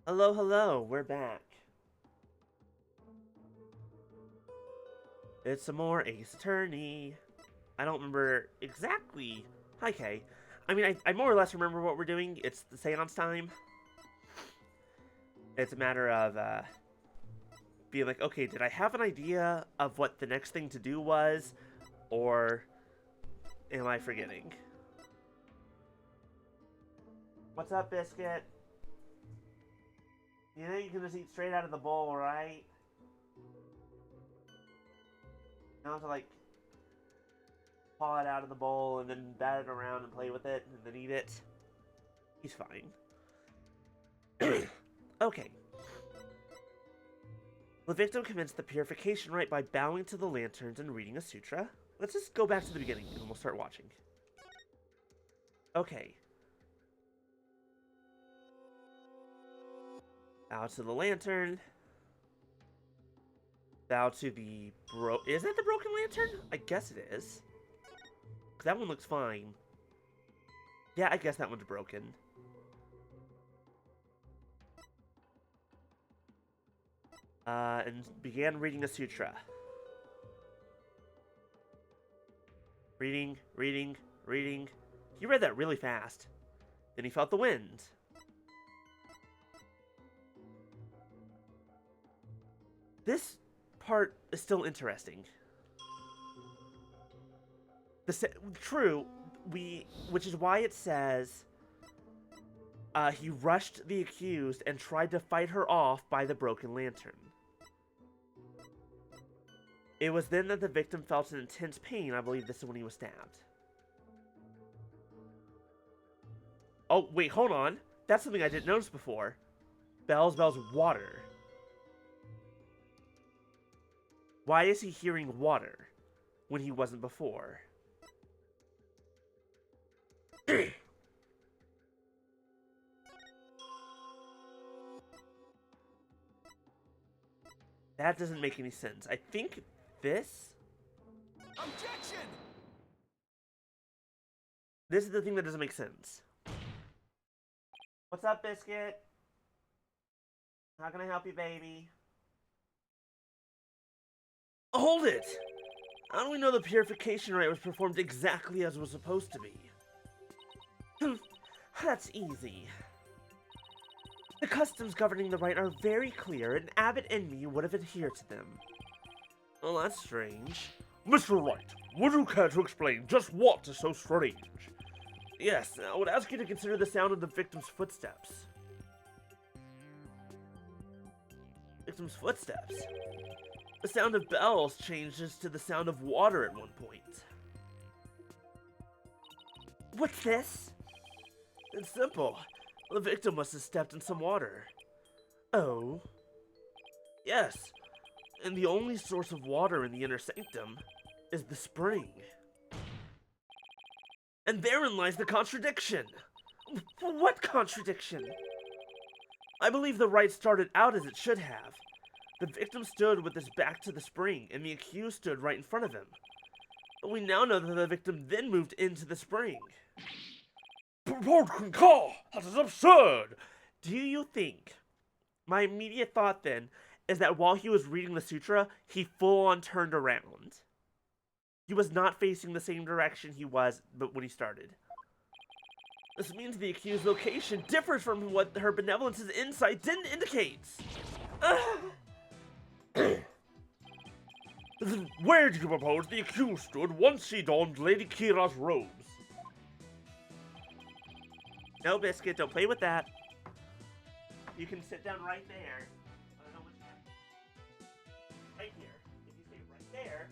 Hello, hello, we're back. It's some more Ace Attorney. I don't remember exactly. Hi, Kay. I mean, I more or less remember what we're doing. It's the seance time. It's a matter of being like, okay, did I have an idea of what the next thing to do was? Or am I forgetting? What's up, Biscuit? You know you can just eat straight out of the bowl, right? You don't have to, like, paw it out of the bowl and then bat it around and play with it and then eat it. He's fine. Okay. The victim commenced the purification rite by bowing to the lanterns and reading a sutra. Let's just go back to the beginning and we'll start watching. Okay. Bow to the lantern. Bow to the Is that the broken lantern? I guess it is. 'Cause that one looks fine. Yeah, I guess that one's broken. And began reading a sutra. Reading, reading, reading. He read that really fast. Then he felt the wind. This part is still interesting. True, which is why it says he rushed the accused and tried to fight her off by the broken lantern. It was then that the victim felt an intense pain. I believe this is when he was stabbed. Oh, wait, hold on. That's something I didn't notice before. Bells, water. Why is he hearing water when he wasn't before? That doesn't make any sense. I think this... Objection! This is the thing that doesn't make sense. What's up, Biscuit? How can I help you, baby? Hold it! How do we know the purification rite was performed exactly as it was supposed to be? That's easy. The customs governing the rite are very clear, and Abbott and me would have adhered to them. Well, that's strange. Mr. Wright, would you care to explain just what is so strange? Yes, I would ask you to consider the sound of the victim's footsteps. Victim's footsteps? The sound of bells changes to the sound of water at one point. What's this? It's simple. The victim must have stepped in some water. Oh. Yes, and the only source of water in the inner sanctum is the spring. And therein lies the contradiction. What contradiction? I believe the rite started out as it should have. The victim stood with his back to the spring, and the accused stood right in front of him. But we now know that the victim then moved into the spring. Port concur! That is absurd! Do you think? My immediate thought then is that while he was reading the sutra, he full on turned around. He was not facing the same direction he was but when he started. This means the accused's location differs from what her benevolence's insight didn't indicate. Where do you propose the accused stood once she donned Lady Kira's robes? No, Biscuit, don't play with that. You can sit down right there. Right here. If you stay right there.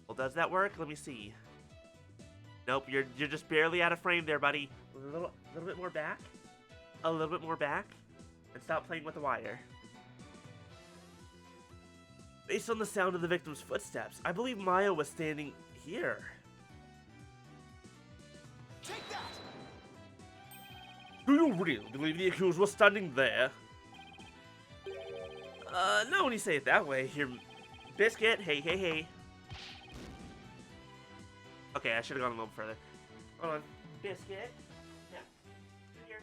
Well, does that work? Let me see. Nope, you're just barely out of frame there, buddy. A little bit more back. A little bit more back. And stop playing with the wire. Based on the sound of the victim's footsteps, I believe Maya was standing here. Take that! Do you really believe the accused was standing there? Not when you say it that way. Here, Biscuit, hey. Okay, I should have gone a little further. Hold on. Biscuit. Now, here.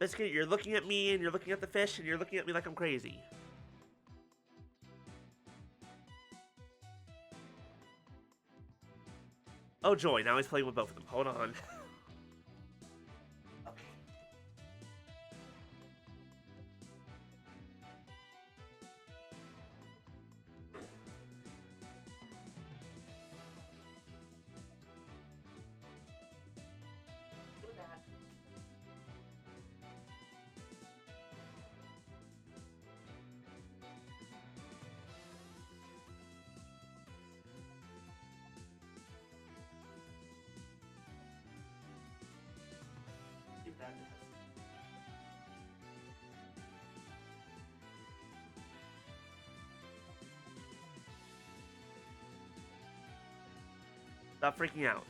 Biscuit, you're looking at me, and you're looking at the fish, and you're looking at me like I'm crazy. Oh, joy, now he's playing with both of them. Hold on. Stop freaking out.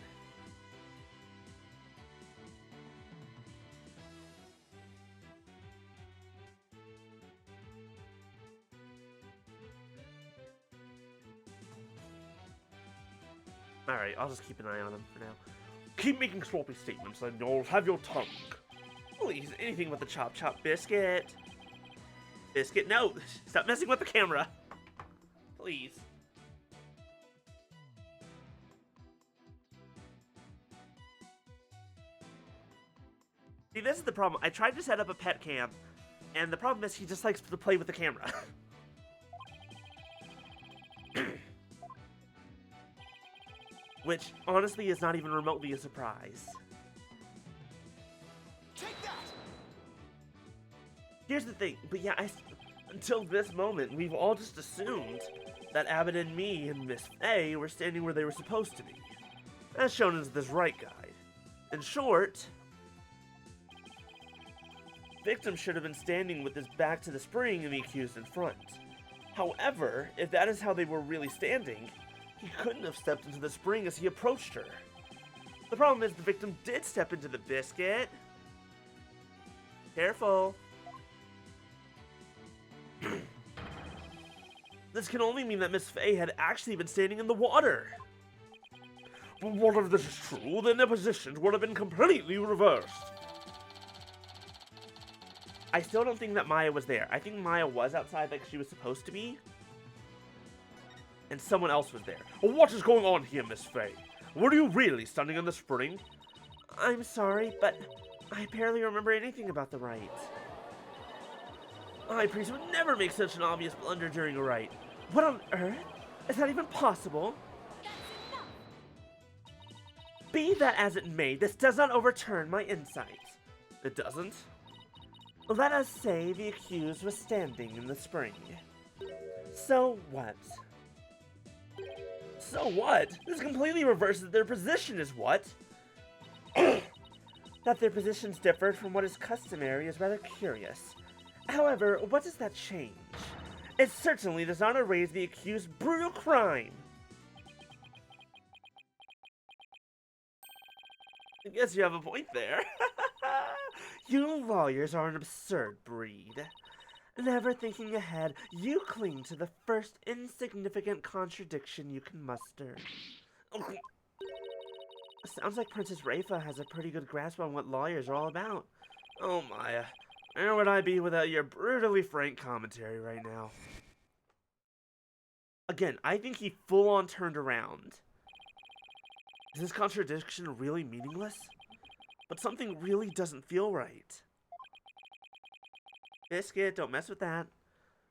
Alright, I'll just keep an eye on him for now. Keep making sloppy statements and you'll have your tongue. Please, anything with the chop chop biscuit. Biscuit, no! Stop messing with the camera. Please. See, this is the problem. I tried to set up a pet cam, and the problem is he just likes to play with the camera. Which, honestly, is not even remotely a surprise. Take that! Here's the thing, but yeah, until this moment, we've all just assumed that Abbott and me and Miss A were standing where they were supposed to be, as shown as this right guide. In short, victim should have been standing with his back to the spring and the accused in front. However, if that is how they were really standing, he couldn't have stepped into the spring as he approached her. The problem is the victim did step into the biscuit. Careful. This can only mean that Miss Faye had actually been standing in the water. But what if this is true? Then their positions would have been completely reversed. I still don't think that Maya was there. I think Maya was outside like she was supposed to be. And someone else was there. What is going on here, Miss Faye? Were you really standing in the spring? I'm sorry, but I barely remember anything about the rite. A high priest would never make such an obvious blunder during a rite. What on earth? Is that even possible? Be that as it may, this does not overturn my insight. It doesn't? Let us say the accused was standing in the spring. So what? So what? This completely reverses their position is what? That their positions differed from what is customary is rather curious. However, what does that change? It certainly does not erase the accused's brutal crime. I guess you have a point there. You lawyers are an absurd breed. Never thinking ahead, you cling to the first insignificant contradiction you can muster. Sounds like Princess Rafa has a pretty good grasp on what lawyers are all about. Oh, Maya. Where would I be without your brutally frank commentary right now? Again, I think he full-on turned around. Is this contradiction really meaningless? But something really doesn't feel right. Biscuit, don't mess with that.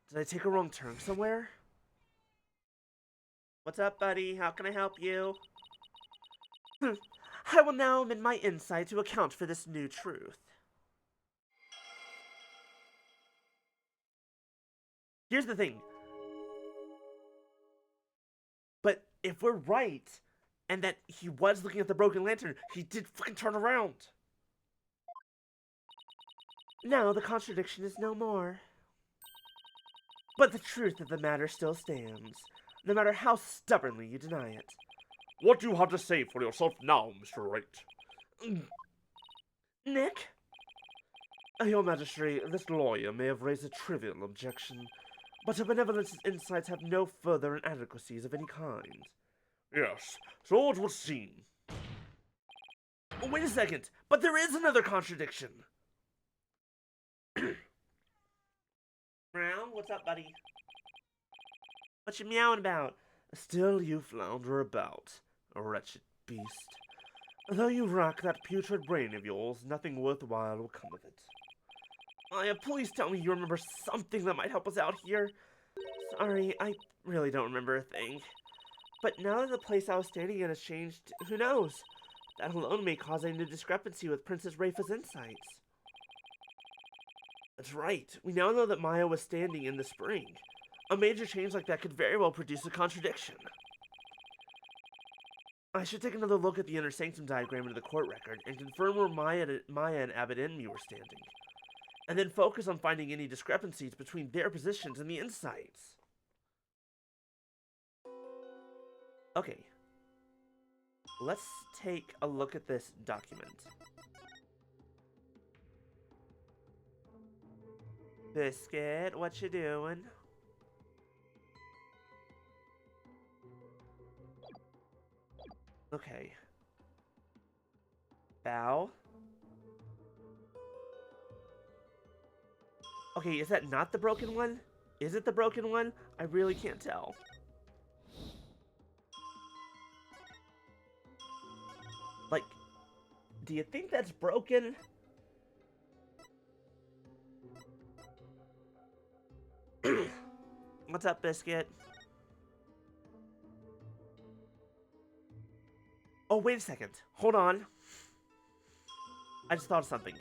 Did I take a wrong turn somewhere? What's up, buddy? How can I help you? I will now amend my insight to account for this new truth. Here's the thing. But if we're right, and that he was looking at the broken lantern, he did fucking turn around. Now the contradiction is no more. But the truth of the matter still stands, no matter how stubbornly you deny it. What do you have to say for yourself now, Mr. Wright? Nick? Your Majesty, this lawyer may have raised a trivial objection, but her benevolent insights have no further inadequacies of any kind. Yes, so it would seem. Wait a second, but there is another contradiction. Meow, what's up, buddy? What you meowing about? Still you flounder about, a wretched beast. Though you rack that putrid brain of yours, nothing worthwhile will come of it. Maya, please tell me you remember something that might help us out here. Sorry, I really don't remember a thing. But now that the place I was standing in has changed, who knows? That alone may cause a new discrepancy with Princess Rafa's insights. That's right. We now know that Maya was standing in the spring. A major change like that could very well produce a contradiction. I should take another look at the inner sanctum diagram into the court record and confirm where Maya and Abbot Enemy were standing. And then focus on finding any discrepancies between their positions and the insights. Okay. Let's take a look at this document. Biscuit, what you doing? Okay. Bow. Okay, is that not the broken one? Is it the broken one? I really can't tell. Like, do you think that's broken? What's up, Biscuit? Oh, wait a second. Hold on. I just thought of something.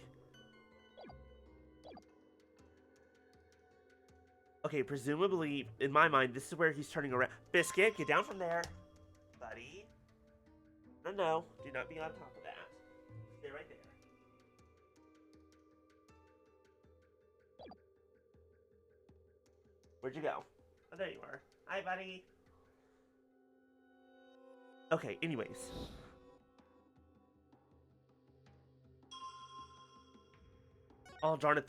Okay, presumably, in my mind, this is where he's turning around. Biscuit, get down from there. Buddy. No, do not be on top of that. Stay right there. Where'd you go? Oh, there you are. Hi, buddy. Okay, anyways. Oh, darn it,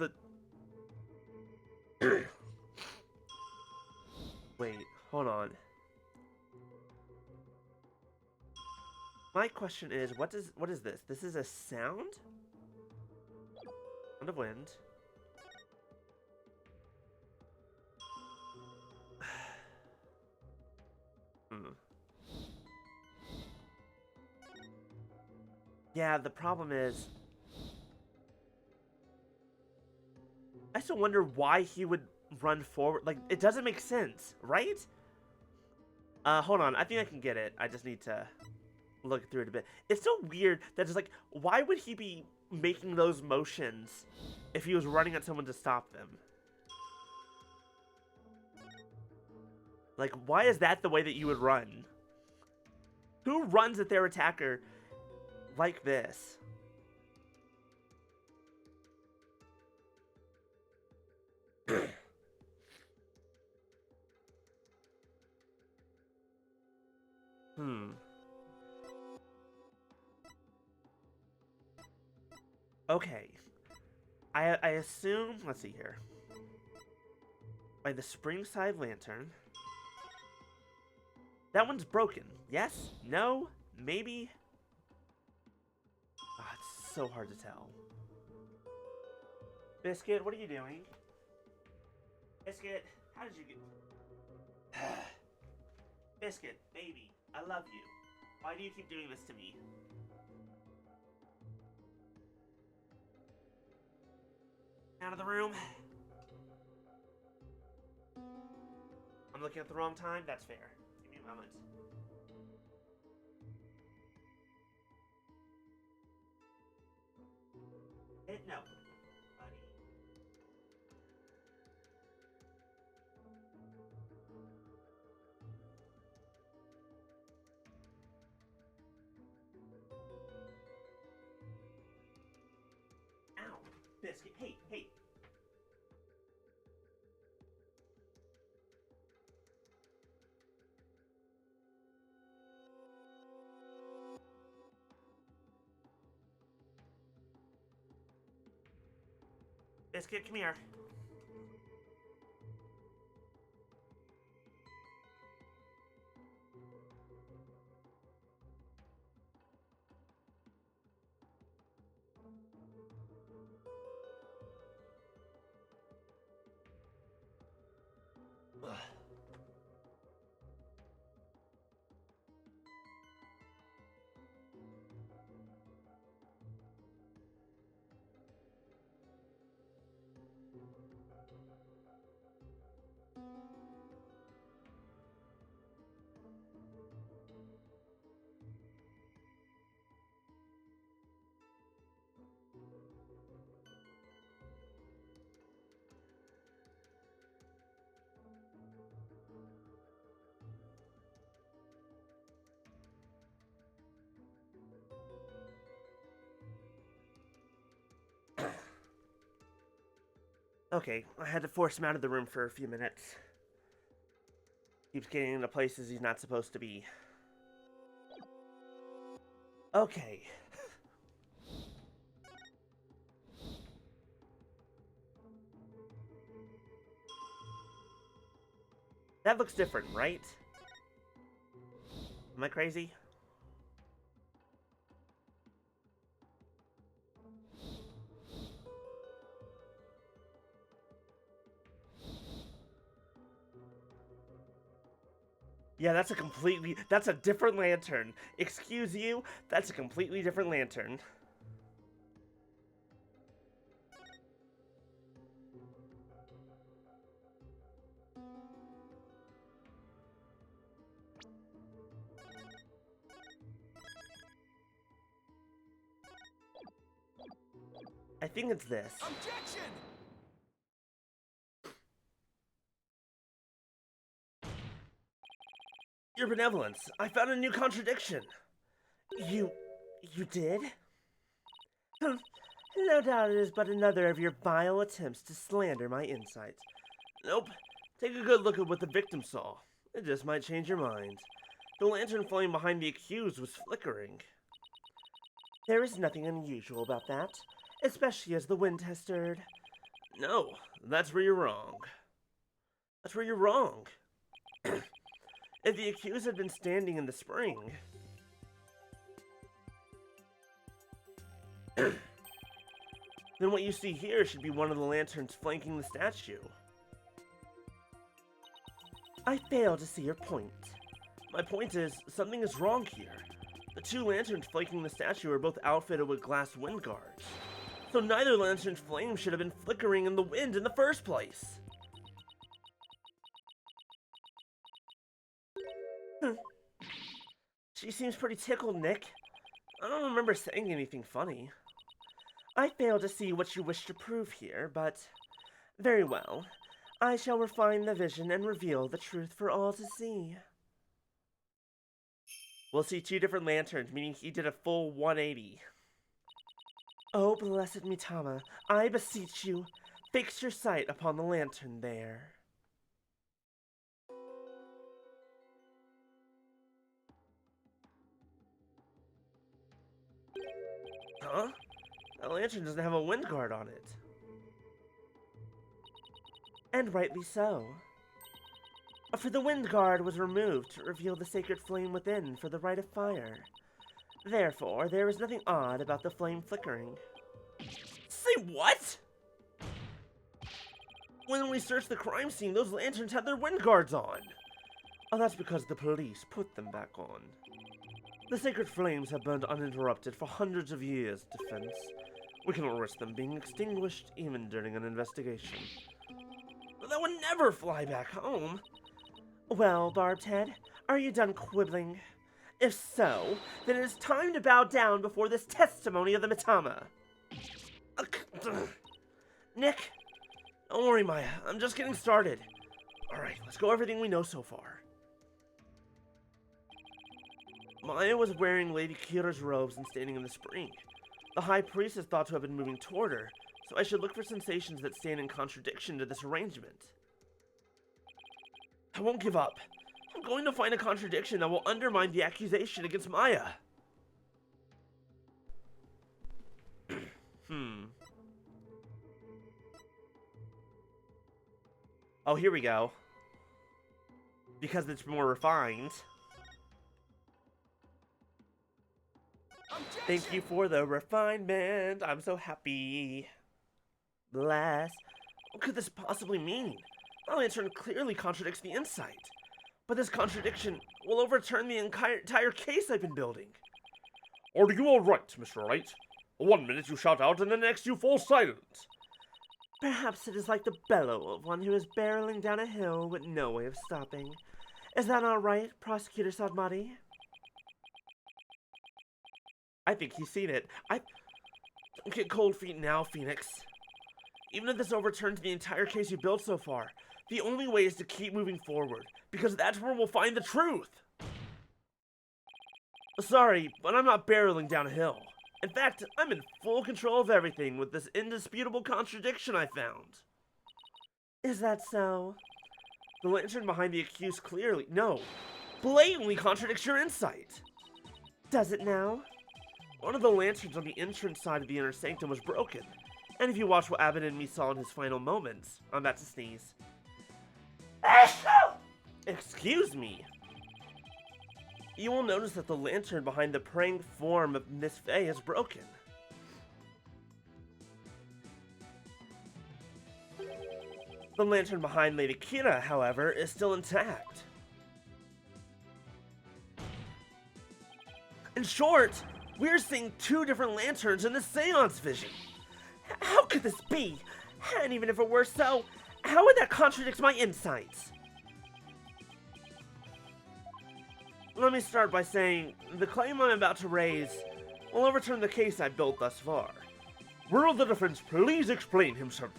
Wait, hold on. My question is, what is this? This is a sound? Sound of wind. Yeah, the problem is, I still wonder why he would run forward. Like, it doesn't make sense, right? Hold on. I think I can get it. I just need to look through it a bit. It's so weird that it's like, why would he be making those motions if he was running at someone to stop them? Like, why is that the way that you would run? Who runs at their attacker like this? Okay. I assume, let's see here. By the Springside Lantern. That one's broken. Yes? No? Maybe? Ah, it's so hard to tell. Biscuit, what are you doing? Biscuit, how did you get... Biscuit, baby, I love you. Why do you keep doing this to me? Out of the room. I'm looking at the wrong time? That's fair. Give me a moment. No. Buddy. Ow. Biscuit. Hey, hey. Biscuit, come here. Okay, I had to force him out of the room for a few minutes. Keeps getting into places he's not supposed to be. Okay. That looks different, right? Am I crazy? Yeah, that's a different lantern. Excuse you, that's a completely different lantern. I think it's this. Objection! Your benevolence, I found a new contradiction. You did? No doubt it is but another of your vile attempts to slander my insight. Nope. Take a good look at what the victim saw. It just might change your mind. The lantern flame behind the accused was flickering. There is nothing unusual about that, especially as the wind has stirred. No, that's where you're wrong. That's where you're wrong. If the accused had been standing in the spring, then what you see here should be one of the lanterns flanking the statue. I fail to see your point. My point is, something is wrong here. The two lanterns flanking the statue are both outfitted with glass wind guards. So neither lantern's flame should have been flickering in the wind in the first place. She seems pretty tickled, Nick. I don't remember saying anything funny. I fail to see what you wish to prove here, but very well. I shall refine the vision and reveal the truth for all to see. We'll see two different lanterns, meaning he did a full 180. Oh, blessed Mitama, I beseech you, fix your sight upon the lantern there. Huh? That lantern doesn't have a wind guard on it. And rightly so. For the wind guard was removed to reveal the sacred flame within for the rite of fire. Therefore, there is nothing odd about the flame flickering. Say what? When we searched the crime scene, those lanterns had their wind guards on. Oh, that's because the police put them back on. The sacred flames have burned uninterrupted for hundreds of years, Defense. We cannot risk them being extinguished even during an investigation. But that would never fly back home. Well, Barbed Head, are you done quibbling? If so, then it is time to bow down before this testimony of the Mitama. Nick, don't worry, Maya. I'm just getting started. Alright, let's go everything we know so far. Maya was wearing Lady Kira's robes and standing in the spring. The High Priest is thought to have been moving toward her, so I should look for sensations that stand in contradiction to this arrangement. I won't give up. I'm going to find a contradiction that will undermine the accusation against Maya. Oh, here we go. Because it's more refined. Objection! Thank you for the refinement. I'm so happy. Bless. What could this possibly mean? The lantern clearly contradicts the insight. But this contradiction will overturn the entire case I've been building. Are you alright, Mr. Wright? 1 minute you shout out and the next you fall silent. Perhaps it is like the bellow of one who is barreling down a hill with no way of stopping. Is that not right, Prosecutor Sadmati? I think he's seen it. Don't get cold feet now, Phoenix. Even if this overturns the entire case you built so far, the only way is to keep moving forward, because that's where we'll find the truth. Sorry, but I'm not barreling down a hill. In fact, I'm in full control of everything with this indisputable contradiction I found. Is that so? The lantern behind the accused clearly, no, blatantly contradicts your insight. Does it now? One of the lanterns on the entrance side of the inner sanctum was broken. And if you watch what Abbott and me saw in his final moments, I'm about to sneeze. Excuse me. You will notice that the lantern behind the praying form of Miss Fey is broken. The lantern behind Lady Kira, however, is still intact. In short, we're seeing two different lanterns in the seance vision. How could this be? And even if it were so, how would that contradict my insights? Let me start by saying, the claim I'm about to raise will overturn the case I've built thus far. Will the defense please explain himself?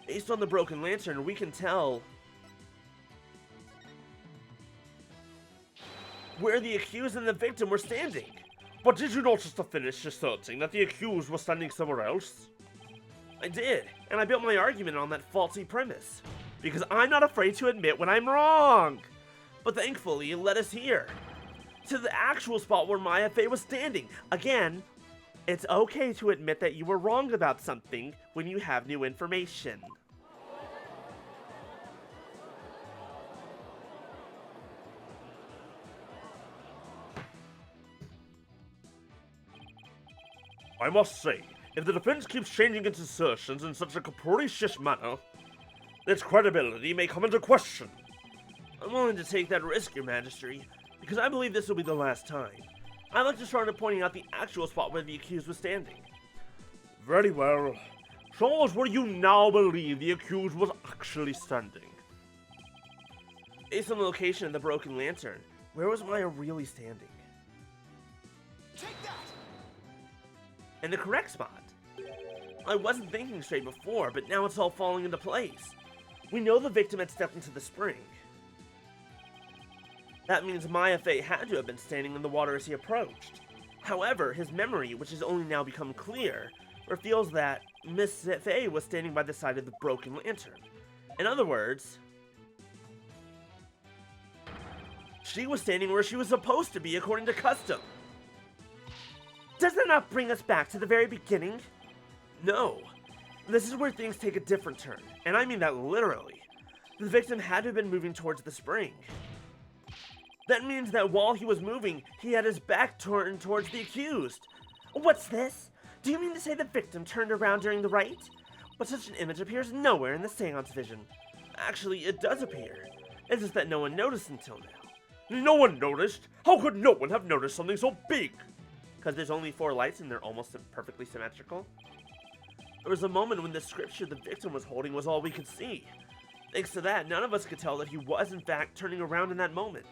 Based on the broken lantern, we can tell where the accused and the victim were standing. But did you not just finish asserting that the accused was standing somewhere else? I did, and I built my argument on that faulty premise. Because I'm not afraid to admit when I'm wrong! But thankfully, it led us here. To the actual spot where Maya Fey was standing. Again, it's okay to admit that you were wrong about something when you have new information. I must say, if the defense keeps changing its assertions in such a capricious manner, its credibility may come into question. I'm willing to take that risk, Your Majesty, because I believe this will be the last time. I'd like to start at pointing out the actual spot where the accused was standing. Very well. Show us where you now believe the accused was actually standing. Based on the location of the broken lantern, where was Maya really standing? Take that! In the correct spot. I wasn't thinking straight before, but now it's all falling into place. We know the victim had stepped into the spring. That means Maya Fey had to have been standing in the water as he approached. However, his memory, which has only now become clear, reveals that Miss Fey was standing by the side of the broken lantern. In other words, she was standing where she was supposed to be according to custom. Does that not bring us back to the very beginning? No. This is where things take a different turn, and I mean that literally. The victim had to have been moving towards the spring. That means that while he was moving, he had his back turned towards the accused. What's this? Do you mean to say the victim turned around during the rite? But such an image appears nowhere in the seance vision. Actually, it does appear. It's just that no one noticed until now. No one noticed? How could no one have noticed something so big? Because there's only 4 lights and they're almost perfectly symmetrical. There was a moment when the scripture the victim was holding was all we could see. Thanks to that, none of us could tell that he was in fact turning around in that moment.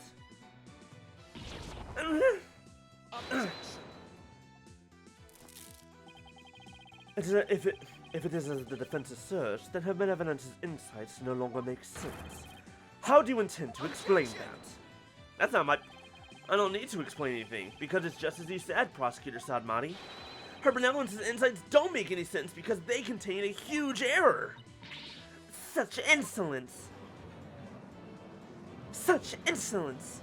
If it is as the defense asserts, then her benevolence insights no longer make sense. How do you intend to explain that? That's not my... I don't need to explain anything, because it's just as you said, Prosecutor Sadmati. Her benevolence's insights don't make any sense because they contain a huge error. Such insolence. Such insolence.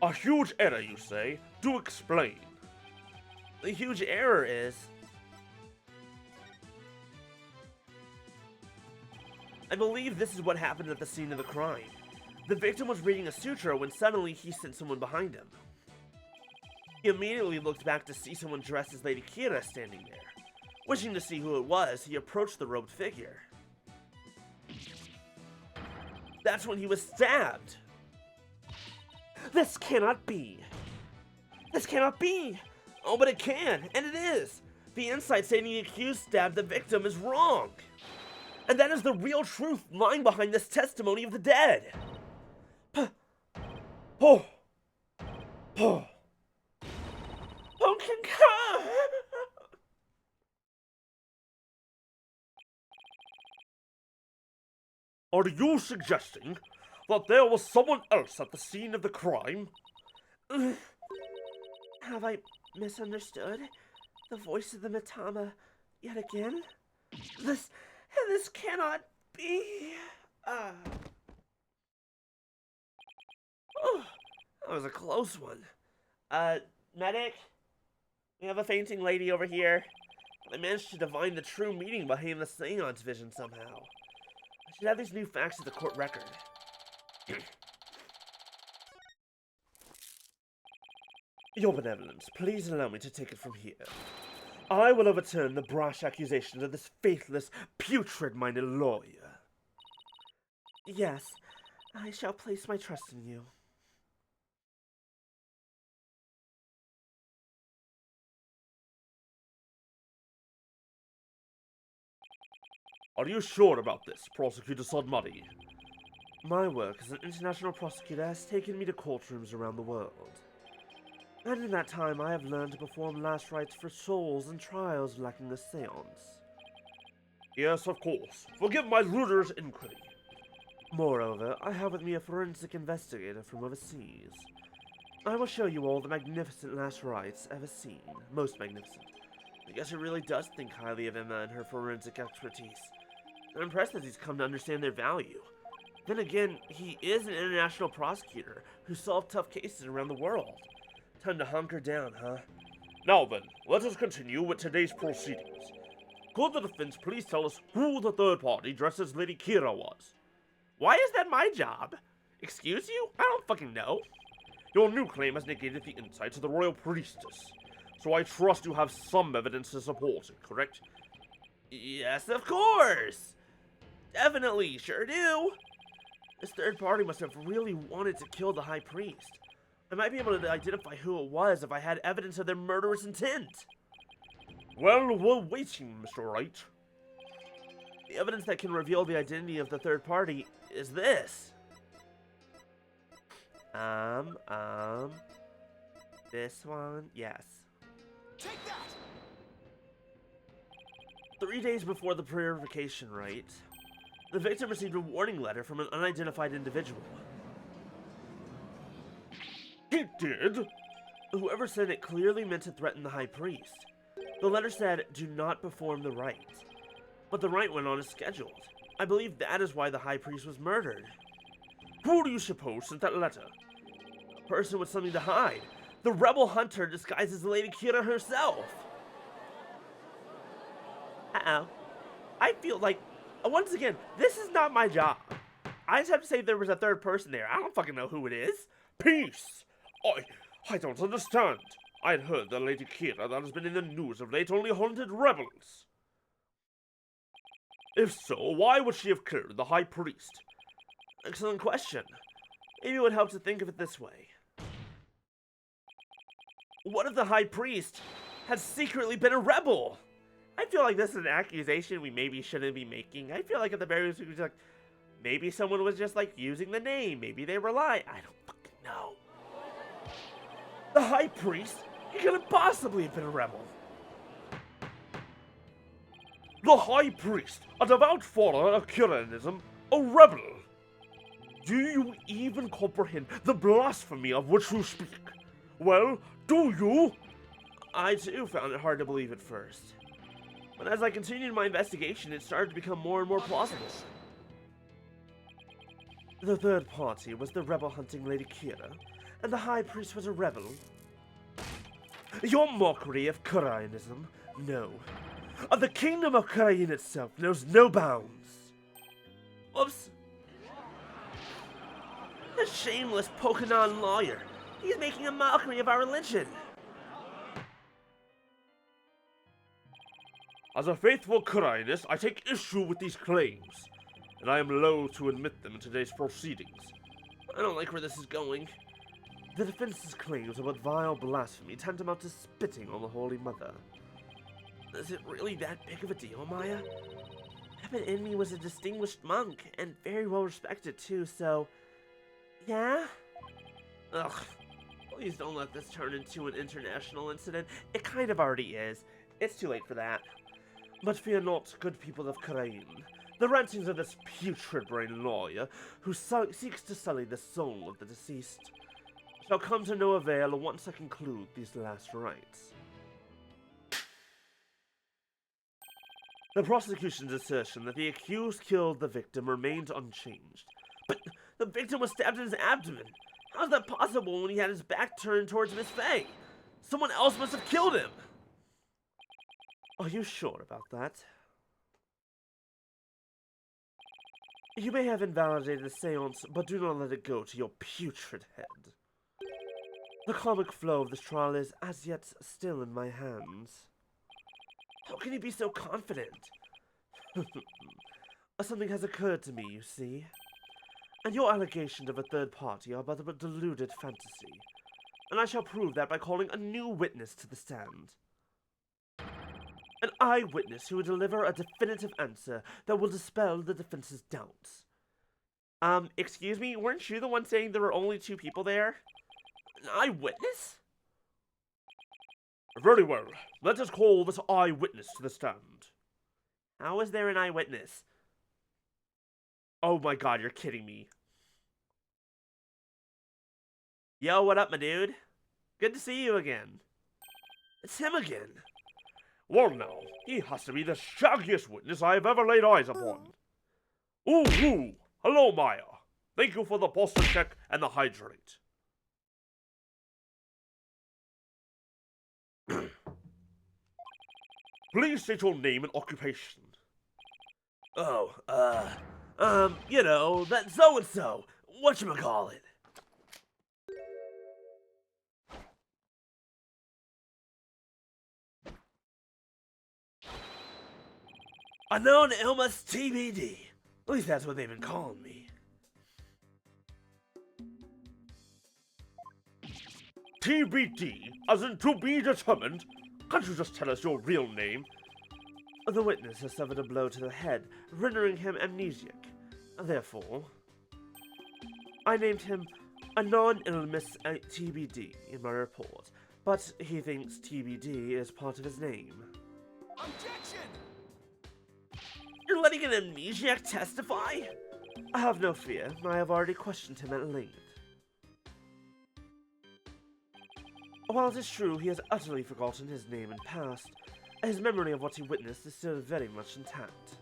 A huge error, you say? Do explain. The huge error is... I believe this is what happened at the scene of the crime. The victim was reading a sutra when suddenly he sent someone behind him. He immediately looked back to see someone dressed as Lady Kira standing there. Wishing to see who it was, he approached the robed figure. That's when he was stabbed! This cannot be! This cannot be! Oh, but it can, and it is! The insight saying the accused stabbed the victim is wrong! And that is the real truth lying behind this testimony of the dead! Oh! Oh! Are you suggesting that there was someone else at the scene of the crime? Have I misunderstood the voice of the Matama yet again? This This cannot be. Oh, that was a close one. Medic? We have a fainting lady over here. I managed to divine the true meaning behind the seance vision somehow. I should have these new facts at the court record. Your Benevolence, please allow me to take it from here. I will overturn the brash accusations of this faithless, putrid-minded lawyer. Yes, I shall place my trust in you. Are you sure about this, Prosecutor Sodmuddy? My work as an international prosecutor has taken me to courtrooms around the world. And in that time I have learned to perform last rites for souls in trials lacking the seance. Yes, of course. Forgive my ruder's inquiry. Moreover, I have with me a forensic investigator from overseas. I will show you all the magnificent last rites ever seen. Most magnificent. I guess he really does think highly of Emma and her forensic expertise. I'm impressed that he's come to understand their value. Then again, he is an international prosecutor who solved tough cases around the world. Time to hunker down, huh? Now then, let us continue with today's proceedings. Could the defense please tell us who the third party dressed as Lady Kira was? Why is that my job? Excuse you? I don't fucking know. Your new claim has negated the insights of the royal priestess, so I trust you have some evidence to support it, correct? Yes, of course! Definitely, sure do! This third party must have really wanted to kill the High Priest. I might be able to identify who it was if I had evidence of their murderous intent. Well, we're waiting, Mr. Wright. The evidence that can reveal the identity of the third party is this. This one? Yes. Take that! 3 days before the purification rite, the victim received a warning letter from an unidentified individual. He did? Whoever sent it clearly meant to threaten the High Priest. The letter said, "Do not perform the rite." But the rite went on as scheduled. I believe that is why the High Priest was murdered. Who do you suppose sent that letter? A person with something to hide. The rebel hunter disguised as Lady Kira herself. Uh-oh. I feel like, once again, this is not my job. I just have to say there was a third person there. I don't fucking know who it is. Peace! I don't understand. I had heard that Lady Kira that has been in the news of late only hunted rebels. If so, why would she have killed the High Priest? Excellent question. Maybe it would help to think of it this way. What if the High Priest had secretly been a rebel? I feel like this is an accusation we maybe shouldn't be making. I feel like at the very least we could like, maybe someone was just like using the name. Maybe they were lying. I don't fucking know. The High Priest? He couldn't possibly have been a rebel. The High Priest, a devout follower of Kiranism, a rebel. Do you even comprehend the blasphemy of which you speak? Well, do you? I too found it hard to believe at first. But as I continued my investigation, it started to become more and more plausible. The third party was the rebel hunting Lady Kira, and the High Priest was a rebel. Your mockery of Kiranism, no. Of the kingdom of Kirain itself knows no bounds. Oops. The shameless Pokémon lawyer. He's making a mockery of our religion. As a faithful Kirainist, I take issue with these claims, and I am loath to admit them in today's proceedings. I don't like where this is going. The defense's claims about vile blasphemy tantamount to spitting on the Holy Mother. Is it really that big of a deal, Maya? Abbot Enemy was a distinguished monk, and very well respected too, so... Yeah? Ugh. Please don't let this turn into an international incident. It kind of already is. It's too late for that. But fear not, good people of Kirain. The rantings of this putrid-brained lawyer, who seeks to sully the soul of the deceased, shall come to no avail once I conclude these last rites. The prosecution's assertion that the accused killed the victim remains unchanged. But the victim was stabbed in his abdomen. How is that possible when he had his back turned towards Miss Fay? Someone else must have killed him! Are you sure about that? You may have invalidated the seance, but do not let it go to your putrid head. The comic flow of this trial is, as yet, still in my hands. How can you be so confident? Something has occurred to me, you see. And your allegations of a third party are but a deluded fantasy. And I shall prove that by calling a new witness to the stand. An eyewitness who will deliver a definitive answer that will dispel the defense's doubts. Excuse me, weren't you the one saying there were only 2 people there? An eyewitness? Very well. Let us call this eyewitness to the stand. How is there an eyewitness? Oh my god, you're kidding me. Yo, what up, my dude? Good to see you again. It's him again. Well now, he has to be the shaggiest witness I have ever laid eyes upon. Ooh, ooh. Hello, Maya. Thank you for the posture check and the hydrate. Please state your name and occupation. Oh, you know, that so-and-so. Whatchamacallit? Unknown illness TBD. At least that's what they've been calling me. TBD, as in to be determined. Can't you just tell us your real name? The witness has suffered a blow to the head, rendering him amnesiac. Therefore, I named him Anonymous TBD in my report, but he thinks TBD is part of his name. Objection! You're letting an amnesiac testify? I have no fear. I have already questioned him at length. While it is true he has utterly forgotten his name and past, his memory of what he witnessed is still very much intact.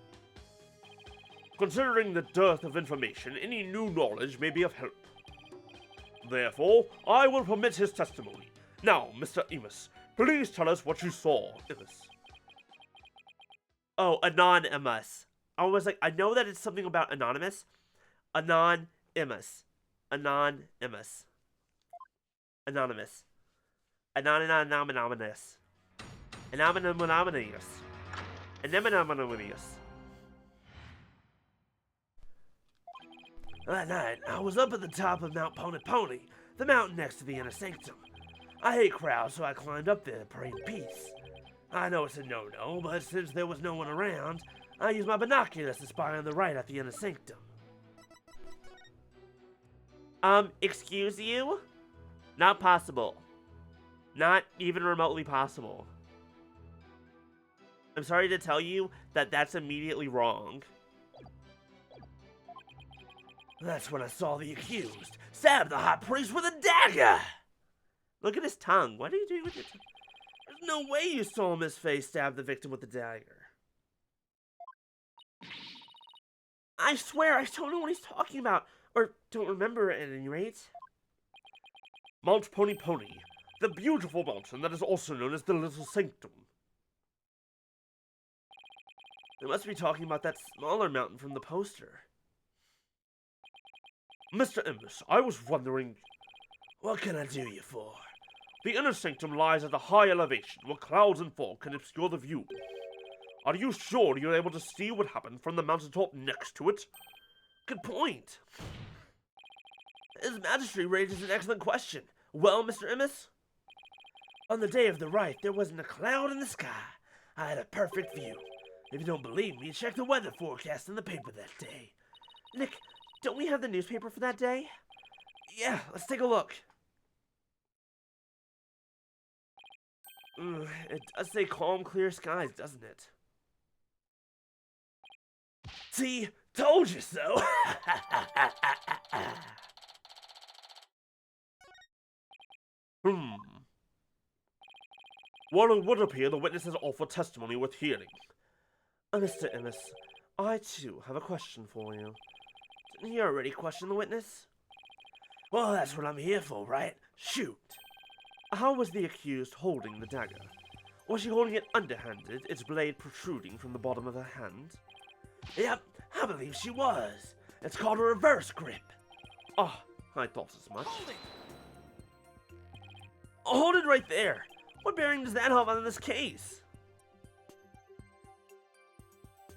Considering the dearth of information, any new knowledge may be of help. Therefore, I will permit his testimony. Now, Mr. Emus, please tell us what you saw, Emus. Oh, anonymous. I was like, I know that it's something about anonymous. Anonymous. Anonymous. Anonymous. Anonymous. Anonymous. Anonymous. That night, I was up at the top of Mount Pony Pony, the mountain next to the inner sanctum. I hate crowds, so I climbed up there to pray in peace. I know it's a no-no, but since there was no one around, I used my binoculars to spy on the right at the inner sanctum. Excuse you? Not possible. Not even remotely possible. I'm sorry to tell you that that's immediately wrong. That's when I saw the accused stab the high priest with a dagger! Look at his tongue. What are you doing with your tongue? There's no way you saw Miss Faye stab the victim with the dagger. I swear, I don't know what he's talking about. Or don't remember at any rate. Mount Pony Pony, the beautiful mountain that is also known as the Little Sanctum. They must be talking about that smaller mountain from the poster. Mr. Emus, I was wondering... What can I do you for? The inner sanctum lies at a high elevation where clouds and fog can obscure the view. Are you sure you're able to see what happened from the mountaintop next to it? Good point. His Majesty raises an excellent question. Well, Mr. Emus? On the day of the rite, there wasn't a cloud in the sky. I had a perfect view. If you don't believe me, check the weather forecast in the paper that day. Nick, don't we have the newspaper for that day? Yeah, let's take a look. It does say calm, clear skies, doesn't it? See? Told you so! Well, it would appear the witnesses offer testimony with hearing. Mr. Innes, I too have a question for you. Didn't you already question the witness? Well, that's what I'm here for, right? Shoot. How was the accused holding the dagger? Was she holding it underhanded, its blade protruding from the bottom of her hand? Yep, I believe she was. It's called a reverse grip. Ah, I thought as much. Hold it! Hold it right there. What bearing does that have on this case?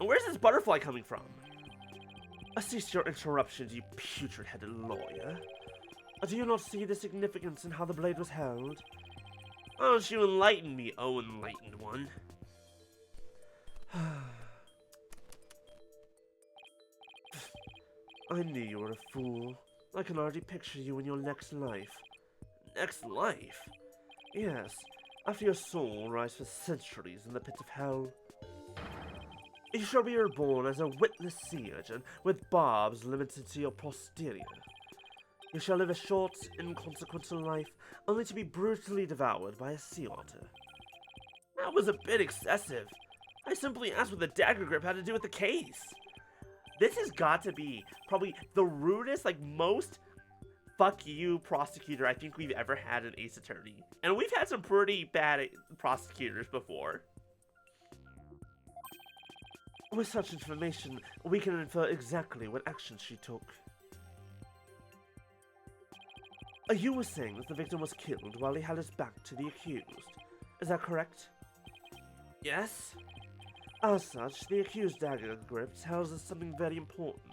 And where's this butterfly coming from? Cease your interruptions, you putrid-headed lawyer. Do you not see the significance in how the blade was held? Why don't you enlighten me, oh enlightened one? I knew you were a fool. I can already picture you in your next life. Next life? Yes, after your soul rises for centuries in the pit of hell. You shall be reborn as a witless sea urchin with barbs limited to your posterior. You shall live a short, inconsequential life, only to be brutally devoured by a sea otter. That was a bit excessive. I simply asked what the dagger grip had to do with the case. This has got to be probably the rudest, most fuck you prosecutor I think we've ever had in Ace Attorney. And we've had some pretty bad prosecutors before. With such information, we can infer exactly what action she took. You were saying that the victim was killed while he had his back to the accused. Is that correct? Yes? As such, the accused dagger grip tells us something very important.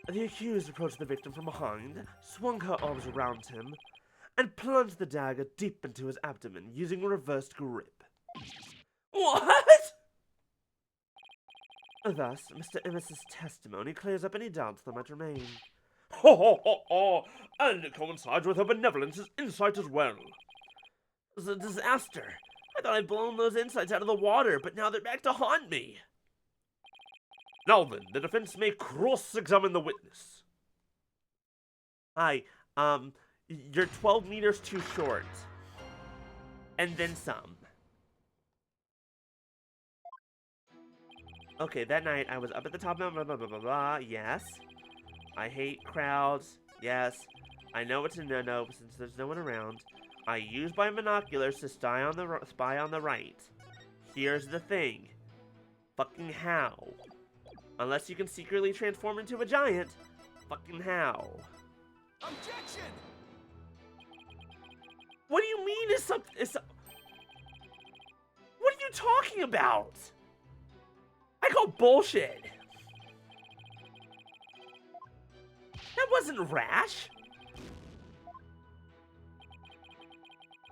The accused approached the victim from behind, swung her arms around him, and plunged the dagger deep into his abdomen using a reversed grip. What? Thus, Mr. Innes's testimony clears up any doubts that might remain. Ho ho ho ho! And it coincides with her benevolence's insight as well. It's a disaster. I thought I'd blown those insights out of the water, but now they're back to haunt me. Now then, the defense may cross-examine the witness. Hi, you're 12 meters too short. And then some. Okay, that night I was up at the top of blah blah blah blah blah, yes. I hate crowds, yes. I know it's a no-no since there's no one around. I use my binoculars to spy on the right. Here's the thing. Fucking how? Unless you can secretly transform into a giant. Fucking how? Objection! What do you mean is something? What are you talking about? I call bullshit. That wasn't rash.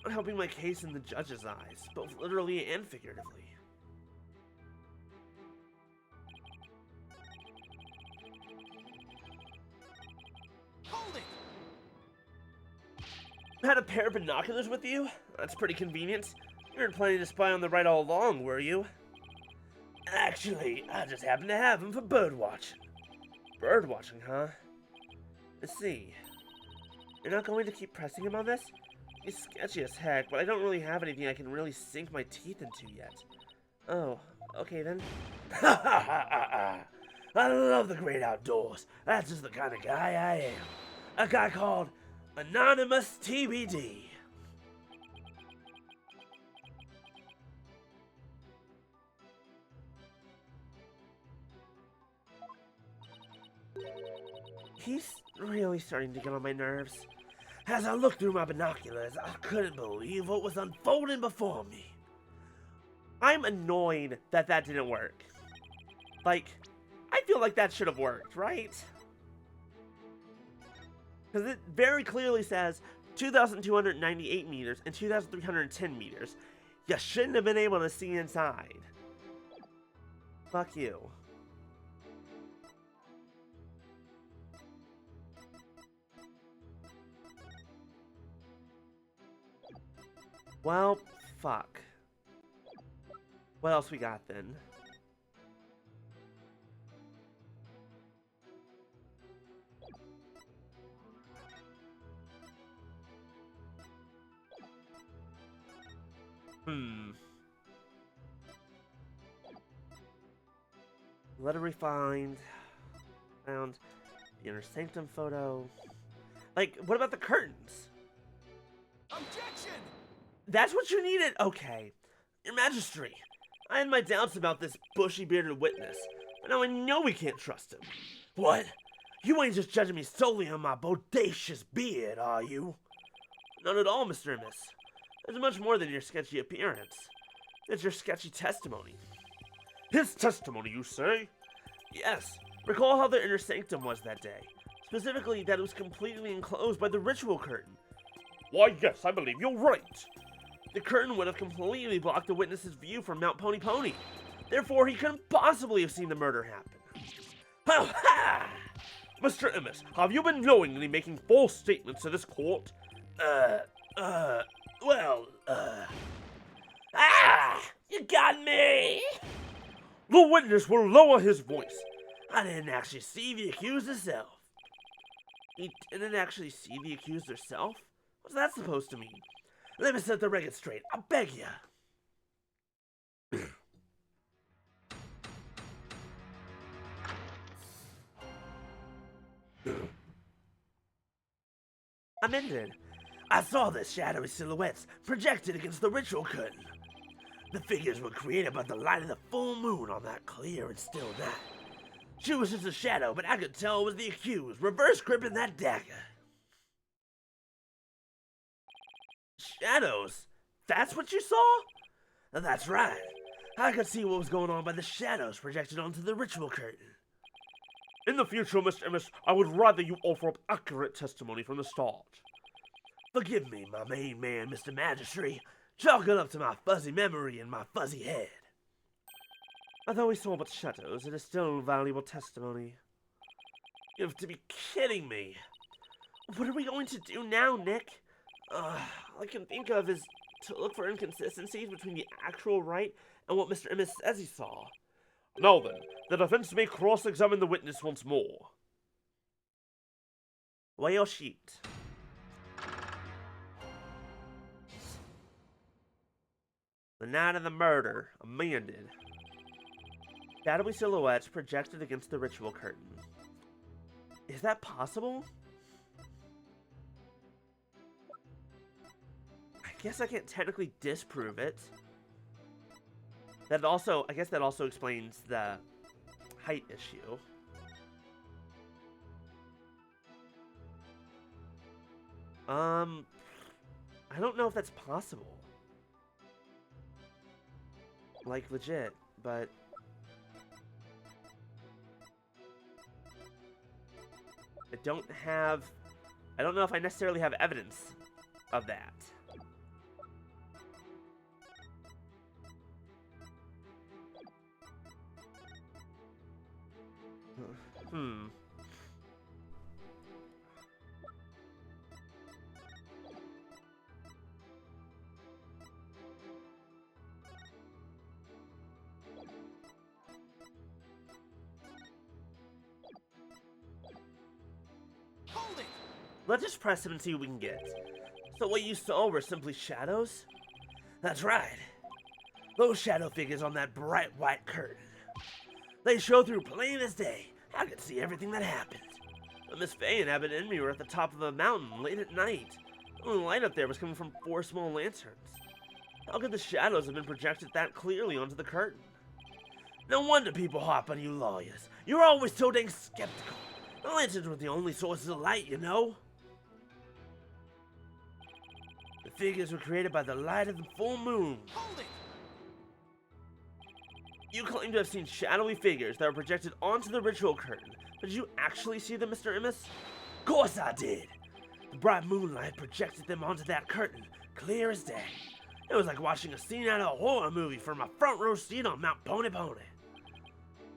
I'm helping my case in the judge's eyes, both literally and figuratively. Hold it! Had a pair of binoculars with you? That's pretty convenient. You weren't planning to spy on the right all along, were you? Actually, I just happened to have them for bird watching. Bird watching, huh? Let's see. You're not going to keep pressing him on this? He's sketchy as heck, but I don't really have anything I can really sink my teeth into yet. Oh, okay then. Ha ha ha ha ha! I love the great outdoors. That's just the kind of guy I am. A guy called Anonymous TBD. He's really starting to get on my nerves. As I looked through my binoculars, I couldn't believe what was unfolding before me. I'm annoyed that didn't work. I feel like that should have worked, right? Because it very clearly says 2,298 meters and 2,310 meters. You shouldn't have been able to see inside. Fuck you. Well, fuck. What else we got then? Letter refined. Found the inner sanctum photo. Like, what about the curtains? Objection! That's what you needed? Okay. Your Majesty, I had my doubts about this bushy-bearded witness, but now I know we can't trust him. What? You ain't just judging me solely on my bodacious beard, are you? Not at all, Mr. Immis. There's much more than your sketchy appearance. It's your sketchy testimony. His testimony, you say? Yes. Recall how the inner sanctum was that day. Specifically, that it was completely enclosed by the ritual curtain. Why, yes, I believe you're right. The curtain would have completely blocked the witness's view from Mount Pony Pony. Therefore, he couldn't possibly have seen the murder happen. Ha ha! Mr. Immis, have you been knowingly making false statements to this court? You got me! The witness will lower his voice. I didn't actually see the accused herself. He didn't actually see the accused herself? What's that supposed to mean? Let me set the record straight, I beg ya. Amended. I saw the shadowy silhouettes projected against the ritual curtain. The figures were created by the light of the full moon on that clear and still night. She was just a shadow, but I could tell it was the accused, reverse gripping that dagger. Shadows? That's what you saw? That's right. I could see what was going on by the shadows projected onto the ritual curtain. In the future, Mr. Immis, I would rather you offer up accurate testimony from the start. Forgive me, my main man, Mr. Magistrate. Chalk it up to my fuzzy memory and my fuzzy head. Although we saw but shadows, it is still valuable testimony. You have to be kidding me. What are we going to do now, Nick? All I can think of is to look for inconsistencies between the actual right and what Mr. Immis says he saw. Now then, the defense may cross-examine the witness once more. Weigh your sheet. The night of the murder, amended. Shadowy silhouettes projected against the ritual curtain. Is that possible? I guess I can't technically disprove it. I guess that also explains the height issue. I don't know if that's possible. Like, legit, but... I don't know if I necessarily have evidence of that. Hold it! Let's just press him and see what we can get. So what you saw were simply shadows? That's right. Those shadow figures on that bright white curtain. They show through plain as day. I could see everything that happened. Miss Faye and Abbott and me were at the top of a mountain late at night. The only light up there was coming from 4 small lanterns. How could the shadows have been projected that clearly onto the curtain? No wonder people harp on you lawyers. You're always so dang skeptical. The lanterns were the only sources of light, you know? The figures were created by the light of the full moon. Hold it! You claim to have seen shadowy figures that were projected onto the ritual curtain, but did you actually see them, Mr. Immis? Of course I did! The bright moonlight projected them onto that curtain, clear as day. It was like watching a scene out of a horror movie from a front row seat on Mount Pony Pony.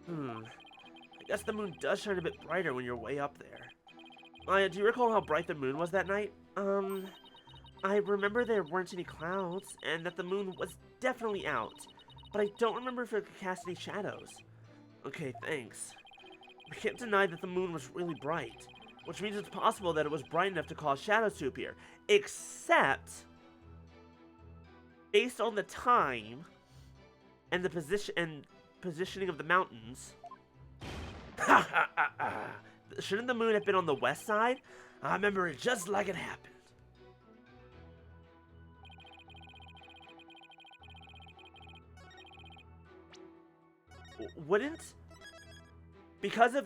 I guess the moon does shine a bit brighter when you're way up there. Maya, do you recall how bright the moon was that night? I remember there weren't any clouds, and that the moon was definitely out. But I don't remember if it could cast any shadows. Okay, thanks. We can't deny that the moon was really bright, which means it's possible that it was bright enough to cause shadows to appear. Except, based on the time and the positioning of the mountains, Ha ha ha ha. Shouldn't the moon have been on the west side? I remember it just like it happened. Wouldn't, because the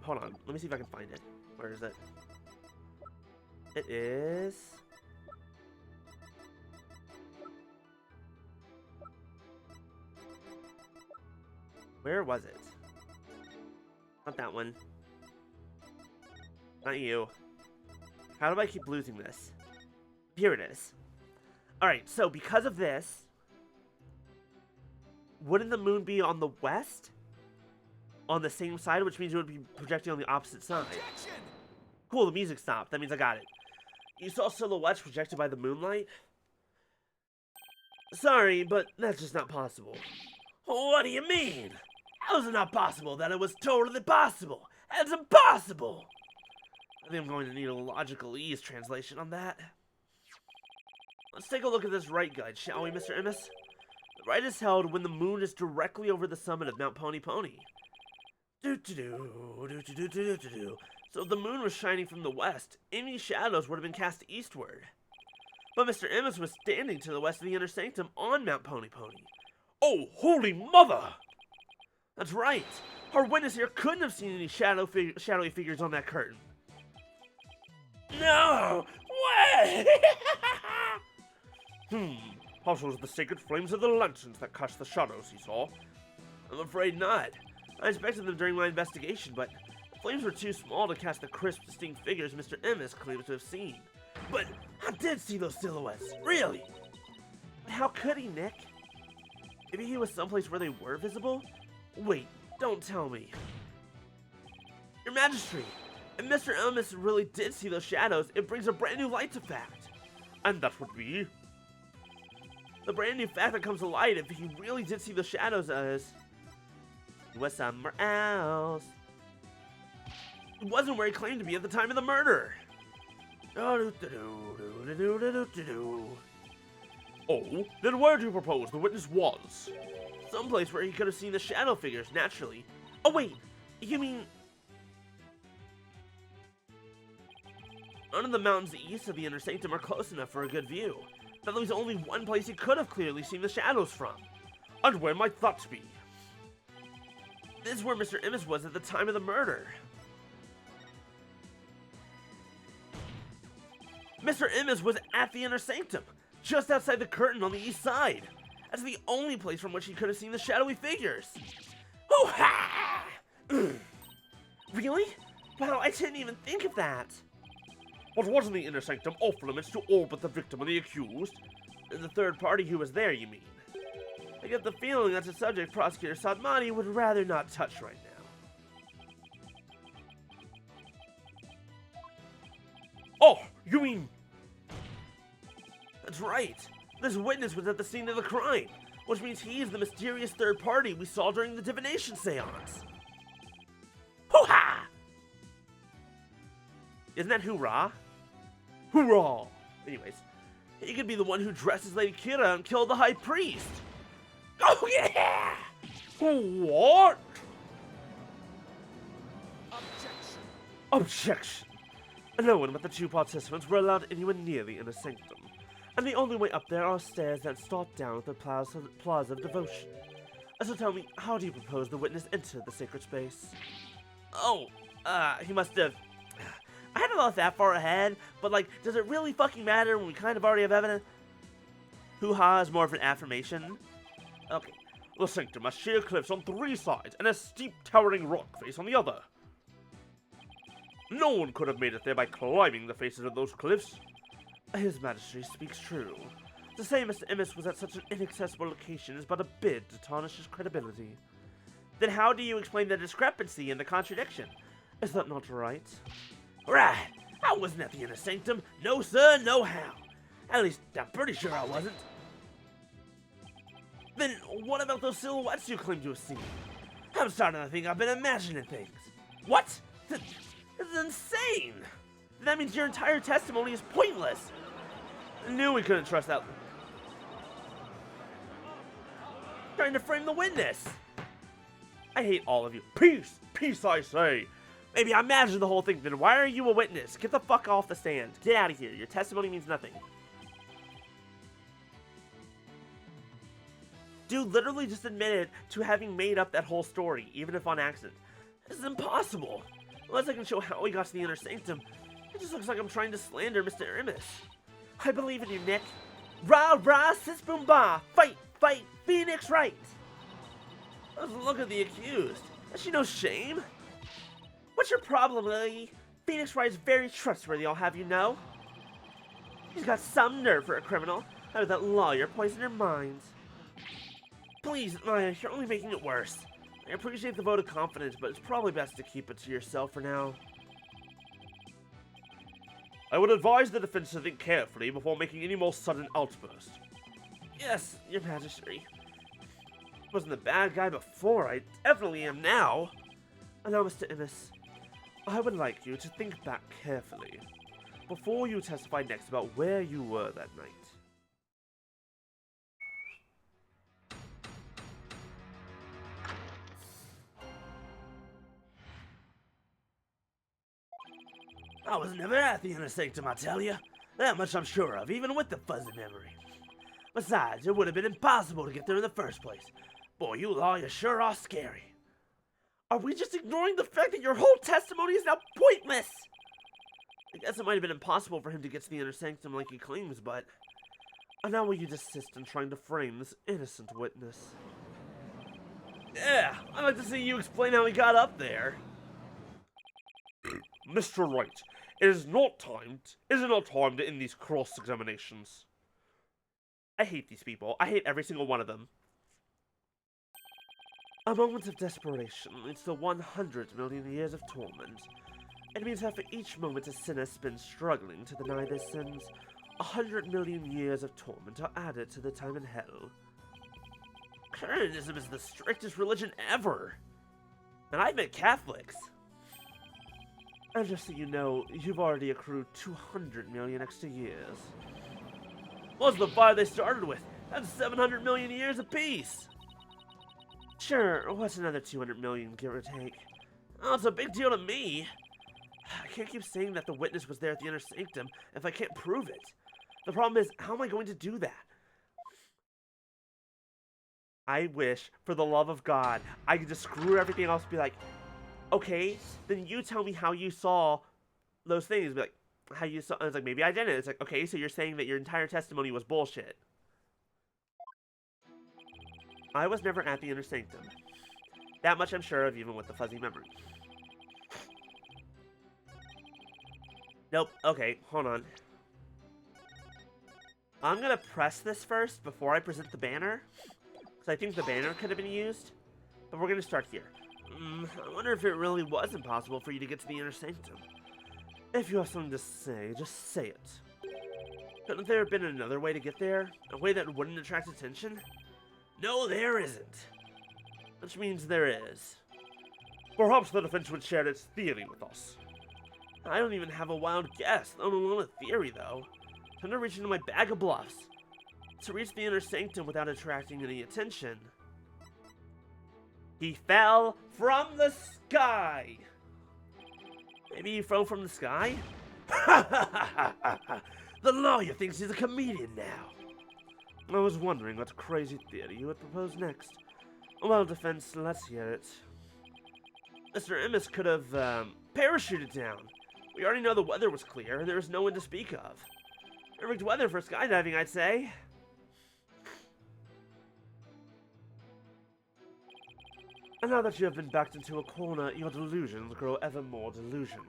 hold on, let me see if I can find it. Where is it? It is, where was it? Not that one. Not you. How do I keep losing this? Here it is. Alright, so because of this, wouldn't the moon be on the west? On the same side, which means it would be projecting on the opposite side. Objection! Cool, the music stopped. That means I got it. You saw silhouettes projected by the moonlight? Sorry, but that's just not possible. What do you mean? How is it not possible? That it was totally possible. It's impossible! I think I'm going to need a logical ease translation on that. Let's take a look at this right guide, shall we, Mr. Immis? The right is held when the moon is directly over the summit of Mount Pony Pony. So if the moon was shining from the west, any shadows would have been cast eastward. But Mr. Immis was standing to the west of the inner sanctum on Mount Pony Pony. Oh, holy mother! That's right. Our witness here couldn't have seen any shadowy figures on that curtain. No! What? Possible it was the sacred flames of the lanterns that cast the shadows he saw. I'm afraid not. I inspected them during my investigation, but the flames were too small to cast the crisp, distinct figures Mr. Immis claims to have seen. But I did see those silhouettes, really. But how could he, Nick? Maybe he was someplace where they were visible? Wait, don't tell me. Your Majesty, if Mr. Immis really did see those shadows, it brings a brand new light to fact. And that would be? The brand new fact that comes to light if he really did see the shadows as he was somewhere else. It wasn't where he claimed to be at the time of the murder. Oh, then where do you propose the witness was? Someplace where he could have seen the shadow figures, naturally. Oh wait, you mean... None of the mountains east of the inner sanctum are close enough for a good view. That leaves only one place he could have clearly seen the shadows from. And where might that be? This is where Mr. Immis was at the time of the murder. Mr. Immis was at the inner sanctum, just outside the curtain on the east side. That's the only place from which he could have seen the shadowy figures. Hoo-ha! Really? Wow, I didn't even think of that. But wasn't the inner sanctum off limits to all but the victim and the accused? And the third party who was there, you mean? I get the feeling that's a subject Prosecutor Sadmani would rather not touch right now. Oh, you mean... That's right. This witness was at the scene of the crime, which means he is the mysterious third party we saw during the divination seance. Hoo-ha! Isn't that hoorah? Hoorah! Anyways, he could be the one who dressed as Lady Kira and killed the High Priest. Oh yeah! What? Objection! Objection! No one but the two participants were allowed anywhere near the inner sanctum, and the only way up there are stairs that start down at the Plaza of Devotion. So tell me, how do you propose the witness enter the sacred space? Oh, he must have... I hadn't thought that far ahead, but like, does it really fucking matter when we kind of already have evidence? Hoo-ha is more of an affirmation. Okay. The sanctum has sheer cliffs on 3 sides and a steep towering rock face on the other. No one could have made it there by climbing the faces of those cliffs. His Majesty speaks true. To say Mr. Immis was at such an inaccessible location is but a bid to tarnish his credibility. Then how do you explain the discrepancy and the contradiction? Is that not right? Right. I wasn't at the inner sanctum. No sir, no how. At least, I'm pretty sure I wasn't. Then what about those silhouettes you claim to have seen? I'm starting to think I've been imagining things. What? This is insane! That means your entire testimony is pointless. I knew we couldn't trust that. Trying to frame the witness. I hate all of you. Peace! Peace, I say! Maybe I imagined the whole thing, then why are you a witness? Get the fuck off the stand. Get out of here. Your testimony means nothing. Dude literally just admitted to having made up that whole story, even if on accident. This is impossible. Unless I can show how we got to the Inner Sanctum, it just looks like I'm trying to slander Mr. Amos. I believe in you, Nick. Rah rah, sis boom bah. Fight, fight, Phoenix Wright. Look at the accused. Has she no shame? What's your problem, Lily? Phoenix Wright is very trustworthy, I'll have you know. She's got some nerve for a criminal. How did that lawyer poison her mind? Please, Maya, you're only making it worse. I appreciate the vote of confidence, but it's probably best to keep it to yourself for now. I would advise the defense to think carefully before making any more sudden outbursts. Yes, Your Majesty. I wasn't the bad guy before, I definitely am now. And now, Mr. Innes, I would like you to think back carefully before you testify next about where you were that night. I was never at the Inner Sanctum, I tell you. That much I'm sure of, even with the fuzzy memory. Besides, it would have been impossible to get there in the first place. Boy, you lawyers sure are scary. Are we just ignoring the fact that your whole testimony is now pointless? I guess it might have been impossible for him to get to the Inner Sanctum like he claims, but... Now will you desist in trying to frame this innocent witness? Yeah, I'd like to see you explain how he got up there. Mr. Wright, it is not time to end these cross-examinations. I hate these people. I hate every single one of them. A moment of desperation leads to 100 million years of torment. It means that for each moment a sinner spends struggling to deny their sins, 100 million years of torment are added to the time in hell. Christianism is the strictest religion ever. And I've met Catholics. And just so you know, you've already accrued 200 million extra years. What's the fire they started with? That's 700 million years apiece. Sure, what's another 200 million, give or take? Oh, it's a big deal to me. I can't keep saying that the witness was there at the Inner Sanctum if I can't prove it. The problem is, how am I going to do that? I wish, for the love of God, I could just screw everything else and be like, okay, then you tell me how you saw those things. Be like, how you saw, and it's like, maybe I didn't. It's like, okay, so you're saying that your entire testimony was bullshit. I was never at the Inner Sanctum. That much I'm sure of, even with the fuzzy memory. Nope. Okay, hold on. I'm gonna press this first before I present the banner. Because I think the banner could have been used. But we're gonna start here. I wonder if it really was impossible for you to get to the Inner Sanctum. If you have something to say, just say it. Couldn't there have been another way to get there? A way that wouldn't attract attention? No, there isn't. Which means there is. Perhaps the defense would share its theory with us. I don't even have a wild guess, let alone a theory, though. Time to reach into my bag of bluffs. To reach the Inner Sanctum without attracting any attention. He fell from the sky! Maybe he fell from the sky? The lawyer thinks he's a comedian now. I was wondering what crazy theory you would propose next. Well, defense, let's hear it. Mr. Amos could have, parachuted down. We already know the weather was clear, and there was no one to speak of. Perfect weather for skydiving, I'd say. And now that you have been backed into a corner, your delusions grow ever more delusional.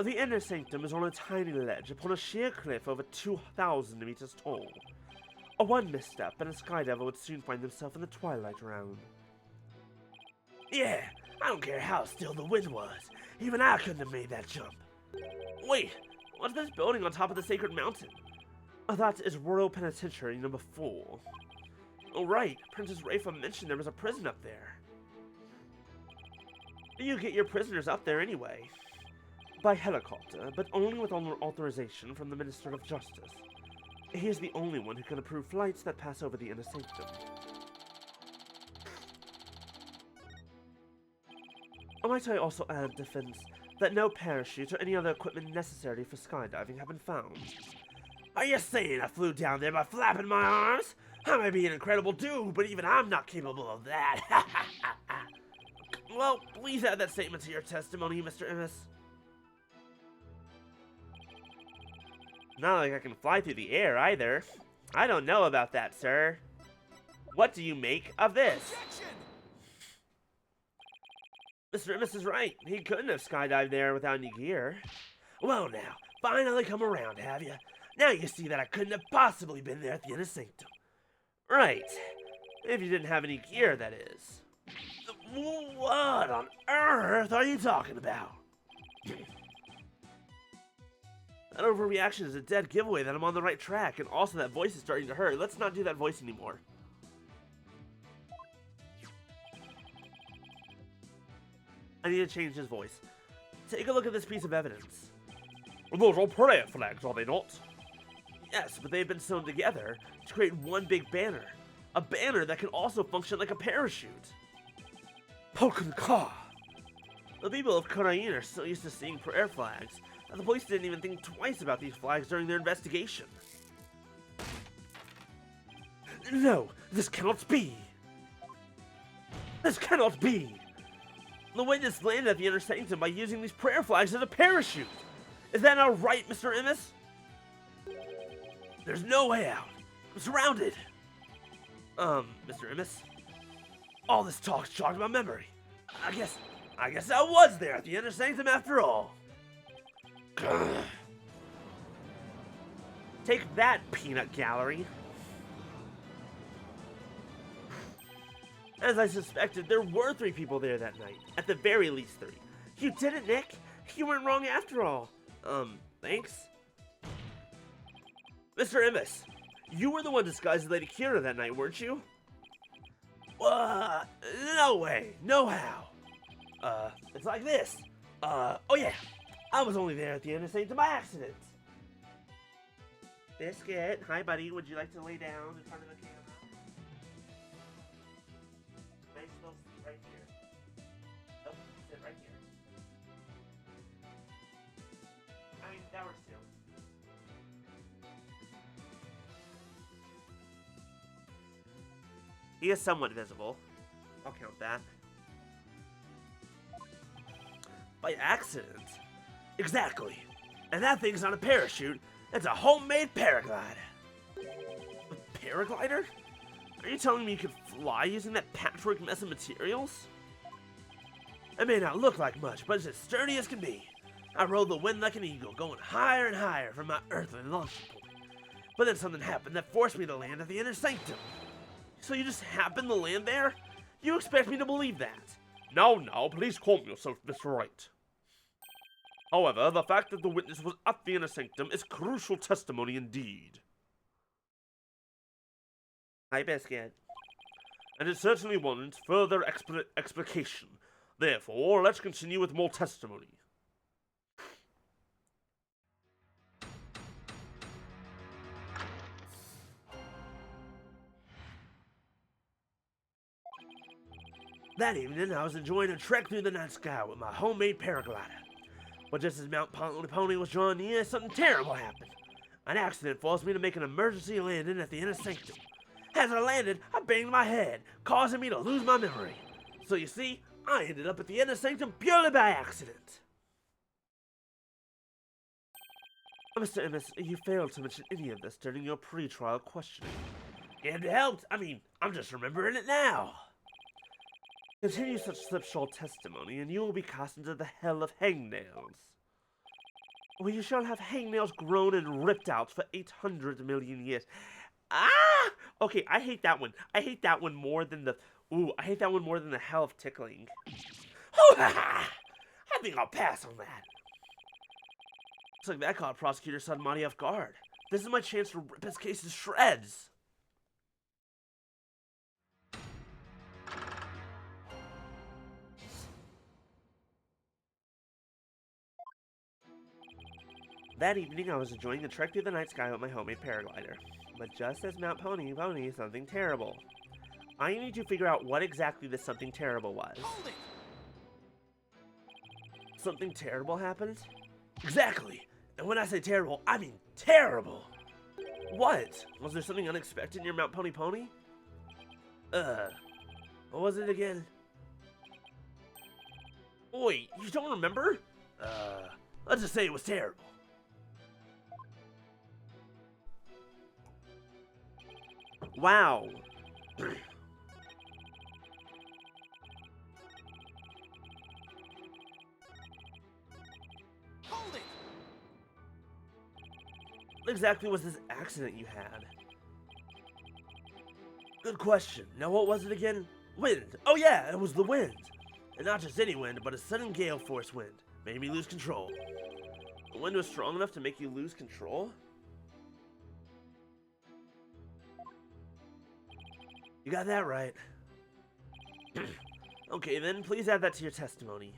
The Inner Sanctum is on a tiny ledge upon a sheer cliff over 2,000 meters tall. A one misstep and a skydiver would soon find themselves in the twilight realm. Yeah, I don't care how still the wind was. Even I couldn't have made that jump. Wait, what's this building on top of the sacred mountain? That is Royal Penitentiary number 4. Oh right, Princess Rafa mentioned there was a prison up there. How do you get your prisoners up there anyway? By helicopter, but only with authorization from the Minister of Justice. He is the only one who can approve flights that pass over the Inner Sanctum. Might I also add, Defense, that no parachute or any other equipment necessary for skydiving have been found. Are you saying I flew down there by flapping my arms? I may be an incredible dude, but even I'm not capable of that. Well, please add that statement to your testimony, Mr. Immis. Not like I can fly through the air, either. I don't know about that, sir. What do you make of this? Mr. Immis is right. He couldn't have skydived there without any gear. Well now, finally come around, have you? Now you see that I couldn't have possibly been there at the Inner Sanctum. Right. If you didn't have any gear, that is. What on earth are you talking about? That overreaction is a dead giveaway that I'm on the right track, and also that voice is starting to hurt. Let's not do that voice anymore. I need to change his voice. Take a look at this piece of evidence. Those are prayer flags, are they not? Yes, but they've been sewn together to create one big banner. A banner that can also function like a parachute. Polken Ka! The people of Karain are so used to seeing prayer flags that the police didn't even think twice about these flags during their investigation. No, this cannot be. This cannot be. The witness landed at the Inner Sanctum by using these prayer flags as a parachute. Is that not right, Mr. Immis? There's no way out. I'm surrounded. Mr. Immis? All this talk's jogged my memory. I guess I was there at the Inner Sanctum after all. Take that, peanut gallery. As I suspected, there were 3 people there that night. At the very least 3. You did it, Nick. You weren't wrong after all. Thanks. Mr. Immis, you were the one disguised as Lady Kira that night, weren't you? No way. No how. It's like this. Oh yeah. I was only there at the Inner Sanctum by accident. Biscuit, hi buddy, would you like to lay down in front of the camera? Nice little seat right here. Nope, sit right here. I mean, that works too. He is somewhat visible. I'll count that. By accident? Exactly. And that thing's not a parachute. It's a homemade paraglider. A paraglider? Are you telling me you could fly using that patchwork mess of materials? It may not look like much, but it's as sturdy as can be. I rode the wind like an eagle, going higher and higher from my earthly launching point. But then something happened that forced me to land at the Inner Sanctum. So you just happened to land there? You expect me to believe that? Now, please calm yourself, Mr. Wright. However, the fact that the witness was at the Inner Sanctum is crucial testimony indeed. Hi, Biscuit. And it certainly warrants further explication. Therefore, let's continue with more testimony. That evening, I was enjoying a trek through the night sky with my homemade paraglider. But just as Mount Pony was drawing near, something terrible happened. An accident forced me to make an emergency landing at the Inner Sanctum. As I landed, I banged my head, causing me to lose my memory. So you see, I ended up at the Inner Sanctum purely by accident. Mr. Immis, you failed to mention any of this during your pre-trial questioning. It helped. I mean, I'm just remembering it now. Continue such slipshod testimony, and you will be cast into the hell of hangnails, where you shall have hangnails grown and ripped out for 800 million years. Ah! Okay, I hate that one. I hate that one more than the... Ooh, I hate that one more than the hell of tickling. I think I'll pass on that. Looks like that caught Prosecutor Sadmati off guard. This is my chance to rip his case to shreds. That evening, I was enjoying the trek through the night sky with my homemade paraglider. But just as Mount Pony, something terrible. I need to figure out what exactly this something terrible was. Hold it! Something terrible happened? Exactly. And when I say terrible, I mean terrible. What? Was there something unexpected in your Mount Pony Pony? What was it again? Wait, you don't remember? Let's just say it was terrible. Wow. Hold it! What exactly was this accident you had? Good question. Now what was it again? Wind. Oh yeah, it was the wind. And not just any wind, but a sudden gale force wind. Made me lose control. The wind was strong enough to make you lose control? You got that right. Okay, then please add that to your testimony.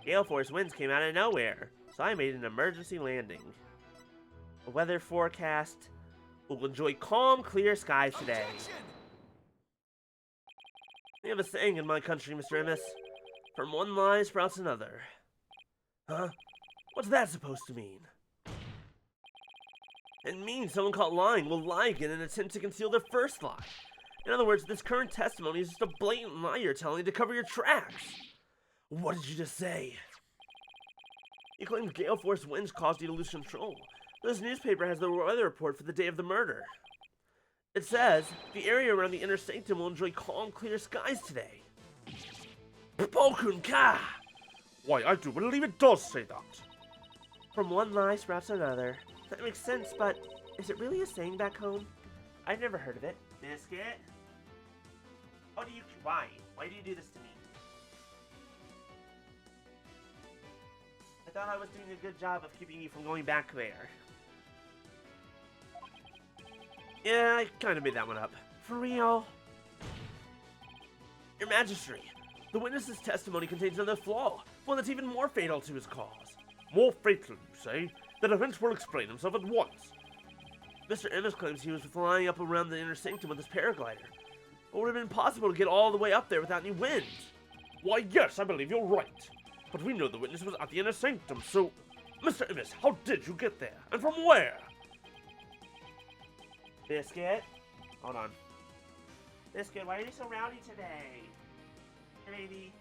Gale force winds came out of nowhere, so I made an emergency landing. The weather forecast will enjoy calm, clear skies today. We have a saying in my country, Mr. Emmis. From one lie sprouts another. Huh? What's that supposed to mean? It means someone caught lying will lie again in an attempt to conceal their first lie. In other words, this current testimony is just a blatant lie you're telling to cover your tracks. What did you just say? You claimed gale force winds caused you to lose control. This newspaper has the weather report for the day of the murder. It says, the area around the inner sanctum will enjoy calm, clear skies today. Pokun ka! Why, I do believe it does say that. From one lie sprouts another. That makes sense, but is it really a saying back home? I've never heard of it. Biscuit? Why? Why do you do this to me? I thought I was doing a good job of keeping you from going back there. Yeah, I kind of made that one up. For real? Your Majesty, the witness's testimony contains another flaw, one that's even more fatal to his cause. More fatal, you say? The defense will explain himself at once. Mr. Emmis claims he was flying up around the inner sanctum with his paraglider. It would have been impossible to get all the way up there without any wind. Why, yes, I believe you're right. But we know the witness was at the inner sanctum, so... Mr. Emmis, how did you get there? And from where? Biscuit? Hold on. Biscuit, why are you so rowdy today? Hey, baby.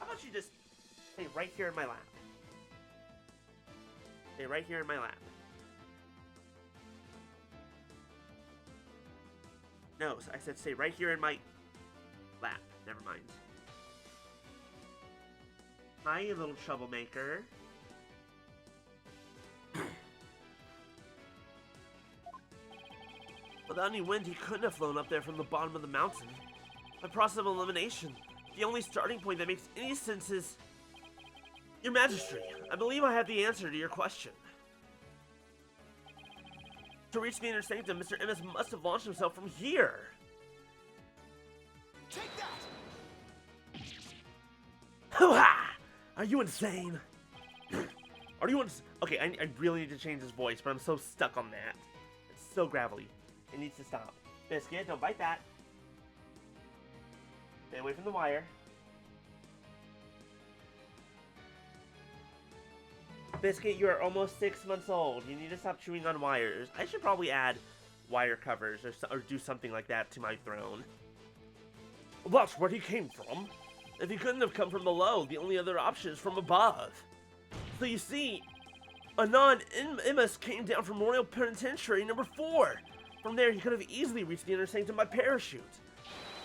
How about you just stay right here in my lap? Stay right here in my lap. No, I said stay right here in my lap. Never mind. Hi, you little troublemaker. Without any wind, he couldn't have flown up there from the bottom of the mountain. By process of elimination, the only starting point that makes any sense is... Your Majesty, I believe I have the answer to your question. To reach the inner sanctum, Mr. Emmis must have launched himself from here. Take that! Hoo-ha! Are you insane? Are you Okay, I really need to change his voice, but I'm so stuck on that. It's so gravelly. It needs to stop. Biscuit, don't bite that. Stay away from the wire. Biscuit, you are almost 6 months old. You need to stop chewing on wires. I should probably add wire covers or do something like that to my throne. That's where he came from. If he couldn't have come from below, the only other option is from above. So you see, Anon Emmis came down from Royal Penitentiary number 4. From there, he could have easily reached the inner sanctum by parachute.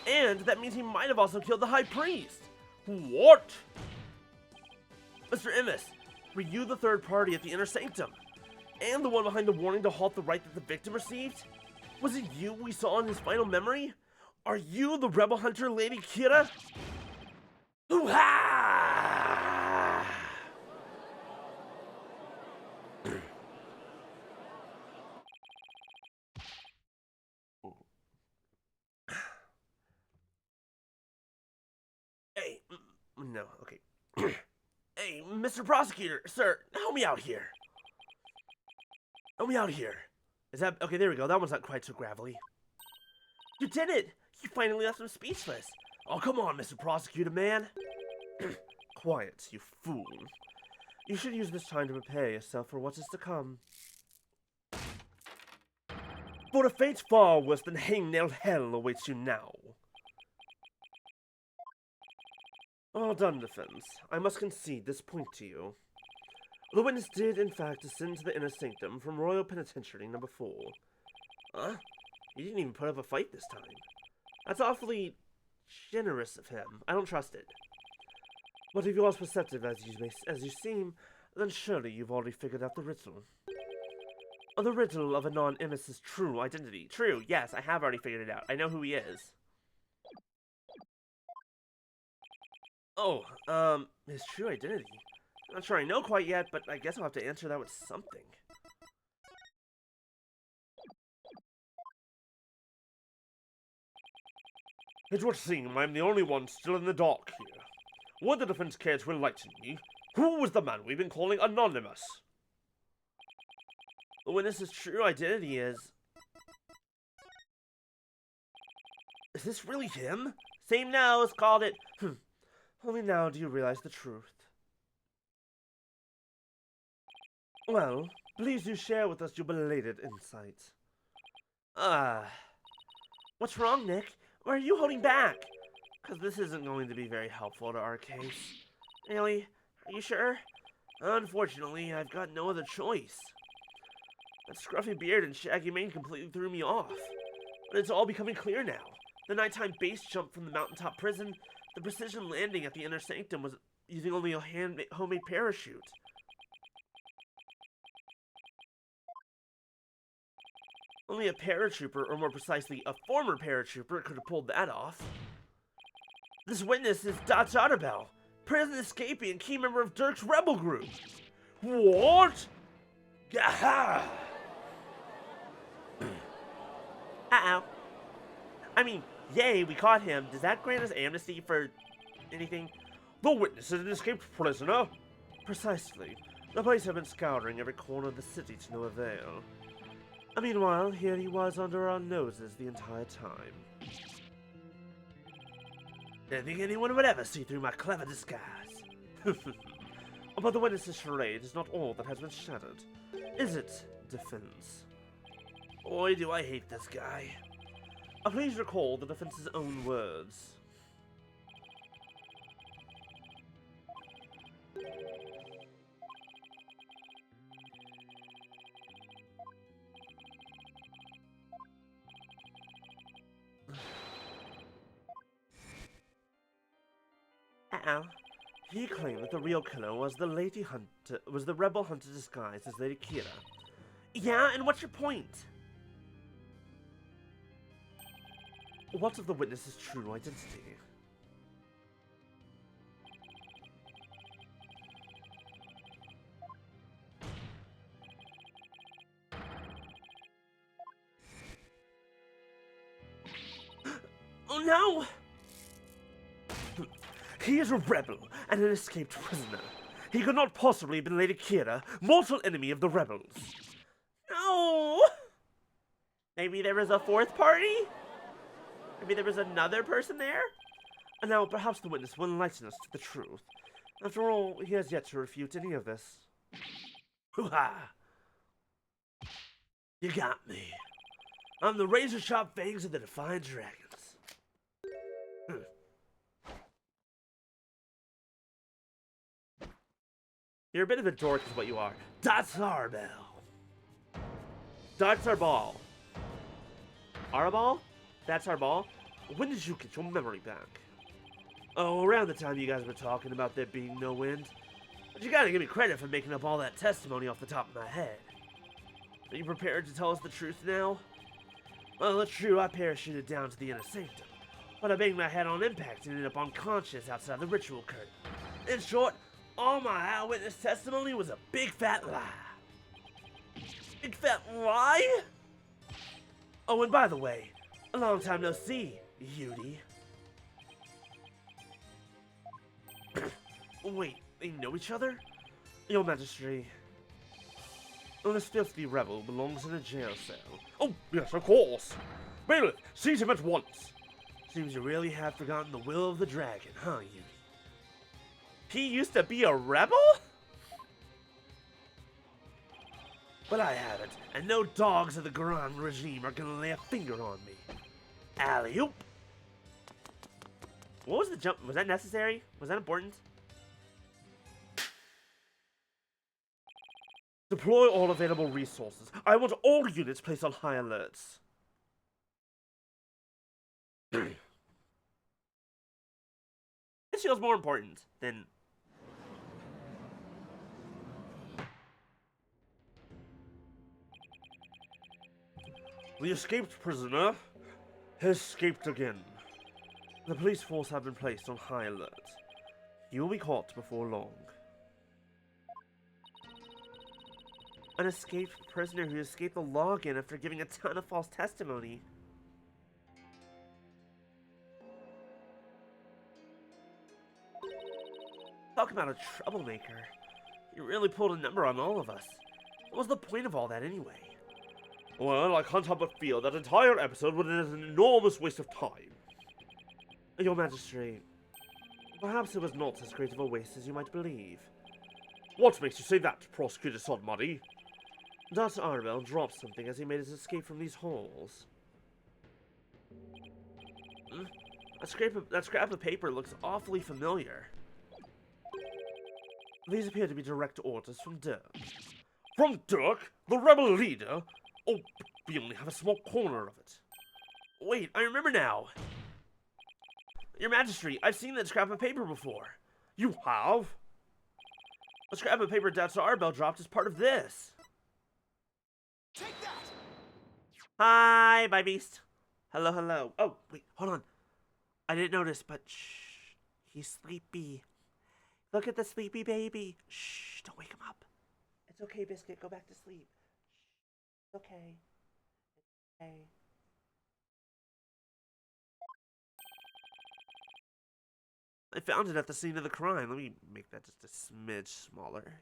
And that means he might have also killed the High Priest. What? Mr. Emmis, were you the third party at the inner sanctum? And the one behind the warning to halt the right that the victim received? Was it you we saw in his final memory? Are you the rebel hunter, Lady Kira? Hoo-ha! Hey, no, okay. Mr. Prosecutor, sir, help me out here. Help me out here. Is that okay? There we go. That one's not quite so gravelly. You did it! You finally left him speechless. Oh, come on, Mr. Prosecutor, man. Quiet, you fool. You should use this time to prepare yourself for what is to come. For a fate far worse than hangnail hell awaits you now. All done, defense. I must concede this point to you. The witness did, in fact, descend to the inner sanctum from Royal Penitentiary number 4. Huh? He didn't even put up a fight this time. That's awfully generous of him. I don't trust it. But if you're as perceptive as you seem, then surely you've already figured out the riddle. The riddle of a non-emis's true identity. True, yes, I have already figured it out. I know who he is. Oh, his true identity. Not sure I know quite yet, but I guess I'll have to answer that with something. It would seem I'm the only one still in the dark here. Would the defense care to enlighten me? Who was the man we've been calling anonymous? The witness's true identity is... Is this really him? Same nose, called it. Only now do you realize the truth. Well, please do share with us your belated insight. What's wrong, Nick? Why are you holding back? Because this isn't going to be very helpful to our case. Really? Are you sure? Unfortunately, I've got no other choice. That scruffy beard and shaggy mane completely threw me off. But it's all becoming clear now. The nighttime base jump from the mountaintop prison, the precision landing at the inner sanctum was using only a homemade parachute. Only a paratrooper, or more precisely, a former paratrooper, could have pulled that off. This witness is Dot Otterbell, prison escapee and key member of Dirk's rebel group. What? Gah! Uh-oh. I mean, yay, we caught him. Does that grant us amnesty for anything? The witness is an escaped prisoner. Precisely. The police have been scouring every corner of the city to no avail. Meanwhile, here he was under our noses the entire time. Didn't think anyone would ever see through my clever disguise. But the witness's charade is not all that has been shattered. Is it, defense? Boy, do I hate this guy. Please recall the defense's own words. Uh-oh. He claimed that the real killer was the rebel hunter disguised as Lady Kira. Yeah, and what's your point? What of the witness's true identity? Oh no! He is a rebel and an escaped prisoner. He could not possibly have been Lady Kira, mortal enemy of the rebels. No! Maybe there was a fourth party? Maybe there was another person there? And now perhaps the witness will enlighten us to the truth. After all, he has yet to refute any of this. Hoo-ha! You got me. I'm the razor-sharp fangs of the Defiant Dragons. You're a bit of a dork is what you are. That's Arbel. That's our ball. Our ball? That's our ball? When did you get your memory back? Oh, around the time you guys were talking about there being no wind. But you gotta give me credit for making up all that testimony off the top of my head. Are you prepared to tell us the truth now? Well, it's true, I parachuted down to the inner sanctum, but I banged my head on impact and ended up unconscious outside the ritual curtain. In short, all my eyewitness testimony was a big fat lie. Big fat lie? Oh, and by the way, a long time no see, Yudi. Wait, they know each other? Your Majesty, this filthy rebel belongs in a jail cell. Oh, yes, of course. Bailiff, seize him at once. Seems you really have forgotten the will of the dragon, huh, you? He used to be a rebel? But I haven't, and no dogs of the Grand regime are gonna lay a finger on me. Alley-oop! What was the jump? Was that necessary? Was that important? Deploy all available resources. I want all units placed on high alerts. This feels more important than... The escaped prisoner has escaped again. The police force have been placed on high alert. You will be caught before long. An escaped prisoner who escaped the law again after giving a ton of false testimony. Talk about a troublemaker. He really pulled a number on all of us. What was the point of all that anyway? Well, I can't help but feel that entire episode was an enormous waste of time. Your Majesty, perhaps it was not as great of a waste as you might believe. What makes you say that, Prosecutor Sodmuddy? Dr. Arbel dropped something as he made his escape from these halls. That scrap of paper looks awfully familiar. These appear to be direct orders from Dirk. From Dirk, the rebel leader? Oh, we only have a small corner of it. Wait, I remember now. Your Majesty, I've seen that scrap of paper before. You have? The scrap of paper Dr. Arbel dropped is part of this. Take that! Hi, bye beast. Hello, hello. Oh, wait, hold on. I didn't notice, but shh. He's sleepy. Look at the sleepy baby. Shh, don't wake him up. It's okay, Biscuit. Go back to sleep. Shh. It's okay. It's okay. I found it at the scene of the crime. Let me make that just a smidge smaller.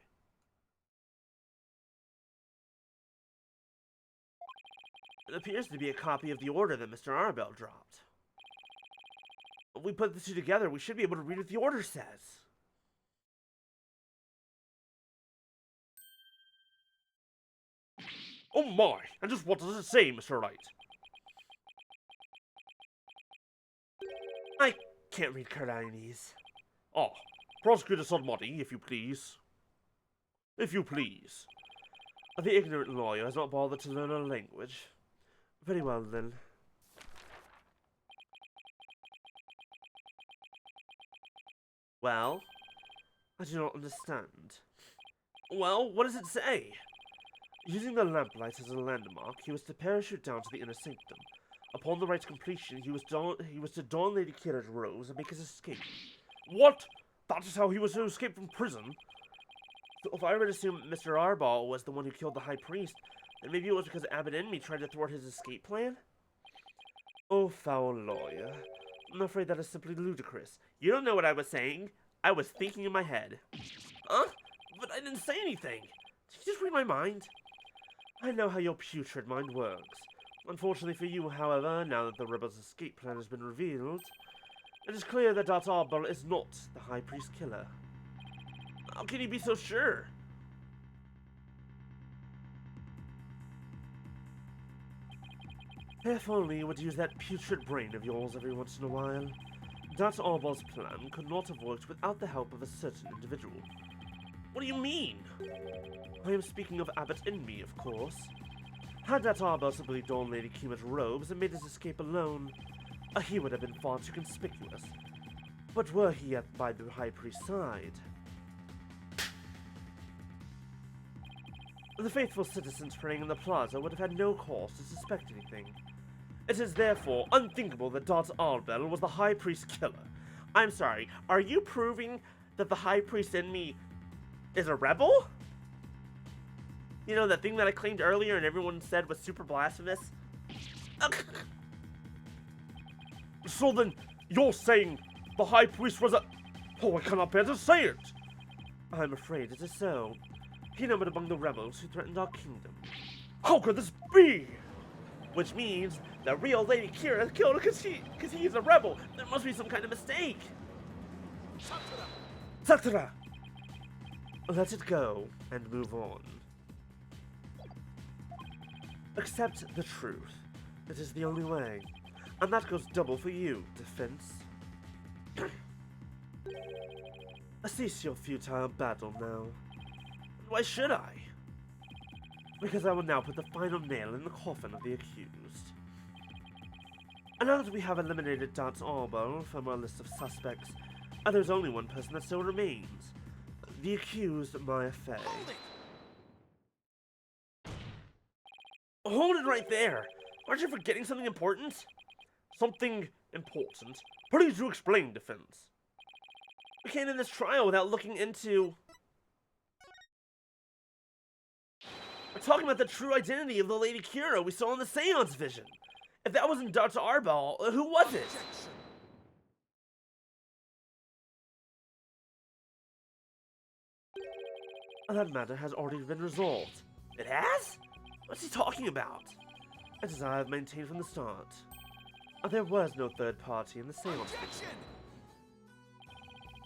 It appears to be a copy of the order that Mr. Arbel dropped. If we put the two together, we should be able to read what the order says. Oh my! And just what does it say, Mr. Wright? I can't read Cardinese. Ah, Prosecutor Sodmuddy, if you please. If you please. The ignorant lawyer has not bothered to learn our language. Very well, then. Well? I do not understand. Well, what does it say? Using the lamplight as a landmark, he was to parachute down to the inner sanctum. Upon the right's completion, he was to don Lady Kira's robes and make his escape. What? That is how he was to escape from prison? So if I were to assume Mr. Arbal was the one who killed the High Priest, then maybe it was because Abbot Enemy tried to thwart his escape plan? Oh, foul lawyer. I'm afraid that is simply ludicrous. You don't know what I was saying. I was thinking in my head. Huh? But I didn't say anything. Did you just read my mind? I know how your putrid mind works. Unfortunately for you, however, now that the rebels' escape plan has been revealed, it is clear that Dr. Arbel is not the High Priest killer. How can you be so sure? If only you would use that putrid brain of yours every once in a while. Dr. Arbel's plan could not have worked without the help of a certain individual. What do you mean? I am speaking of Abbot Enemy, of course. Had Dr. Arbel simply donned Lady Kima's robes and made his escape alone, he would have been far too conspicuous. But were he by the High Priest's side, the faithful citizens praying in the plaza would have had no cause to suspect anything. It is therefore unthinkable that Dr. Arbel was the High Priest's killer. I'm sorry, are you proving that the High Priest in me is a rebel? You know, that thing that I claimed earlier and everyone said was super blasphemous? So then, you're saying the High Priest was a... Oh, I cannot bear to say it! I'm afraid it is so. He numbered among the rebels who threatened our kingdom. How could this be? Which means the real Lady Kira killed her because he's a rebel. There must be some kind of mistake. Satura! Let it go and move on. Accept the truth. It is the only way. And that goes double for you, Defense. Cease your futile battle now. Why should I? Because I will now put the final nail in the coffin of the accused. And now that we have eliminated Dot's Arbor from our list of suspects, there's only one person that still remains. The accused, Maya Fey. Hold it right there! Aren't you forgetting something important? Something important? Please do explain, Defense. We can't end this trial without looking into... We're talking about the true identity of the Lady Kira we saw in the Seance vision. If that wasn't Dr. Arbal, who was it? That matter has already been resolved. It has? What's he talking about? As I have maintained from the start. There was no third party in the Seance vision.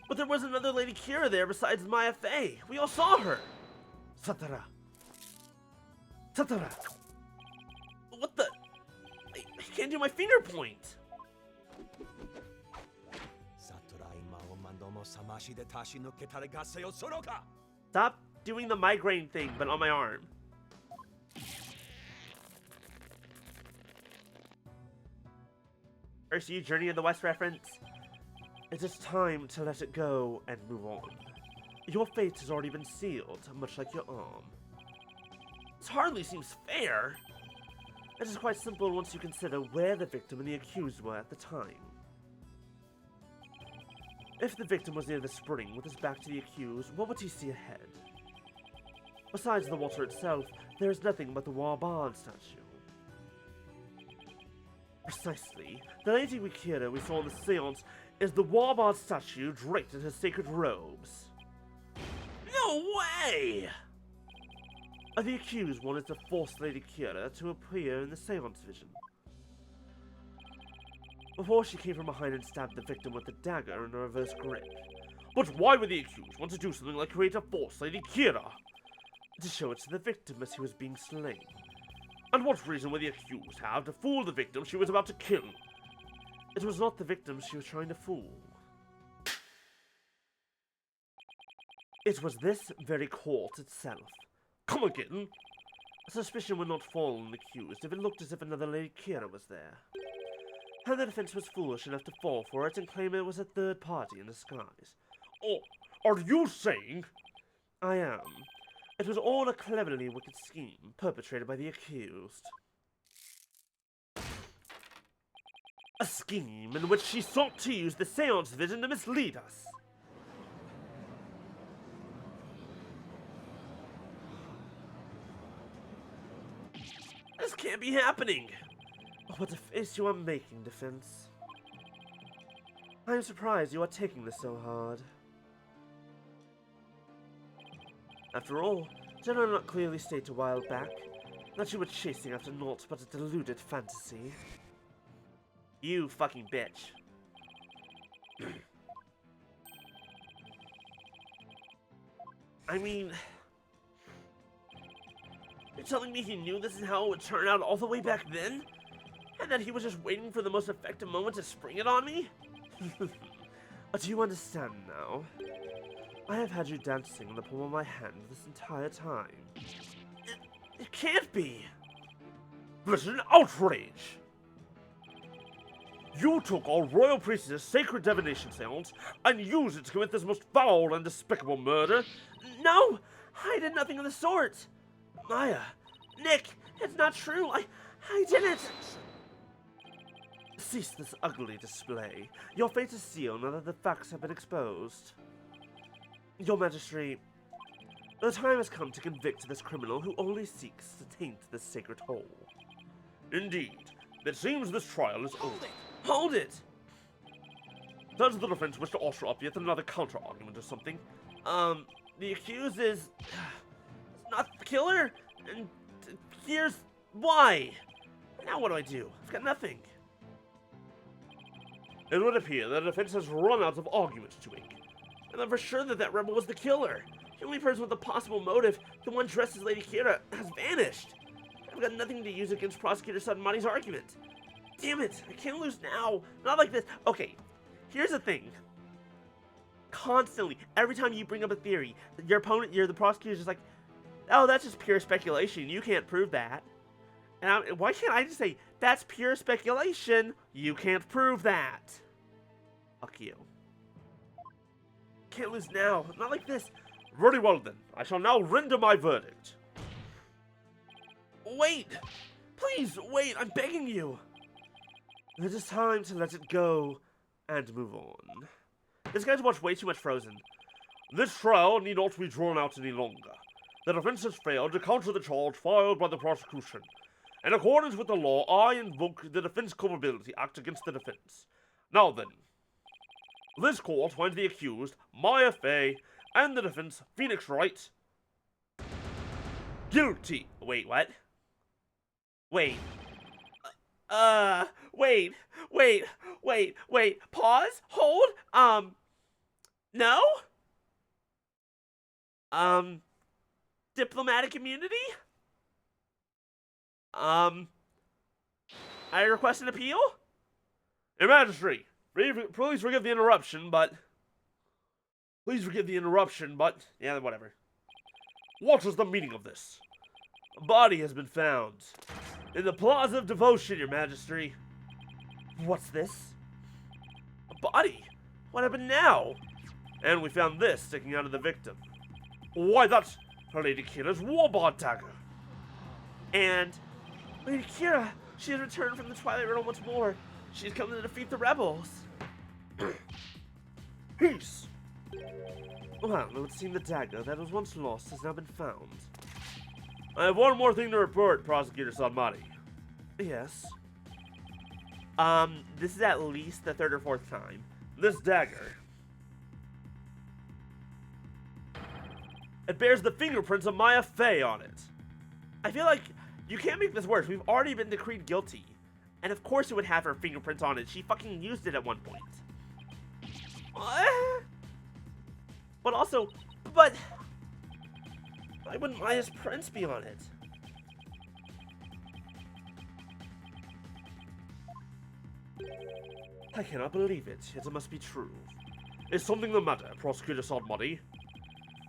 But there was another Lady Kira there besides Maya Fey. We all saw her. Satara. Satara. What the? I can't do my finger point. Stop doing the migraine thing, but on my arm. RCU Journey of the West reference. It is time to let it go and move on. Your fate has already been sealed, much like your arm. This hardly seems fair. It is quite simple once you consider where the victim and the accused were at the time. If the victim was near the spring with his back to the accused, what would he see ahead? Besides the water itself, there is nothing but the Warbard statue. Precisely. The Lady Kira we saw in the seance is the Warbard statue draped in her sacred robes. No way! The accused wanted to force Lady Kira to appear in the seance vision. Before she came from behind and stabbed the victim with the dagger in a reverse grip. But why would the accused want to do something like create a false Lady Kira? To show it to the victim as he was being slain. And what reason would the accused have to fool the victim she was about to kill? It was not the victim she was trying to fool. It was this very court itself. Come again? Suspicion would not fall on the accused if it looked as if another Lady Kira was there. And the defense was foolish enough to fall for it and claim it was a third party in disguise. Oh, are you saying? I am. It was all a cleverly wicked scheme perpetrated by the accused. A scheme in which she sought to use the seance vision to mislead us. This can't be happening. What a face you are making, Defense. I am surprised you are taking this so hard. After all, did I not clearly state a while back that you were chasing after naught but a deluded fantasy? You fucking bitch. I mean... You're telling me he knew this is how it would turn out all the way back then? And that he was just waiting for the most effective moment to spring it on me? Do you understand now? I have had you dancing in the palm of my hand this entire time. It can't be! This is an outrage! You took our royal priestess' sacred divination seance and used it to commit this most foul and despicable murder? No! I did nothing of the sort! Maya! Nick! It's not true! I didn't! Cease this ugly display. Your fate is sealed now that the facts have been exposed. Your Majesty, the time has come to convict this criminal who only seeks to taint this sacred hole. Indeed. It seems this trial is over. Hold it! Does the defense wish to offer up yet another counter-argument or something? The accused is not the killer, and here's why. Now what do I do? I've got nothing. It would appear that the defense has run out of arguments to make. And I'm for sure that that rebel was the killer. The only person with a possible motive, the one dressed as Lady Kira, has vanished. I've got nothing to use against Prosecutor Sunmari's argument. Damn it, I can't lose now. Not like this. Okay, here's the thing. Constantly, every time you bring up a theory, your opponent, the prosecutor's just like, oh, that's just pure speculation. You can't prove that. And why can't I just say, that's pure speculation. You can't prove that. Fuck you. Can't lose now. Not like this. Very well then, I shall now render my verdict. Wait! Please, wait, I'm begging you! It is time to let it go and move on. This guy's watched way too much Frozen. This trial need not be drawn out any longer. The defense has failed to counter the charge filed by the prosecution. In accordance with the law, I invoke the Defense Culpability Act against the defense. Now then, this court finds the accused, Maya Fey, and the defense, Phoenix Wright, guilty. Wait, what? Wait. Wait. Pause? Hold? No? Diplomatic immunity? I request an appeal? Your Majesty, please forgive the interruption, but... Yeah, whatever. What is the meaning of this? A body has been found. In the Plaza of Devotion, Your Majesty. What's this? A body? What happened now? And we found this sticking out of the victim. Why, that's Lady Kira's warband dagger. And Lady Kira, she has returned from the Twilight Realm once more. She's come to defeat the rebels. Peace! Well, it would seem the dagger that was once lost has now been found. I have one more thing to report, Prosecutor Sanmari. Yes. This is at least the third or fourth time. This dagger. It bears the fingerprints of Maya Fey on it. I feel like you can't make this worse. We've already been decreed guilty. And of course it would have her fingerprints on it. She fucking used it at one point. What? But also, why wouldn't Maya's prints be on it? I cannot believe it, yet it must be true. Is something the matter, Prosecutor Sanmari?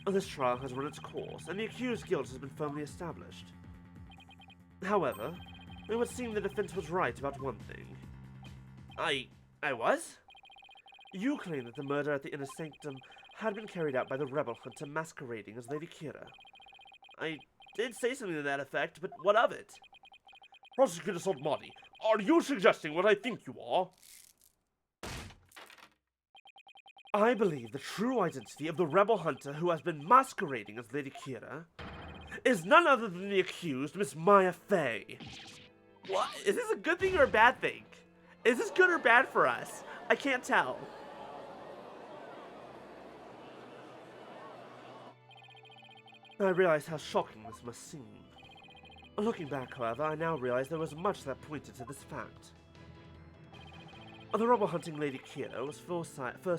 This trial has run its course, and the accused's guilt has been firmly established. However, it would seem the defense was right about one thing. I was? You claim that the murder at the Inner Sanctum had been carried out by the rebel hunter masquerading as Lady Kira. I did say something to that effect, but what of it? Prosecutor Sanmari, are you suggesting what I think you are? I believe the true identity of the rebel hunter who has been masquerading as Lady Kira is none other than the accused, Miss Maya Fey. What? Is this a good thing or a bad thing? Is this good or bad for us? I can't tell. I realize how shocking this must seem. Looking back, however, I now realize there was much that pointed to this fact. The rebel hunting Lady Kira was first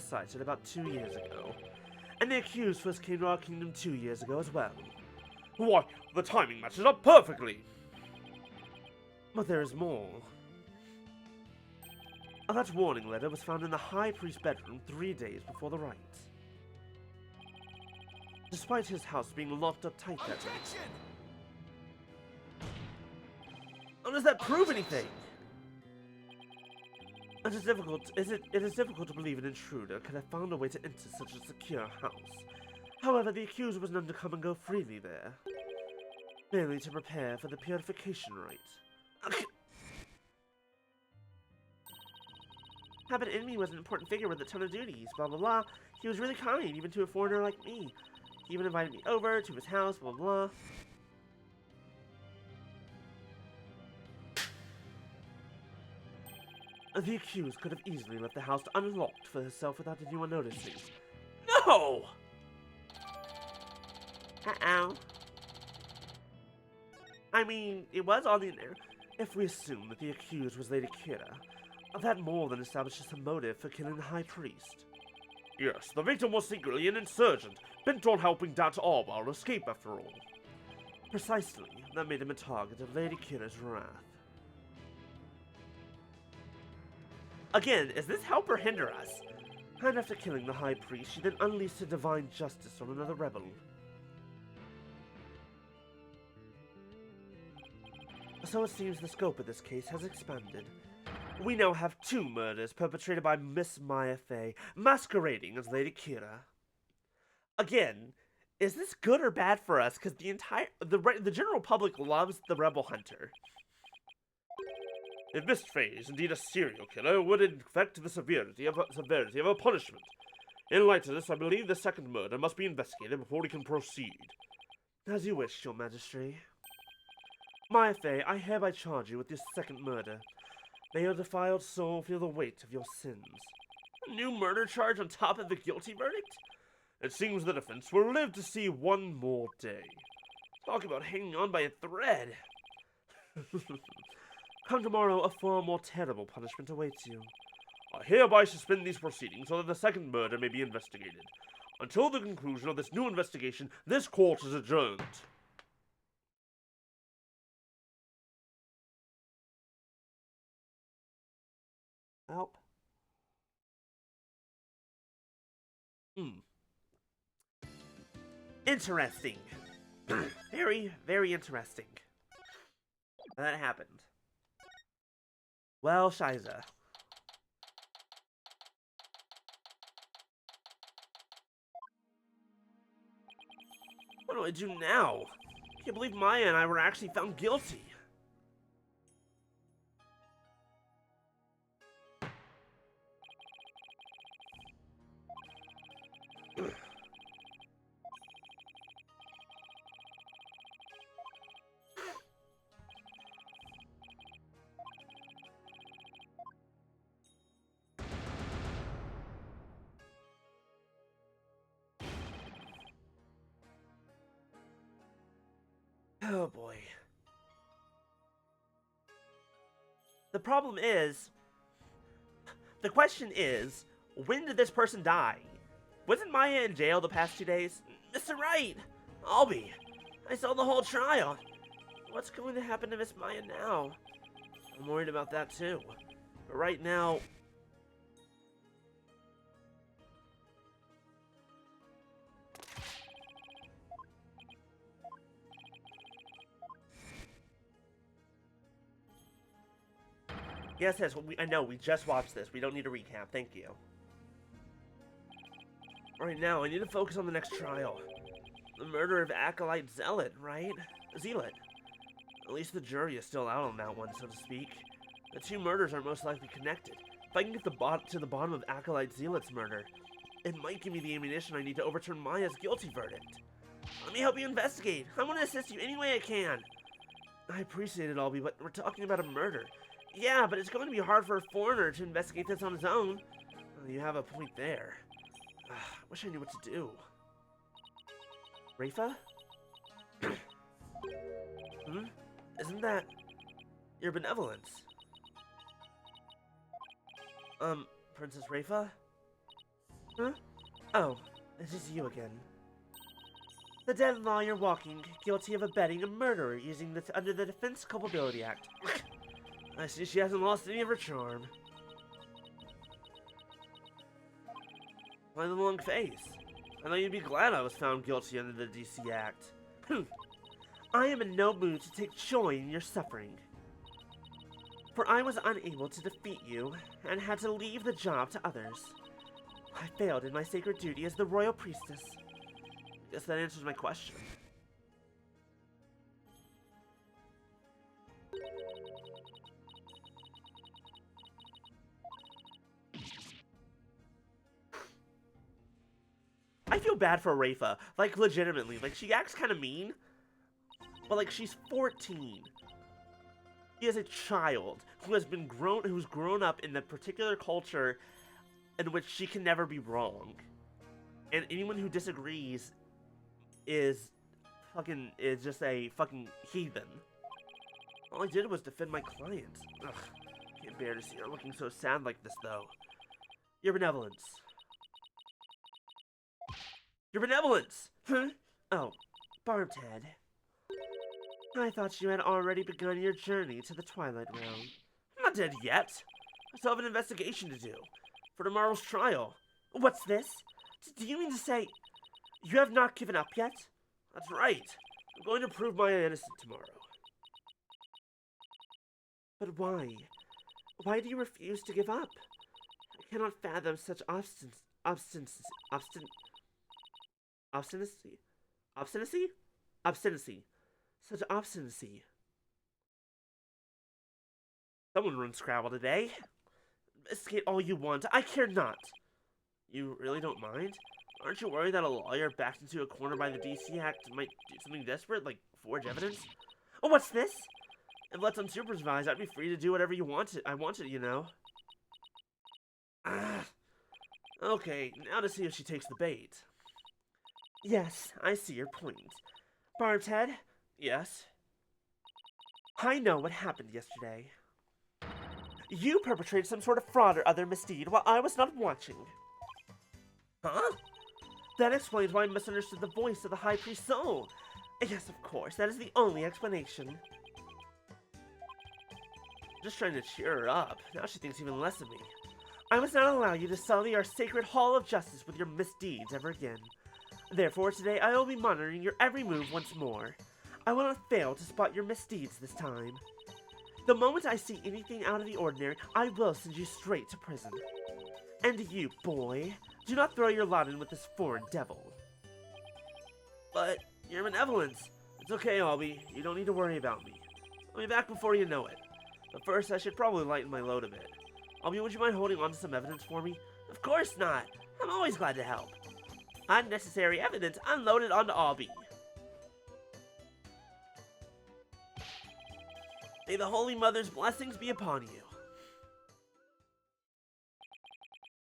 sighted about 2 years ago, and the accused first came to our kingdom 2 years ago as well. Why, the timing matches up perfectly! But there is more. That warning letter was found in the High Priest's bedroom 3 days before the rite. Despite his house being locked up tight that night. How does that prove anything? It is difficult to believe an intruder could have found a way to enter such a secure house. However, the accused was known to come and go freely there, merely to prepare for the purification rite. Habit Enemy was an important figure with a ton of duties, blah blah blah. He was really kind, even to a foreigner like me. He even invited me over to his house, blah blah. The accused could have easily left the house unlocked for herself without anyone noticing. No! Uh-oh. I mean, it was all in there. If we assume that the accused was Lady Kira, that more than establishes a motive for killing the High Priest. Yes, the victim was secretly an insurgent, bent on helping Dat Arbor escape after all. Precisely, that made him a target of Lady Kira's wrath. Again, is this help or hinder us? And after killing the High Priest, she then unleashed her divine justice on another rebel. So it seems the scope of this case has expanded. We now have 2 murders perpetrated by Miss Maya Fey, masquerading as Lady Kira. Again, is this good or bad for us? Because the general public loves the Rebel Hunter. If Miss Fey is indeed a serial killer, it would affect the severity of her punishment. In light of this, I believe the second murder must be investigated before we can proceed. As you wish, Your Majesty. Maya Fey, I hereby charge you with this second murder. May your defiled soul feel the weight of your sins. A new murder charge on top of the guilty verdict? It seems the defense will live to see one more day. Talk about hanging on by a thread. Come tomorrow, a far more terrible punishment awaits you. I hereby suspend these proceedings so that the second murder may be investigated. Until the conclusion of this new investigation, this court is adjourned. Help. Interesting. Very, very interesting. That happened. Well, Shiza. What do I do now? I can't believe Maya and I were actually found guilty. Oh boy. The problem is, the question is, when did this person die? Wasn't Maya in jail the past 2 days? Mr. Wright! Albie! I saw the whole trial. What's going to happen to Miss Maya now? I'm worried about that too. But right now... Yes, I know, we just watched this. We don't need a recap, thank you. Right now, I need to focus on the next trial. The murder of Acolyte Zealot, right? Zealot. At least the jury is still out on that one, so to speak. The 2 murders are most likely connected. If I can get to the bottom of Acolyte Zealot's murder, it might give me the ammunition I need to overturn Maya's guilty verdict. Let me help you investigate. I want to assist you any way I can. I appreciate it, Albie, but we're talking about a murder. Yeah, but it's going to be hard for a foreigner to investigate this on his own. Well, you have a point there. I wish I knew what to do. Rafa? Isn't that your benevolence? Princess Rafa? Huh? Oh, it is you again. The dead lawyer walking, guilty of abetting a murderer using under the Defense Culpability Act. I see she hasn't lost any of her charm. Why the long face? I thought you'd be glad I was found guilty under the DC Act. I am in no mood to take joy in your suffering. For I was unable to defeat you, and had to leave the job to others. I failed in my sacred duty as the Royal Priestess. Guess that answers my question. I feel bad for Rafa, like legitimately. Like she acts kind of mean, but like she's 14. She is a child who's grown up in the particular culture in which she can never be wrong. And anyone who disagrees is fucking is just a fucking heathen. All I did was defend my client. Ugh, can't bear to see her looking so sad like this, though. Your benevolence. Your benevolence! Huh? Oh, Barbed Head. I thought you had already begun your journey to the Twilight Realm. I'm not dead yet. I still have an investigation to do. For tomorrow's trial. What's this? Do you mean to say you have not given up yet? That's right. I'm going to prove my innocence tomorrow. But why? Why do you refuse to give up? I cannot fathom such obstinacy. Such obstinacy. Someone ruined Scrabble today. Investigate all you want. I care not. You really don't mind? Aren't you worried that a lawyer backed into a corner by the DC Act might do something desperate, like forge evidence? Oh, what's this? If left unsupervised, I'd be free to do whatever you wanted. I wanted, you know. Ah. Okay, now to see if she takes the bait. Yes, I see your point. Barbed Head? Yes? I know what happened yesterday. You perpetrated some sort of fraud or other misdeed while I was not watching. Huh? That explains why I misunderstood the voice of the High Priest so. Yes, of course, that is the only explanation. Just trying to cheer her up. Now she thinks even less of me. I must not allow you to sully our sacred Hall of Justice with your misdeeds ever again. Therefore, today I will be monitoring your every move once more. I will not fail to spot your misdeeds this time. The moment I see anything out of the ordinary, I will send you straight to prison. And you, boy, do not throw your lot in with this foreign devil. But, your benevolence. It's okay, Albie. You don't need to worry about me. I'll be back before you know it. But first, I should probably lighten my load a bit. Albie, would you mind holding on to some evidence for me? Of course not. I'm always glad to help. Unnecessary evidence unloaded onto Albie. May the Holy Mother's blessings be upon you.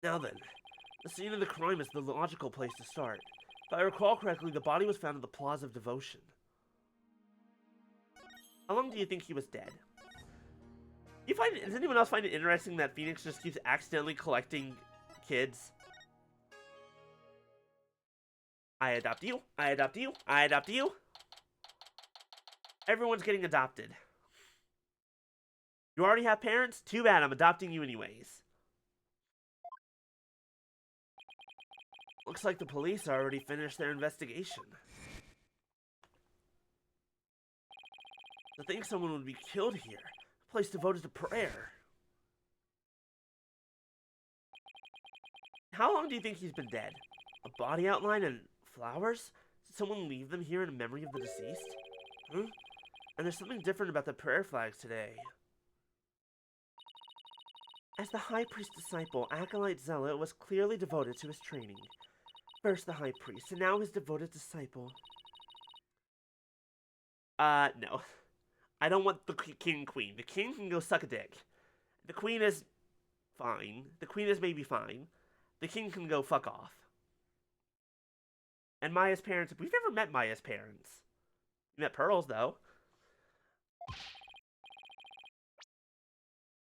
Now then, the scene of the crime is the logical place to start. If I recall correctly, the body was found in the Plaza of Devotion. How long do you think he was dead? Does anyone else find it interesting that Phoenix just keeps accidentally collecting kids? I adopt you, I adopt you, I adopt you. Everyone's getting adopted. You already have parents? Too bad, I'm adopting you anyways. Looks like the police already finished their investigation. To think someone would be killed here. A place devoted to prayer. How long do you think he's been dead? A body outline and flowers? Did someone leave them here in memory of the deceased? Huh? And there's something different about the prayer flags today. As the High Priest disciple, Acolyte Zealot was clearly devoted to his training. First the High Priest, and now his devoted disciple. No. I don't want the King and Queen. The King can go suck a dick. The Queen is fine. The Queen is maybe fine. The King can go fuck off. And Maya's parents, we've never met Maya's parents. We met Pearl's, though.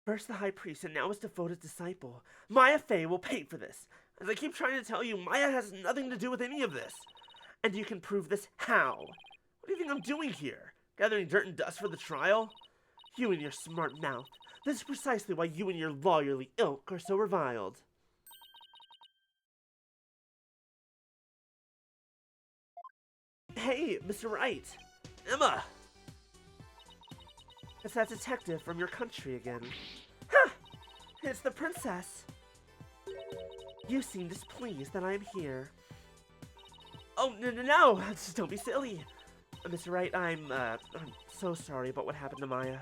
First the High Priest, and now his devoted disciple. Maya Fey will pay for this. As I keep trying to tell you, Maya has nothing to do with any of this. And you can prove this how? What do you think I'm doing here? Gathering dirt and dust for the trial? You and your smart mouth. This is precisely why you and your lawyerly ilk are so reviled. Hey, Mr. Wright. Emma! It's that detective from your country again. Ha! It's the princess. You seem displeased that I am here. Oh, no! Just don't be silly. Mr. Wright, I'm so sorry about what happened to Maya.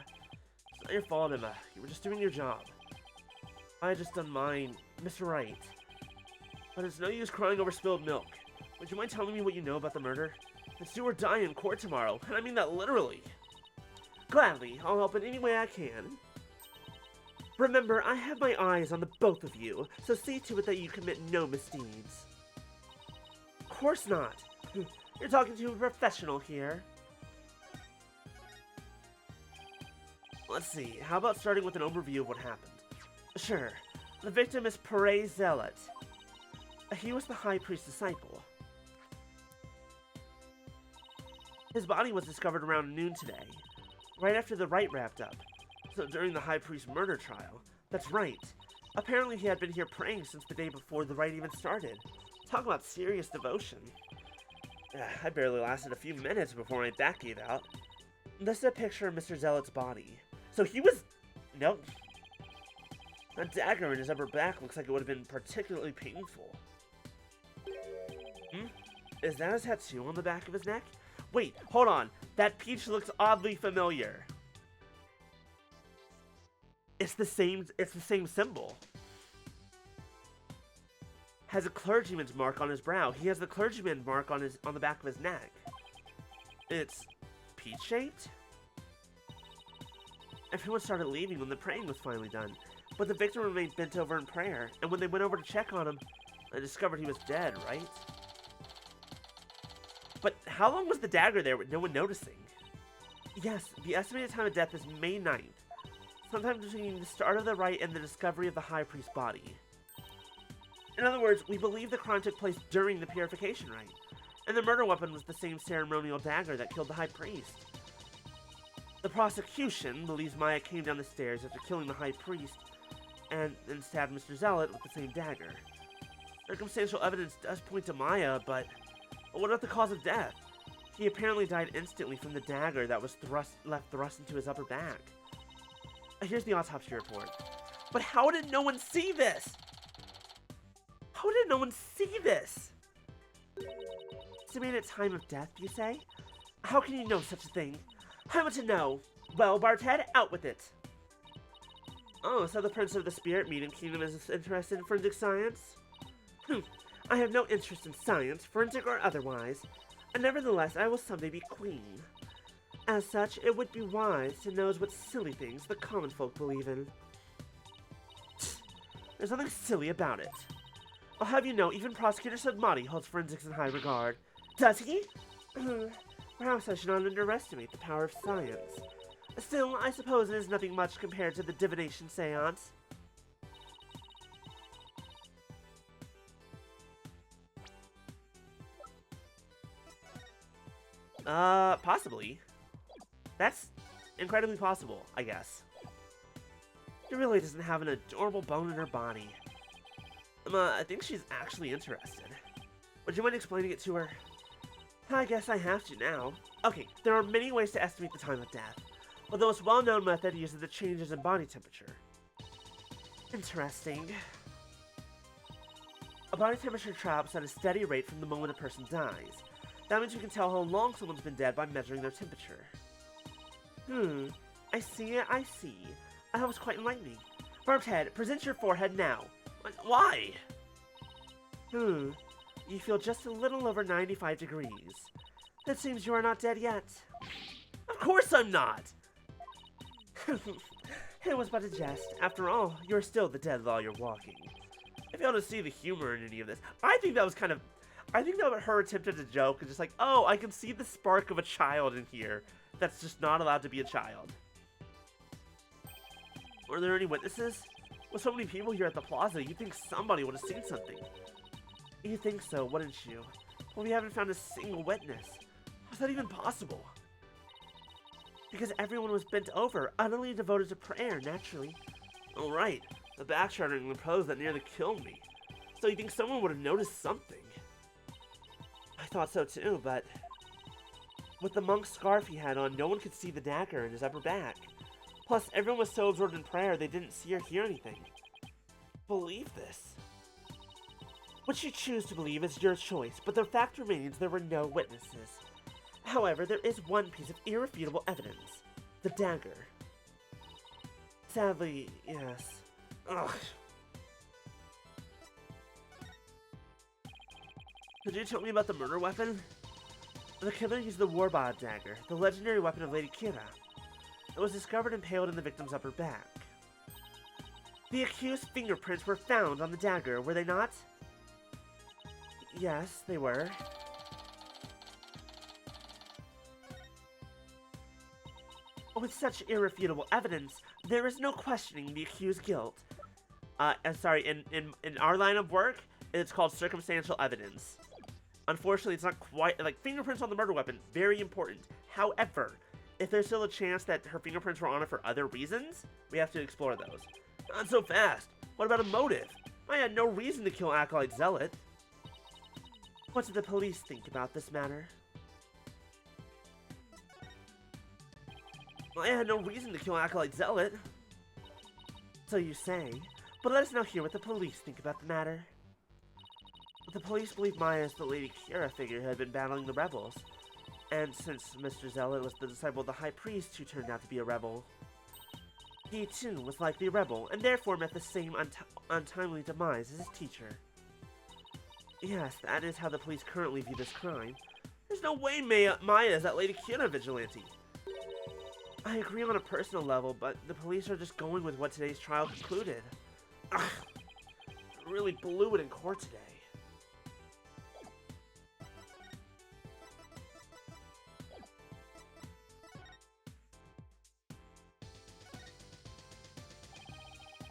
It's not your fault, Emma. You were just doing your job. I just done mine, Mr. Wright. But it's no use crying over spilled milk. Would you mind telling me what you know about the murder? It's do or die in court tomorrow, and I mean that literally. Gladly, I'll help in any way I can. Remember, I have my eyes on the both of you, so see to it that you commit no misdeeds. Of course not. You're talking to a professional here. Let's see, how about starting with an overview of what happened? Sure. The victim is Pere Zealot. He was the High Priest's disciple. His body was discovered around noon today, right after the rite wrapped up. So during the High Priest's murder trial. That's right. Apparently he had been here praying since the day before the rite even started. Talk about serious devotion. I barely lasted a few minutes before my back gave out. This is a picture of Mr. Zealot's body. So he was... Nope. A dagger in his upper back looks like it would have been particularly painful. Is that a tattoo on the back of his neck? Wait, hold on. That peach looks oddly familiar. It's the same symbol. Has a clergyman's mark on his brow. He has the clergyman mark on the back of his neck. It's peach-shaped? Everyone started leaving when the praying was finally done, but the victim remained bent over in prayer, and when they went over to check on him, they discovered he was dead, right? But how long was the dagger there with no one noticing? Yes, the estimated time of death is May 9th, sometime between the start of the rite and the discovery of the High Priest's body. In other words, we believe the crime took place during the purification rite, and the murder weapon was the same ceremonial dagger that killed the High Priest. The prosecution believes Maya came down the stairs after killing the High Priest, and then stabbed Mr. Zealot with the same dagger. Circumstantial evidence does point to Maya, but what about the cause of death? He apparently died instantly from the dagger that was left thrust into his upper back. Here's the autopsy report. But how did no one see this? How did no one see this? Estimated time of death, you say? How can you know such a thing? I want to know. Well, Barthead, out with it. Oh, so the Prince of the Spirit Medium Kingdom is interested in forensic science? I have no interest in science, forensic or otherwise, and nevertheless I will someday be queen. As such, it would be wise to know what silly things the common folk believe in. There's nothing silly about it. I'll have you know, even Prosecutor Sudmati holds forensics in high regard. Does he? Perhaps I should not underestimate the power of science. Still, I suppose it is nothing much compared to the divination seance. Possibly. That's incredibly possible, I guess. She really doesn't have an adorable bone in her body. I think she's actually interested. Would you mind explaining it to her? I guess I have to now. Okay, there are many ways to estimate the time of death, but the most well-known method uses the changes in body temperature. Interesting. A body temperature drops at a steady rate from the moment a person dies. That means we can tell how long someone's been dead by measuring their temperature. I see. That was quite enlightening. Barbed present your forehead now. Why? You feel just a little over 95 degrees. That seems you are not dead yet. Of course I'm not! It was but a jest. After all, you're still the dead lawyer walking. I fail to see the humor in any of this. I think that was her attempt at a joke is just like, oh, I can see the spark of a child in here that's just not allowed to be a child. Were there any witnesses? With so many people here at the plaza, you'd think somebody would have seen something. You think so, wouldn't you? Well, we haven't found a single witness. How's that even possible? Because everyone was bent over, utterly devoted to prayer, naturally. Oh, right. The backshouting pose that nearly killed me. So you think someone would have noticed something? I thought so too, but with the monk's scarf he had on, no one could see the dagger in his upper back. Plus, everyone was so absorbed in prayer they didn't see or hear anything. Believe this. What you choose to believe is your choice, but the fact remains there were no witnesses. However, there is one piece of irrefutable evidence. The dagger. Sadly, yes. Ugh. Could you tell me about the murder weapon? The killer used the Warbod dagger, the legendary weapon of Lady Kira. It was discovered impaled in the victim's upper back. The accused's fingerprints were found on the dagger, were they not? Yes, they were. With such irrefutable evidence, there is no questioning the accused's guilt. In our line of work, it's called circumstantial evidence. Unfortunately, it's not quite, like, fingerprints on the murder weapon, very important. However, if there's still a chance that her fingerprints were on it for other reasons, we have to explore those. Not so fast. What about a motive? I had no reason to kill Acolyte Zealot. What do the police think about this matter? I had no reason to kill Acolyte Zealot. So you say, but let us now hear what the police think about the matter. The police believe Maya is the Lady Kira figure who had been battling the rebels. And since Mr. Zealot was the disciple of the High Priest who turned out to be a rebel, he too was likely a rebel, and therefore met the same untimely demise as his teacher. Yes, that is how the police currently view this crime. There's no way Maya is that Lady Kira vigilante. I agree on a personal level, but the police are just going with what today's trial concluded. Ugh, really blew it in court today.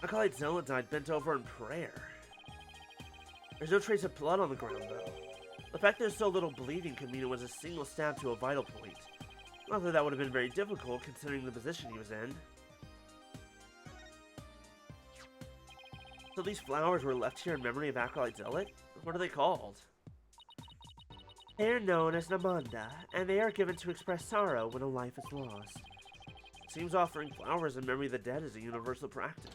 Acolyte Zealot died bent over in prayer. There's no trace of blood on the ground, though. The fact there's so little bleeding could mean it was a single stab to a vital point. Not that that would have been very difficult, considering the position he was in. So these flowers were left here in memory of Acolyte Zealot? What are they called? They are known as Namanda, and they are given to express sorrow when a life is lost. Seems offering flowers in memory of the dead is a universal practice.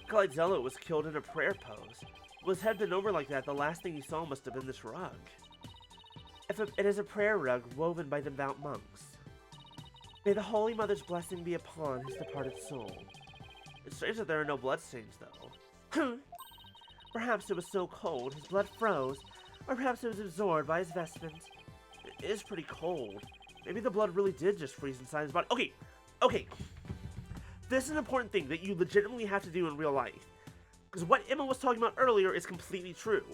Acolyte Zealot was killed in a prayer pose. With his head bent over like that, the last thing he saw must have been this rug. It is a prayer rug woven by devout monks. May the Holy Mother's blessing be upon his departed soul. It's strange that there are no bloodstains, though. Perhaps it was so cold his blood froze, or perhaps it was absorbed by his vestment. It is pretty cold. Maybe the blood really did just freeze inside his body. Okay. This is an important thing that you legitimately have to do in real life. Because what Emma was talking about earlier is completely true.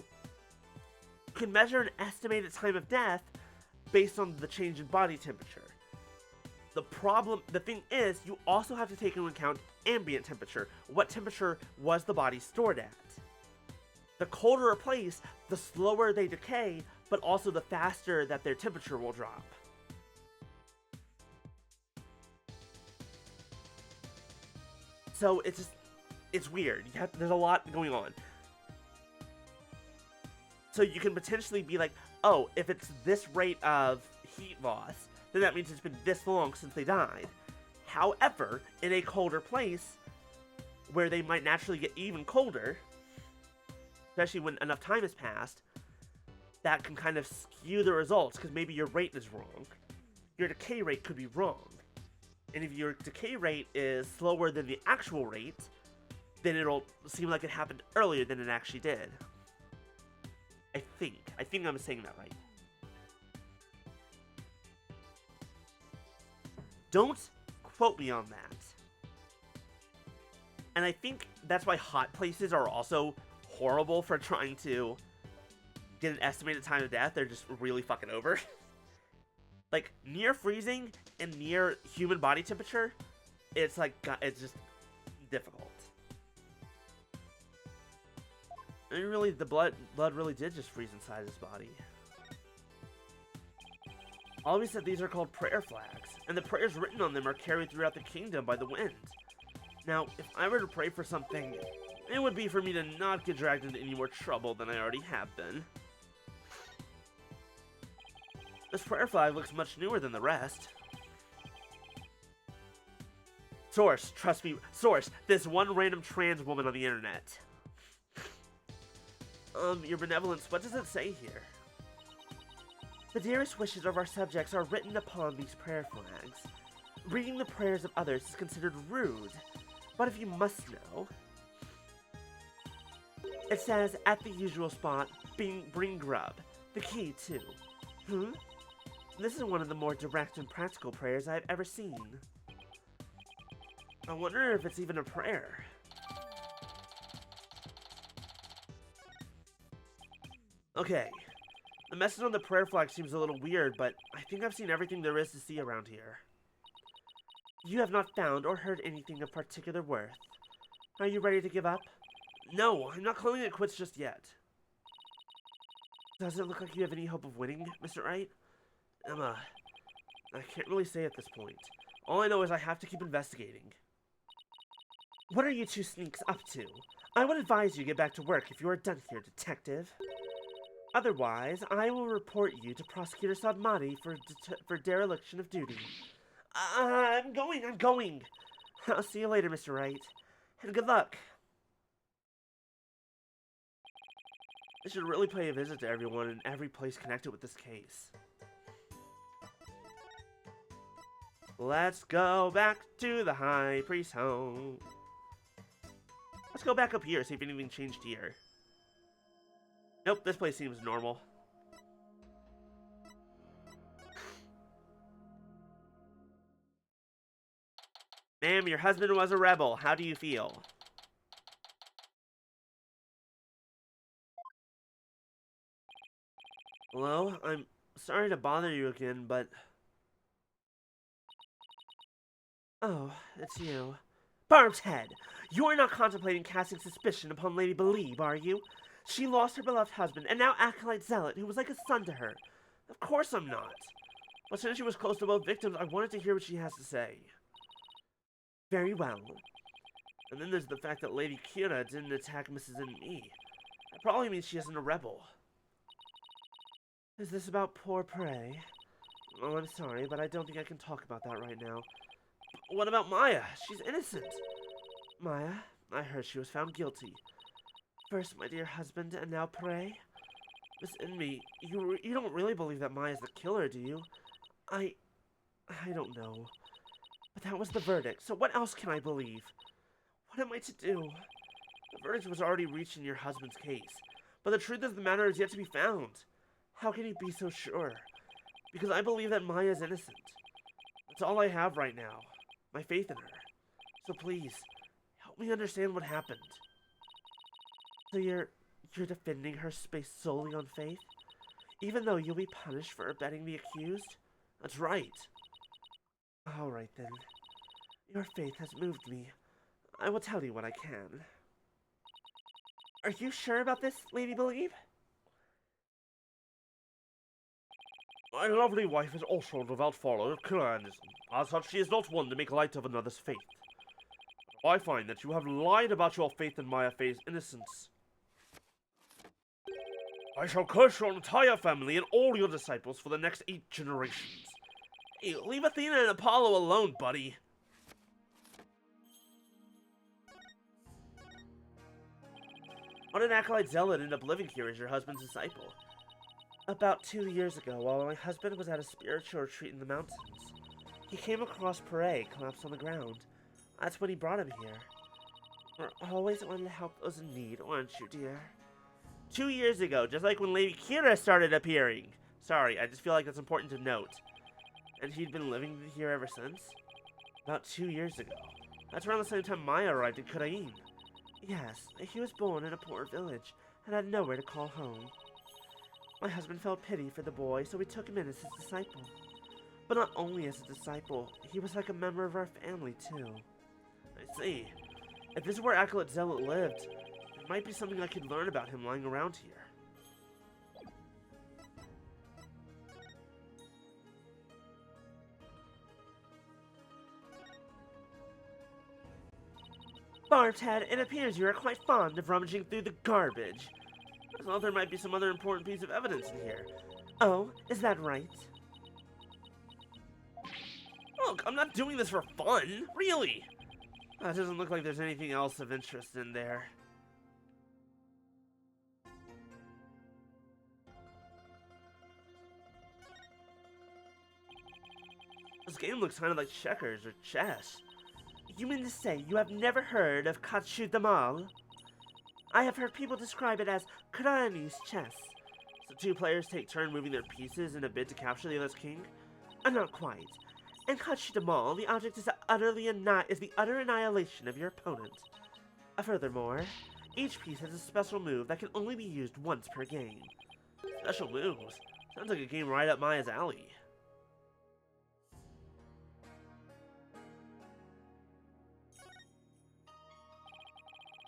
You can measure an estimated time of death based on the change in body temperature. The thing is, you also have to take into account ambient temperature. What temperature was the body stored at? The colder a place, the slower they decay, but also the faster that their temperature will drop. So it's weird. There's a lot going on. So you can potentially be like, oh, if it's this rate of heat loss, then that means it's been this long since they died. However, in a colder place, where they might naturally get even colder, especially when enough time has passed, that can kind of skew the results, because maybe your rate is wrong. Your decay rate could be wrong. And if your decay rate is slower than the actual rate, then it'll seem like it happened earlier than it actually did. I think I'm saying that right. Don't quote me on that. And I think that's why hot places are also horrible for trying to get an estimated time of death. They're just really fucking over. Like, near freezing and near human body temperature, it's like, it's just difficult. I mean, really, the blood really did just freeze inside his body. Always said these are called prayer flags, and the prayers written on them are carried throughout the kingdom by the wind. Now, if I were to pray for something, it would be for me to not get dragged into any more trouble than I already have been. This prayer flag looks much newer than the rest. Source, trust me, source, this one random trans woman on the internet. Your benevolence, what does it say here? The dearest wishes of our subjects are written upon these prayer flags. Reading the prayers of others is considered rude, but if you must know, it says, at the usual spot, bring grub. The key, too. This is one of the more direct and practical prayers I've ever seen. I wonder if it's even a prayer. Okay. The message on the prayer flag seems a little weird, but I think I've seen everything there is to see around here. You have not found or heard anything of particular worth. Are you ready to give up? No, I'm not calling it quits just yet. Does it look like you have any hope of winning, Mr. Wright? Emma, I can't really say at this point. All I know is I have to keep investigating. What are you two sneaks up to? I would advise you get back to work if you are done here, detective. Otherwise, I will report you to Prosecutor Sadmati for dereliction of duty. I'm going. I'll see you later, Mr. Wright. And good luck. I should really pay a visit to everyone in every place connected with this case. Let's go back to the High Priest's home. Let's go back up here, see if anything changed here. Nope, this place seems normal. Ma'am, your husband was a rebel. How do you feel? Hello? I'm sorry to bother you again, but... Oh, it's you. Barb's head! You're not contemplating casting suspicion upon Lady Believe, are you? She lost her beloved husband, and now Acolyte Zealot, who was like a son to her. Of course I'm not. But since she was close to both victims, I wanted to hear what she has to say. Very well. And then there's the fact that Lady Kira didn't attack Mrs. and me. That probably means she isn't a rebel. Is this about poor Prey? Oh, I'm sorry, but I don't think I can talk about that right now. What about Maya? She's innocent. Maya? I heard she was found guilty. First my dear husband, and now Prey? Miss Inmee, you don't really believe that Maya's the killer, do you? I don't know. But that was the verdict, so what else can I believe? What am I to do? The verdict was already reached in your husband's case, but the truth of the matter is yet to be found. How can you be so sure? Because I believe that Maya is innocent. That's all I have right now. My faith in her. So please, help me understand what happened. So you're defending her based solely on faith? Even though you'll be punished for abetting the accused? That's right. Alright then. Your faith has moved me. I will tell you what I can. Are you sure about this, Lady Believe? My lovely wife is also a devout follower of Kiranism. As such, she is not one to make light of another's faith. I find that you have lied about your faith in Maya Fey's innocence. I shall curse your entire family and all your disciples for the next 8 generations. Hey, leave Athena and Apollo alone, buddy. How did Acolyte Zealot end up living here as your husband's disciple? About 2 years ago, while my husband was at a spiritual retreat in the mountains, he came across Prey collapsed on the ground. That's when he brought him here. We're always wanting to help those in need, aren't you, dear? 2 years ago, just like when Lady Kira started appearing. Sorry, I just feel like that's important to note. And he'd been living here ever since? About 2 years ago. That's around the same time Maya arrived in Kurain. Yes, he was born in a poor village and had nowhere to call home. My husband felt pity for the boy, so we took him in as his disciple. But not only as a disciple, he was like a member of our family, too. I see. If this is where Acolyte Zealot lived, there might be something I could learn about him lying around here. Bartad, it appears you are quite fond of rummaging through the garbage. I thought there might be some other important piece of evidence in here. Oh, is that right? Look, I'm not doing this for fun, really. It doesn't look like there's anything else of interest in there. This game looks kind of like checkers or chess. You mean to say you have never heard of Kachu Damal? I have heard people describe it as Kurani's chess. So 2 players take turn moving their pieces in a bid to capture the other's king? Not quite. In Kachu Damal, the object is the utter annihilation of your opponent. Furthermore, each piece has a special move that can only be used once per game. Special moves? Sounds like a game right up Maya's alley.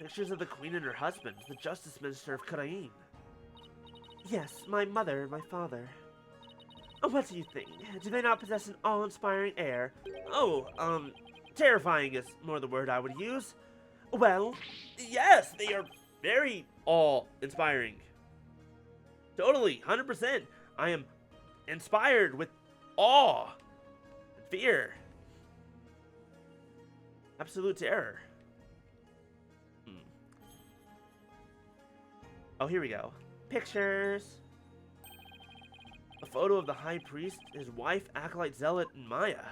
Pictures of the Queen and her husband, the Justice Minister of Karain. Yes, my mother and my father. What do you think? Do they not possess an awe-inspiring air? Oh, terrifying is more the word I would use. Well, yes, they are very awe-inspiring. Totally, 100%. I am inspired with awe and fear. Absolute terror. Oh, here we go. Pictures. A photo of the High Priest, his wife, Acolyte Zealot, and Maya.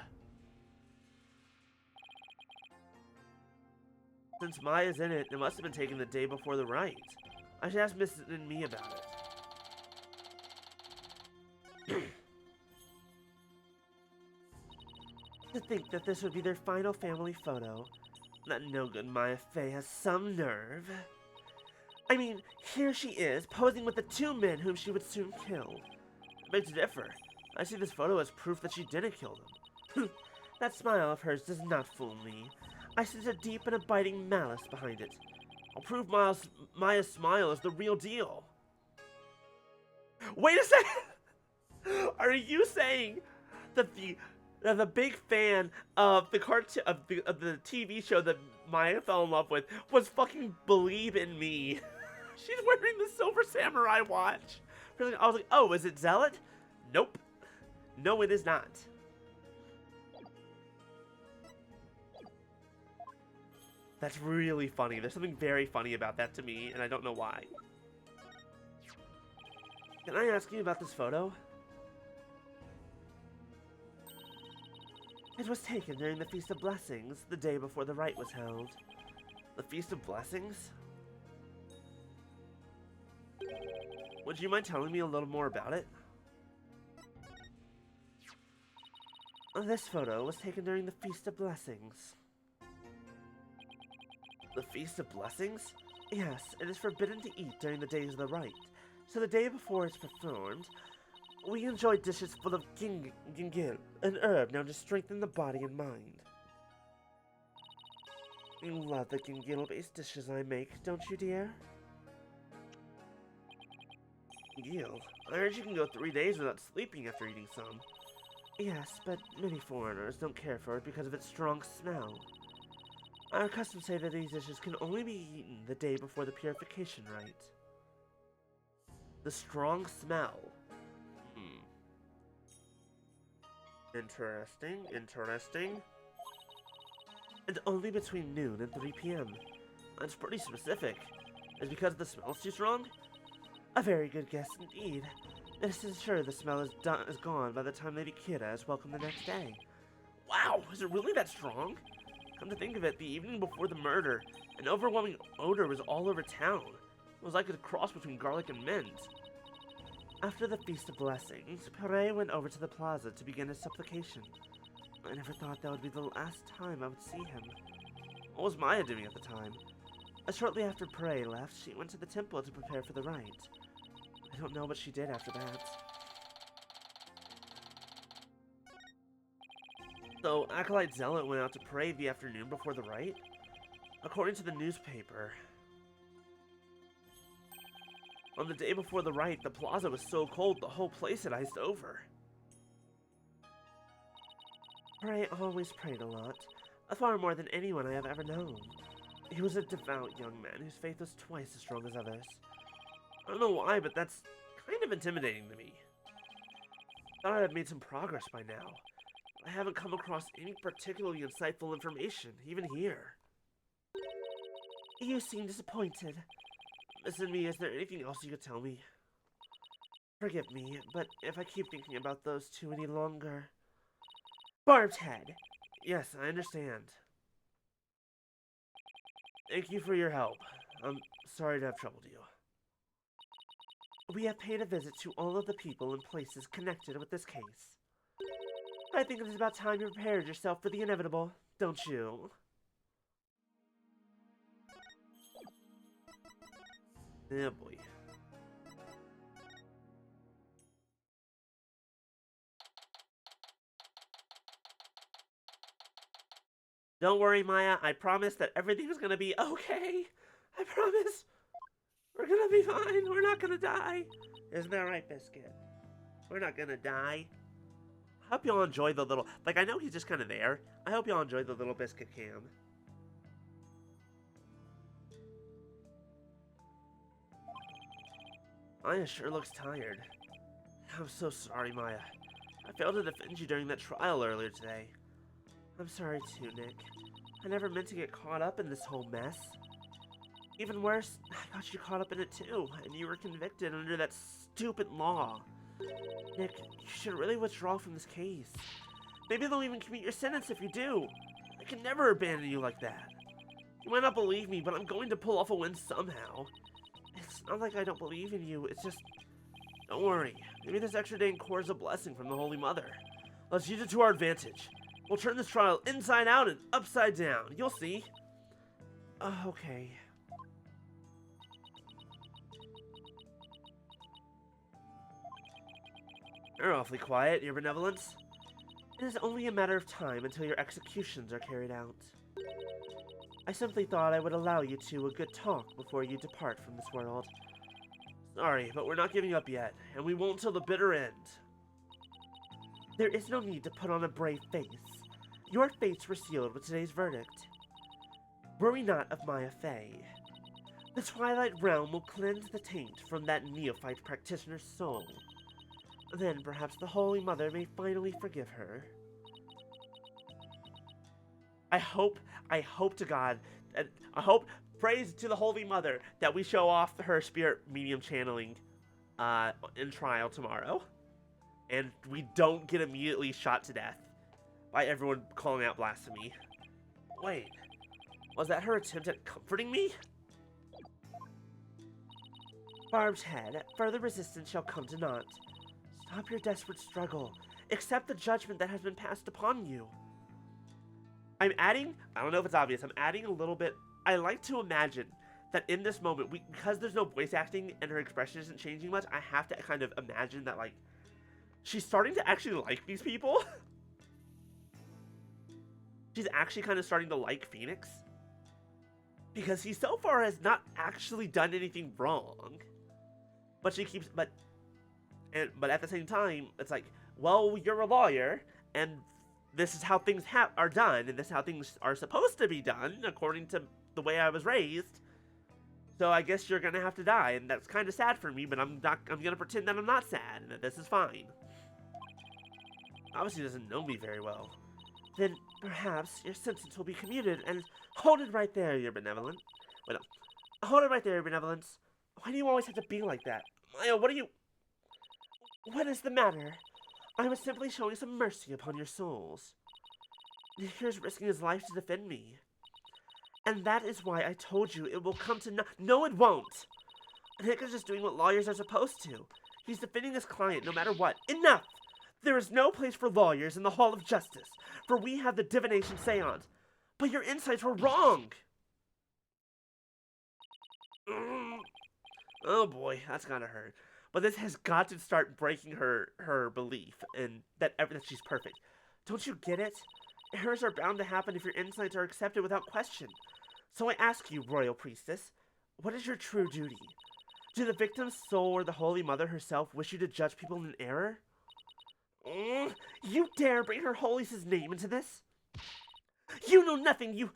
Since Maya's in it, it must have been taken the day before the rite. I should ask Mrs. and me about it. To think that this would be their final family photo. That no-good Maya Fey has some nerve. I mean, here she is, posing with the two men whom she would soon kill. I beg to differ. I see this photo as proof that she didn't kill them. That smile of hers does not fool me. I sense a deep and abiding malice behind it. I'll prove Maya's smile is the real deal. Wait a second! Are you saying that the big fan of the cartoon of the TV show that Maya fell in love with was fucking Believe in Me? She's wearing the Silver Samurai watch. I was like, oh, is it Zealot? Nope. No, it is not. That's really funny. There's something very funny about that to me, and I don't know why. Can I ask you about this photo? It was taken during the Feast of Blessings, the day before the rite was held. The Feast of Blessings? Would you mind telling me a little more about it? This photo was taken during the Feast of Blessings. The Feast of Blessings? Yes, it is forbidden to eat during the days of the rite. So the day before it's performed, we enjoy dishes full of gingil, an herb known to strengthen the body and mind. You love the gingil-based dishes I make, don't you, dear? Gil, I heard you can go 3 days without sleeping after eating some. Yes, but many foreigners don't care for it because of its strong smell. Our customs say that these dishes can only be eaten the day before the purification rite. The strong smell. Interesting, interesting. And only between noon and 3 p.m. That's pretty specific. Is it because the smell's too strong? A very good guess indeed. This is sure the smell is gone by the time Lady Kira is welcome the next day. Wow, is it really that strong? Come to think of it, the evening before the murder, an overwhelming odor was all over town. It was like a cross between garlic and mint. After the Feast of Blessings, Pere went over to the plaza to begin his supplication. I never thought that would be the last time I would see him. What was Maya doing at the time? Shortly after Pere left, she went to the temple to prepare for the rite. I don't know what she did after that. So, Acolyte Zealot went out to pray the afternoon before the rite? According to the newspaper, on the day before the rite, the plaza was so cold the whole place had iced over. Pere always prayed a lot, far more than anyone I have ever known. He was a devout young man whose faith was twice as strong as others. I don't know why, but that's kind of intimidating to me. Thought I'd have made some progress by now. I haven't come across any particularly insightful information, even here. You seem disappointed. Listen, me, is there anything else you could tell me? Forgive me, but if I keep thinking about those two any longer... Barbed head! Yes, I understand. Thank you for your help. I'm sorry to have troubled you. We have paid a visit to all of the people and places connected with this case. I think it is about time you prepared yourself for the inevitable, don't you? Yeah, boy. Don't worry, Maya. I promise that everything's gonna be okay. I promise. We're gonna be fine. We're not gonna die. Isn't that right, Biscuit? We're not gonna die. I hope y'all enjoy the little... Like, I know he's just kind of there. I hope y'all enjoy the little Biscuit cam. Maya sure looks tired. I'm so sorry, Maya. I failed to defend you during that trial earlier today. I'm sorry too, Nick. I never meant to get caught up in this whole mess. Even worse, I got you caught up in it too, and you were convicted under that stupid law. Nick, you should really withdraw from this case. Maybe they'll even commute your sentence if you do. I can never abandon you like that. You might not believe me, but I'm going to pull off a win somehow. It's not like I don't believe in you, it's just... Don't worry. Maybe this extra day in court is a blessing from the Holy Mother. Let's use it to our advantage. We'll turn this trial inside out and upside down. You'll see. Okay. You're awfully quiet, Your Benevolence. It is only a matter of time until your executions are carried out. I simply thought I would allow you two a good talk before you depart from this world. Sorry, but we're not giving up yet, and we won't till the bitter end. There is no need to put on a brave face. Your fates were sealed with today's verdict. Worry not of Maya Fey. The Twilight Realm will cleanse the taint from that neophyte practitioner's soul. Then perhaps the Holy Mother may finally forgive her. I hope to God, I hope, praise to the Holy Mother that we show off her spirit medium channeling in trial tomorrow. And we don't get immediately shot to death by everyone calling out blasphemy. Wait, was that her attempt at comforting me? Barbed head, further resistance shall come to naught. Stop your desperate struggle. Accept the judgment that has been passed upon you. I'm adding, I don't know if it's obvious, I'm adding a little bit. I like to imagine that in this moment, because there's no voice acting and her expression isn't changing much, I have to kind of imagine that, like, she's starting to actually like these people. She's actually kind of starting to like Phoenix. Because he so far has not actually done anything wrong. But she keeps, but at the same time, it's like, well, you're a lawyer, and this is how things are done, and this is how things are supposed to be done, according to the way I was raised. So I guess you're gonna have to die, and that's kind of sad for me, but I'm gonna pretend that I'm not sad, and that this is fine. Obviously doesn't know me very well. Then, perhaps, your sentence will be commuted, and hold it right there, Your Benevolence. Wait, no. Hold it right there, Your Benevolence. Why do you always have to be like that? Maya, what is the matter? I was simply showing some mercy upon your souls. Here's risking his life to defend me. And that is why I told you it will come to no, it won't! Nick is just doing what lawyers are supposed to. He's defending his client no matter what. Enough! There is no place for lawyers in the Hall of Justice, for we have the divination seance. But your insights were wrong! Oh boy, that's gotta hurt. But this has got to start breaking her belief in that she's perfect. Don't you get it? Errors are bound to happen if your insights are accepted without question. So I ask you, Royal Priestess, what is your true duty? Do the victim's soul or the Holy Mother herself wish you to judge people in error? You dare bring Her Holiness's name into this? You know nothing, you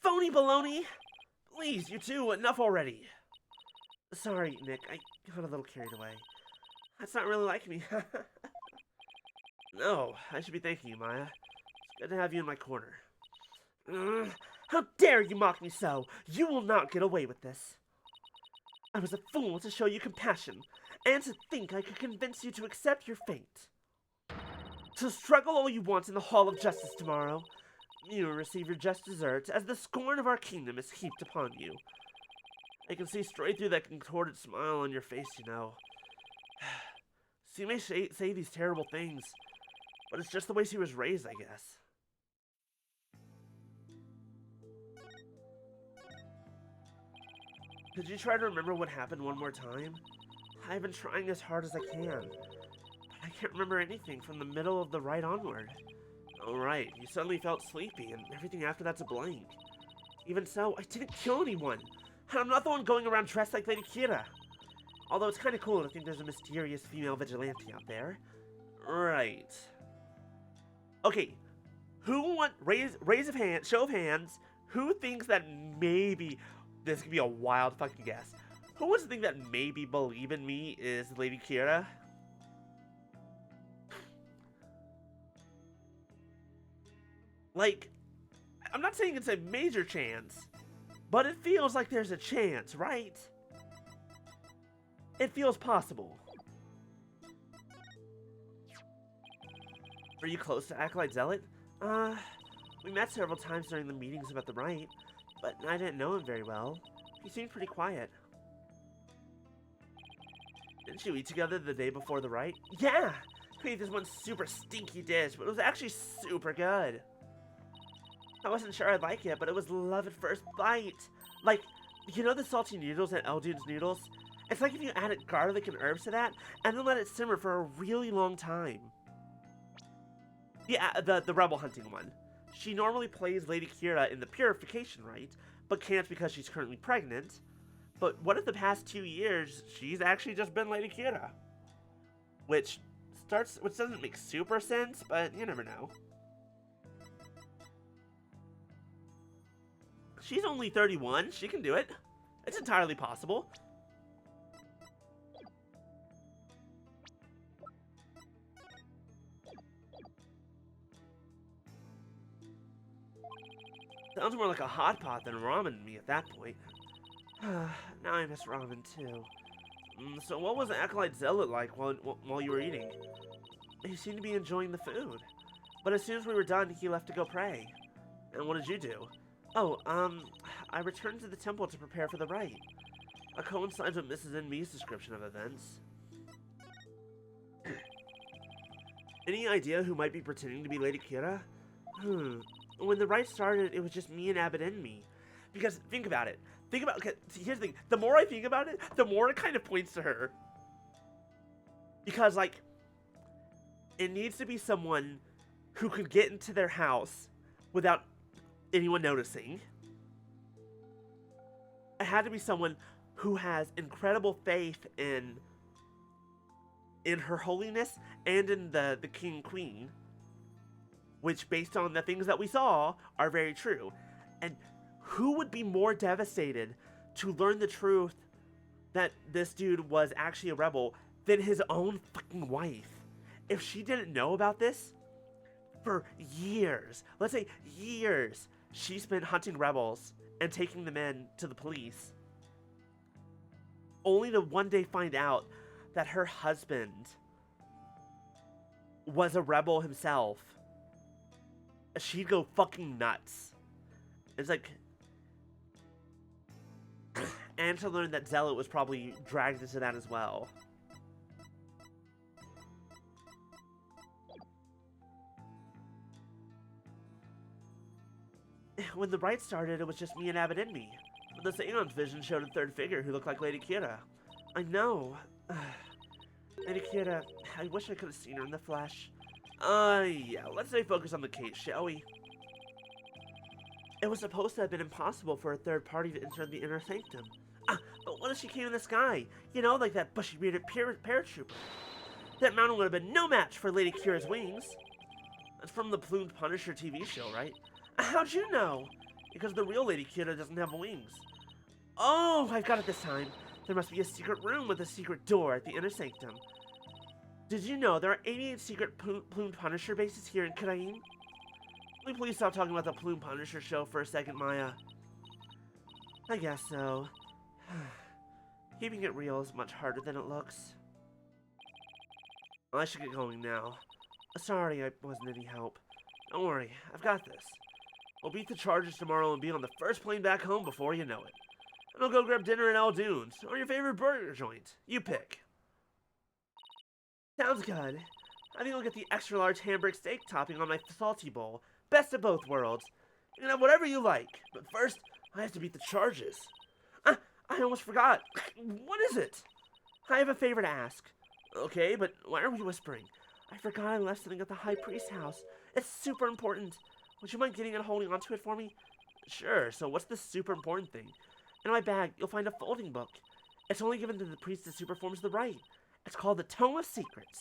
phony baloney! Please, you two, enough already. Sorry, Nick, I got a little carried away. That's not really like me. No, I should be thanking you, Maya. It's good to have you in my corner. How dare you mock me so? You will not get away with this. I was a fool to show you compassion, and to think I could convince you to accept your fate. So struggle all you want in the Hall of Justice tomorrow. You will receive your just desserts, as the scorn of our kingdom is heaped upon you. I can see straight through that contorted smile on your face, you know. She may say these terrible things, but it's just the way she was raised, I guess. Could you try to remember what happened one more time? I've been trying as hard as I can, but I can't remember anything from the middle of the ride onward. Alright, you suddenly felt sleepy, and everything after that's a blank. Even so, I didn't kill anyone. And I'm not the one going around dressed like Lady Kira. Although it's kind of cool to think there's a mysterious female vigilante out there. Right. Okay, who want show of hands, who thinks that maybe this could be a wild fucking guess? Who wants to think that maybe Believe in Me is Lady Kira? Like, I'm not saying it's a major chance, but it feels like there's a chance, right? It feels possible. Are you close to Acolyte Zealot? We met several times during the meetings about the rite, but I didn't know him very well. He seemed pretty quiet. Didn't you eat together the day before the rite? Yeah! We ate this one super stinky dish, but it was actually super good. I wasn't sure I'd like it, but it was love at first bite. Like, you know the salty noodles at Eldune's Noodles? It's like if you added garlic and herbs to that, and then let it simmer for a really long time. Yeah, the rebel hunting one. She normally plays Lady Kira in the purification rite, but can't because she's currently pregnant. But what if the past 2 years, she's actually just been Lady Kira? Which doesn't make super sense, but you never know. She's only 31, she can do it. It's entirely possible. Sounds more like a hot pot than ramen to me at that point. Now I miss ramen too. So what was the Acolyte Zealot like while you were eating? He seemed to be enjoying the food. But as soon as we were done, he left to go pray. And what did you do? Oh, I returned to the temple to prepare for the rite. It coincides with Mrs. N.B.'s description of events. Any idea who might be pretending to be Lady Kira? When the rite started, it was just me and Abbott and me. Because, think about it. Okay, see, here's the thing. The more I think about it, the more it kind of points to her. Because, like, it needs to be someone who could get into their house without anyone noticing. It had to be someone who has incredible faith in her holiness and in the king and queen, which, based on the things that we saw, are very true. And who would be more devastated to learn the truth that this dude was actually a rebel than his own fucking wife? If she didn't know about this for years, let's say years, she spent hunting rebels and taking them in to the police, only to one day find out that her husband was a rebel himself. She'd go fucking nuts. It's like... and to learn that Zealot was probably dragged into that as well. When the rite started, it was just me and Abbott and me. The Seance vision showed a third figure who looked like Lady Kira. I know. Lady Kira, I wish I could have seen her in the flesh. Yeah, let's stay focused on the case, shall we? It was supposed to have been impossible for a third party to enter the inner sanctum. But what if she came in the sky? You know, like that bushy-bearded paratrooper. That mountain would have been no match for Lady Kira's wings. That's from the Plumed Punisher TV show, right? How'd you know? Because the real Lady Kira doesn't have wings. Oh, I've got it this time. There must be a secret room with a secret door at the inner sanctum. Did you know there are 88 secret Plumed Punisher bases here in Karain? Will you please stop talking about the Plumed Punisher show for a second, Maya? I guess so. Keeping it real is much harder than it looks. I should get going now. Sorry I wasn't any help. Don't worry, I've got this. We'll beat the Chargers tomorrow and be on the first plane back home before you know it. And I'll go grab dinner in Eldune's, or your favorite burger joint. You pick. Sounds good. I think I'll get the extra large hamburger steak topping on my salty bowl. Best of both worlds. You can have whatever you like, but first, I have to beat the Chargers. I almost forgot. What is it? I have a favor to ask. Okay, but why are we whispering? I forgot I left something at the High Priest's house. It's super important. Would you mind getting and holding onto it for me? Sure, so what's this super important thing? In my bag, you'll find a folding book. It's only given to the priestess who performs the rite. It's called the Tome of Secrets.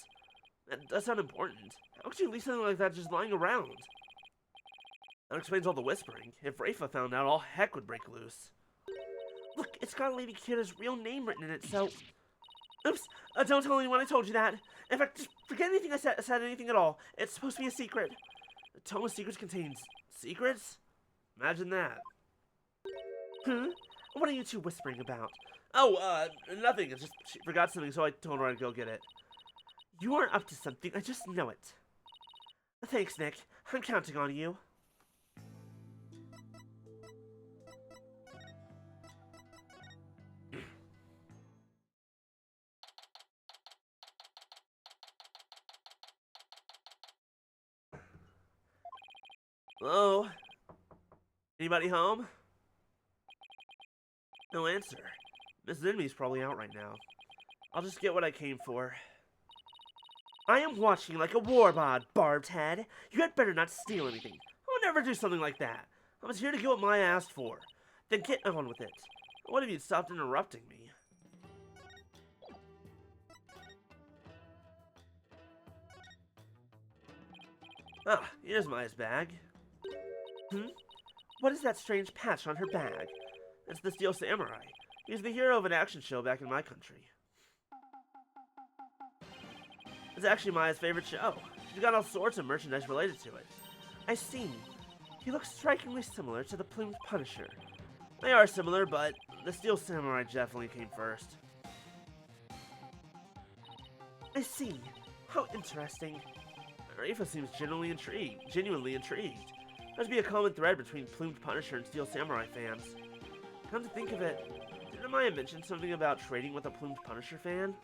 That does sound important. How could you leave something like that just lying around? That explains all the whispering. If Rafa found out, all heck would break loose. Look, it's got Lady Kira's real name written in it, so... Oops! Don't tell anyone I told you that. In fact, just forget anything I said anything at all. It's supposed to be a secret. The Tome of Secrets contains secrets? Imagine that. What are you two whispering about? Oh, nothing. It's just she forgot something, so I told her I'd go get it. You are up to something. I just know it. Thanks, Nick. I'm counting on you. Hello? Anybody home? No answer. Mrs. Envy's probably out right now. I'll just get what I came for. I am watching like a warbod, barbed head. You had better not steal anything. I would never do something like that. I was here to get what Maya asked for. Then get on with it. What if you'd stopped interrupting me? Ah, here's Maya's bag. What is that strange patch on her bag? It's the Steel Samurai. He's the hero of an action show back in my country. It's actually Maya's favorite show. She's got all sorts of merchandise related to it. I see. He looks strikingly similar to the Plumed Punisher. They are similar, but the Steel Samurai definitely came first. I see. How interesting. Rifa seems genuinely intrigued. Must be a common thread between Plumed Punisher and Steel Samurai fans. Come to think of it, didn't Maya mention something about trading with a Plumed Punisher fan?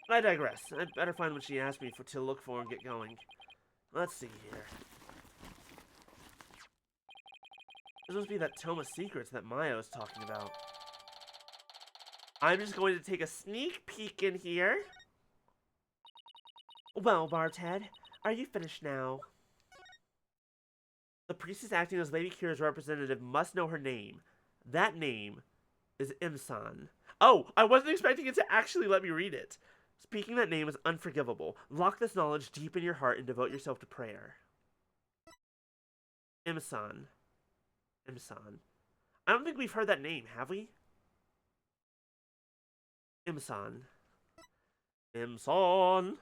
But I digress. I'd better find what she asked me to look for and get going. Let's see here. This must be that Tome of Secrets that Maya was talking about. I'm just going to take a sneak peek in here. Well, Barthead, are you finished now? The priestess acting as Lady Kira's representative must know her name. That name is Imsan. Oh, I wasn't expecting it to actually let me read it. Speaking that name is unforgivable. Lock this knowledge deep in your heart and devote yourself to prayer. Imsan. Imsan. I don't think we've heard that name, have we? Imsan. Imsan.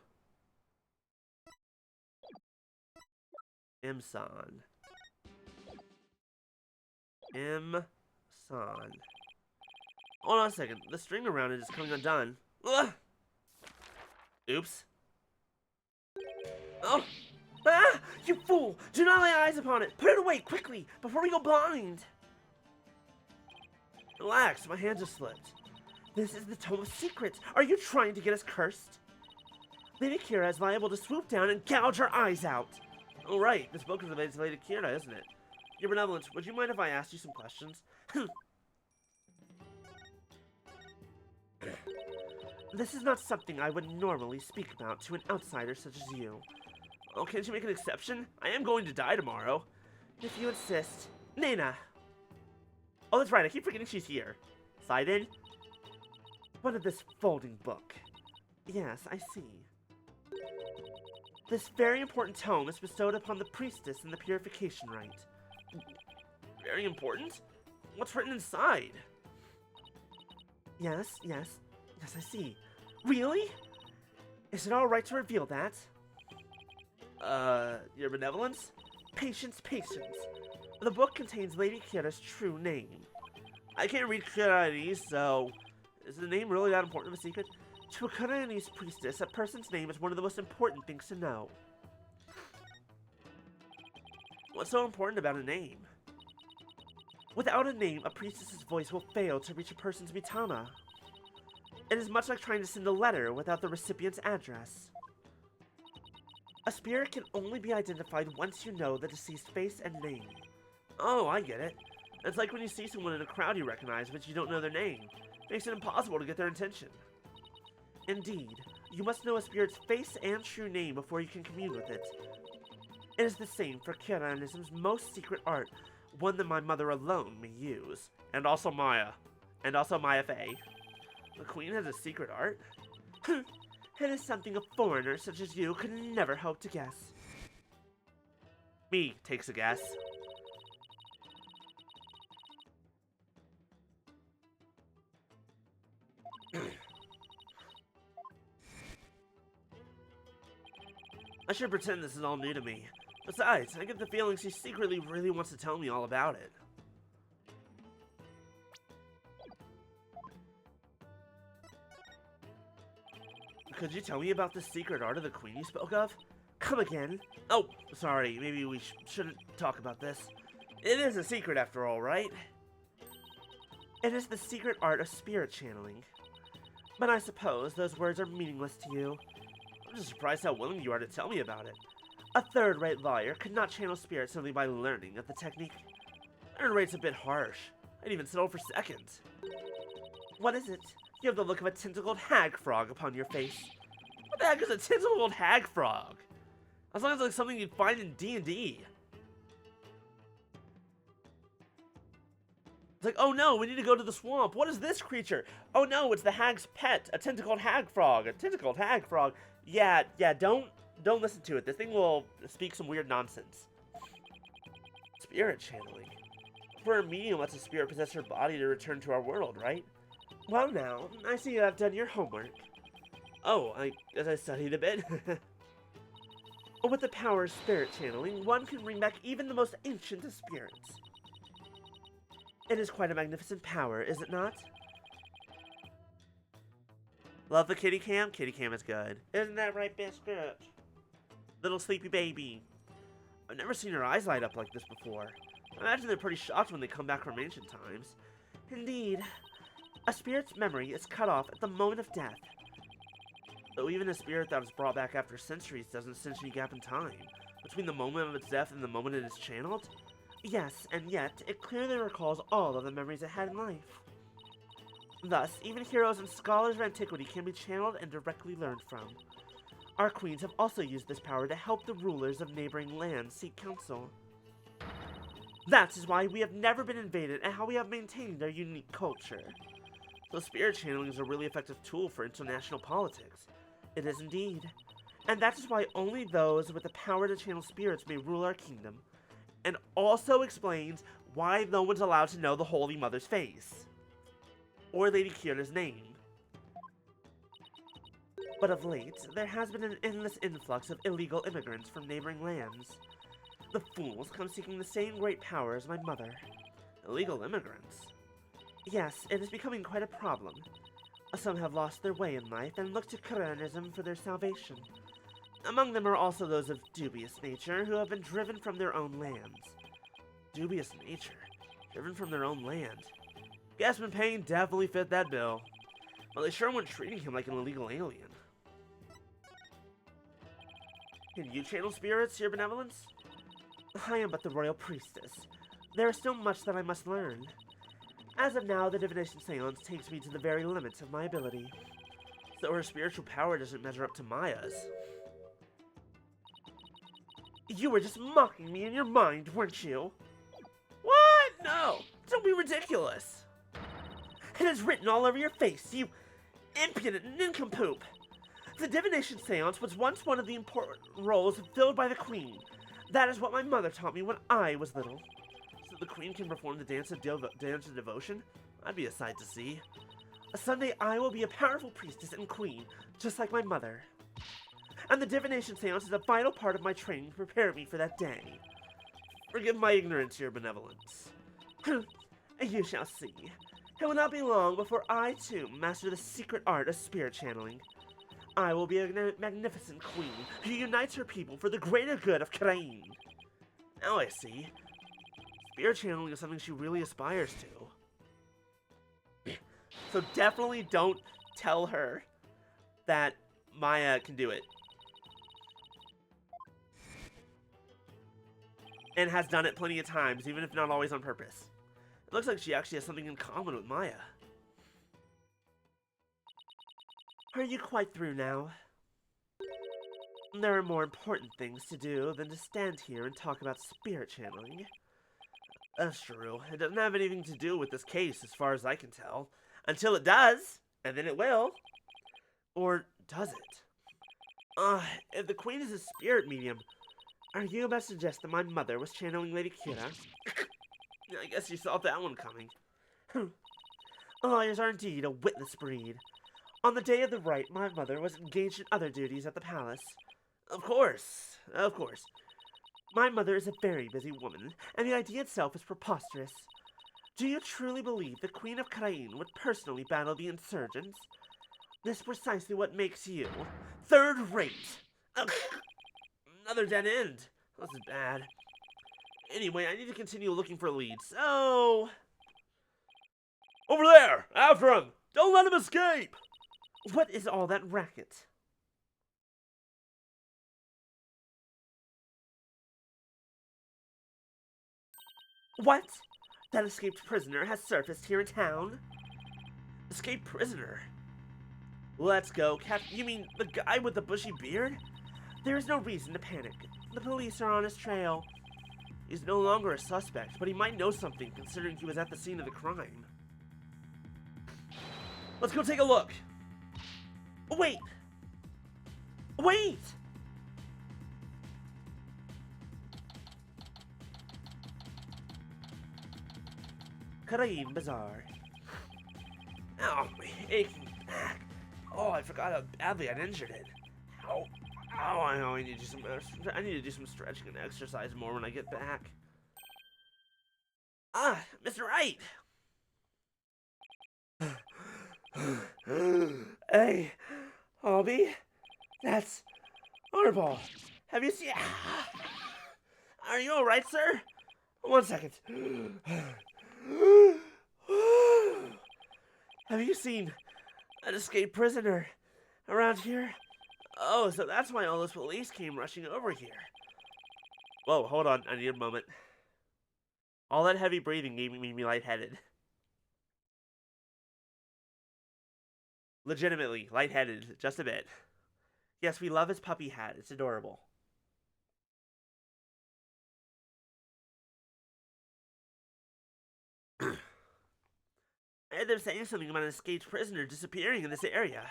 Imsan. Imsan. Hold on a second. The string around it is coming undone. Ugh! Oops. Oh! Ah! You fool! Do not lay eyes upon it! Put it away, quickly, before we go blind! Relax, my hand just slipped. This is the Tome of Secrets. Are you trying to get us cursed? Lady Kira is liable to swoop down and gouge our eyes out. Oh, right. This book is related to Lady Kira, isn't it? Your Benevolence, would you mind if I asked you some questions? This is not something I would normally speak about to an outsider such as you. Oh, can't you make an exception? I am going to die tomorrow. If you insist. Nena! Oh, that's right. I keep forgetting she's here. Sidon? What of this folding book? Yes, I see. This very important tome is bestowed upon the priestess in the purification rite. Very important? What's written inside? Yes, I see. Really? Is it alright to reveal that? Your Benevolence? Patience. The book contains Lady Kira's true name. I can't read Kiraanese, so... Is the name really that important of a secret? To a Kiraanese priestess, a person's name is one of the most important things to know. What's so important about a name? Without a name, a priestess's voice will fail to reach a person's mitama. It is much like trying to send a letter without the recipient's address. A spirit can only be identified once you know the deceased face and name. Oh, I get it. It's like when you see someone in a crowd you recognize, but you don't know their name. Makes it impossible to get their attention. Indeed, you must know a spirit's face and true name before you can commune with it. It is the same for Kiranism's most secret art, one that my mother alone may use. And also Maya. And also Maya Fey. The Queen has a secret art? It is something a foreigner such as you could never hope to guess. Me takes a guess. I should pretend this is all new to me. Besides, I get the feeling she secretly really wants to tell me all about it. Could you tell me about the secret art of the Queen you spoke of? Come again? Oh, sorry, maybe we shouldn't talk about this. It is a secret after all, right? It is the secret art of spirit channeling. But I suppose those words are meaningless to you. I'm just surprised how willing you are to tell me about it. A third-rate lawyer could not channel spirits simply by learning of the technique. Third-rate's a bit harsh. I'd even settle for second. What is it? You have the look of a tentacled hag frog upon your face. What the heck is a tentacled hag frog? That sounds like something you'd find in D&D. It's like, oh no, we need to go to the swamp. What is this creature? Oh no, it's the hag's pet, a tentacled hag frog. A tentacled hag frog. Yeah, don't listen to it. This thing will speak some weird nonsense. Spirit channeling. For a medium lets a spirit possess her body to return to our world, right? Well now, I see you have done your homework. Oh, as I studied a bit. With the power of spirit channeling, one can bring back even the most ancient of spirits. It is quite a magnificent power, is it not? Love the kitty cam? Kitty cam is good. Isn't that right, Biscuit? Little sleepy baby. I've never seen her eyes light up like this before. I imagine they're pretty shocked when they come back from ancient times. Indeed. A spirit's memory is cut off at the moment of death. Though even a spirit that was brought back after centuries doesn't sense any gap in time between the moment of its death and the moment it is channeled. Yes, and yet, it clearly recalls all of the memories it had in life. Thus, even heroes and scholars of antiquity can be channeled and directly learned from. Our queens have also used this power to help the rulers of neighboring lands seek counsel. That is why we have never been invaded and how we have maintained our unique culture. So spirit channeling is a really effective tool for international politics. It is indeed. And that is why only those with the power to channel spirits may rule our kingdom. And also explains why no one's allowed to know the Holy Mother's face. Or Lady Kira's name. But of late, there has been an endless influx of illegal immigrants from neighboring lands. The fools come seeking the same great power as my mother. Illegal immigrants? Yes, it is becoming quite a problem. Some have lost their way in life and look to Kiranism for their salvation. Among them are also those of dubious nature who have been driven from their own lands. Dubious nature? Driven from their own land? Gaspin Payne definitely fit that bill. But they sure weren't treating him like an illegal alien. Can you channel spirits, your benevolence? I am but the royal priestess. There is still much that I must learn. As of now, the divination seance takes me to the very limits of my ability. So her spiritual power doesn't measure up to Maya's. You were just mocking me in your mind, weren't you? What? No! Don't be ridiculous! It is written all over your face, you impudent nincompoop! The divination seance was once one of the important roles filled by the queen. That is what my mother taught me when I was little. So the queen can perform the dance of devotion? That'd be a sight to see. Someday I will be a powerful priestess and queen, just like my mother. And the divination seance is a vital part of my training to prepare me for that day. Forgive my ignorance, your benevolence. You shall see. It will not be long before I, too, master the secret art of spirit channeling. I will be a magnificent queen who unites her people for the greater good of Kirain. Now I see. Spirit channeling is something she really aspires to. So definitely don't tell her that Maya can do it. And has done it plenty of times, even if not always on purpose. It looks like she actually has something in common with Maya. Are you quite through now? There are more important things to do than to stand here and talk about spirit channeling. That's true. It doesn't have anything to do with this case, as far as I can tell. Until it does, and then it will. Or does it? If the Queen is a spirit medium, are you about to suggest that my mother was channeling Lady Kira? I guess you saw that one coming. Lawyers are indeed a witless breed. On the day of the rite, my mother was engaged in other duties at the palace. Of course, of course. My mother is a very busy woman, and the idea itself is preposterous. Do you truly believe the Queen of Karain would personally battle the insurgents? This is precisely what makes you third rate. Ugh. Another dead end. This is bad. Anyway, I need to continue looking for leads, so... Over there! After him! Don't let him escape! What is all that racket? What? That escaped prisoner has surfaced here in town? Escaped prisoner? Let's go, You mean the guy with the bushy beard? There is no reason to panic. The police are on his trail. He's no longer a suspect, but he might know something considering he was at the scene of the crime. Let's go take a look. Wait! Wait! Karaim Bazaar. Oh, my aching back. Oh, I forgot how badly I'd injured it. Ow. Oh, I know. I need to do some stretching and exercise more when I get back. Ah, Mr. Wright. Hey, Albie, that's Arball. Have you seen... Are you alright, sir? 1 second. Have you seen an escaped prisoner around here? Oh, so that's why all those police came rushing over here. Whoa, hold on. I need a moment. All that heavy breathing made me lightheaded. Legitimately, lightheaded. Just a bit. Yes, we love his puppy hat. It's adorable. I heard them saying something about an escaped prisoner disappearing in this area.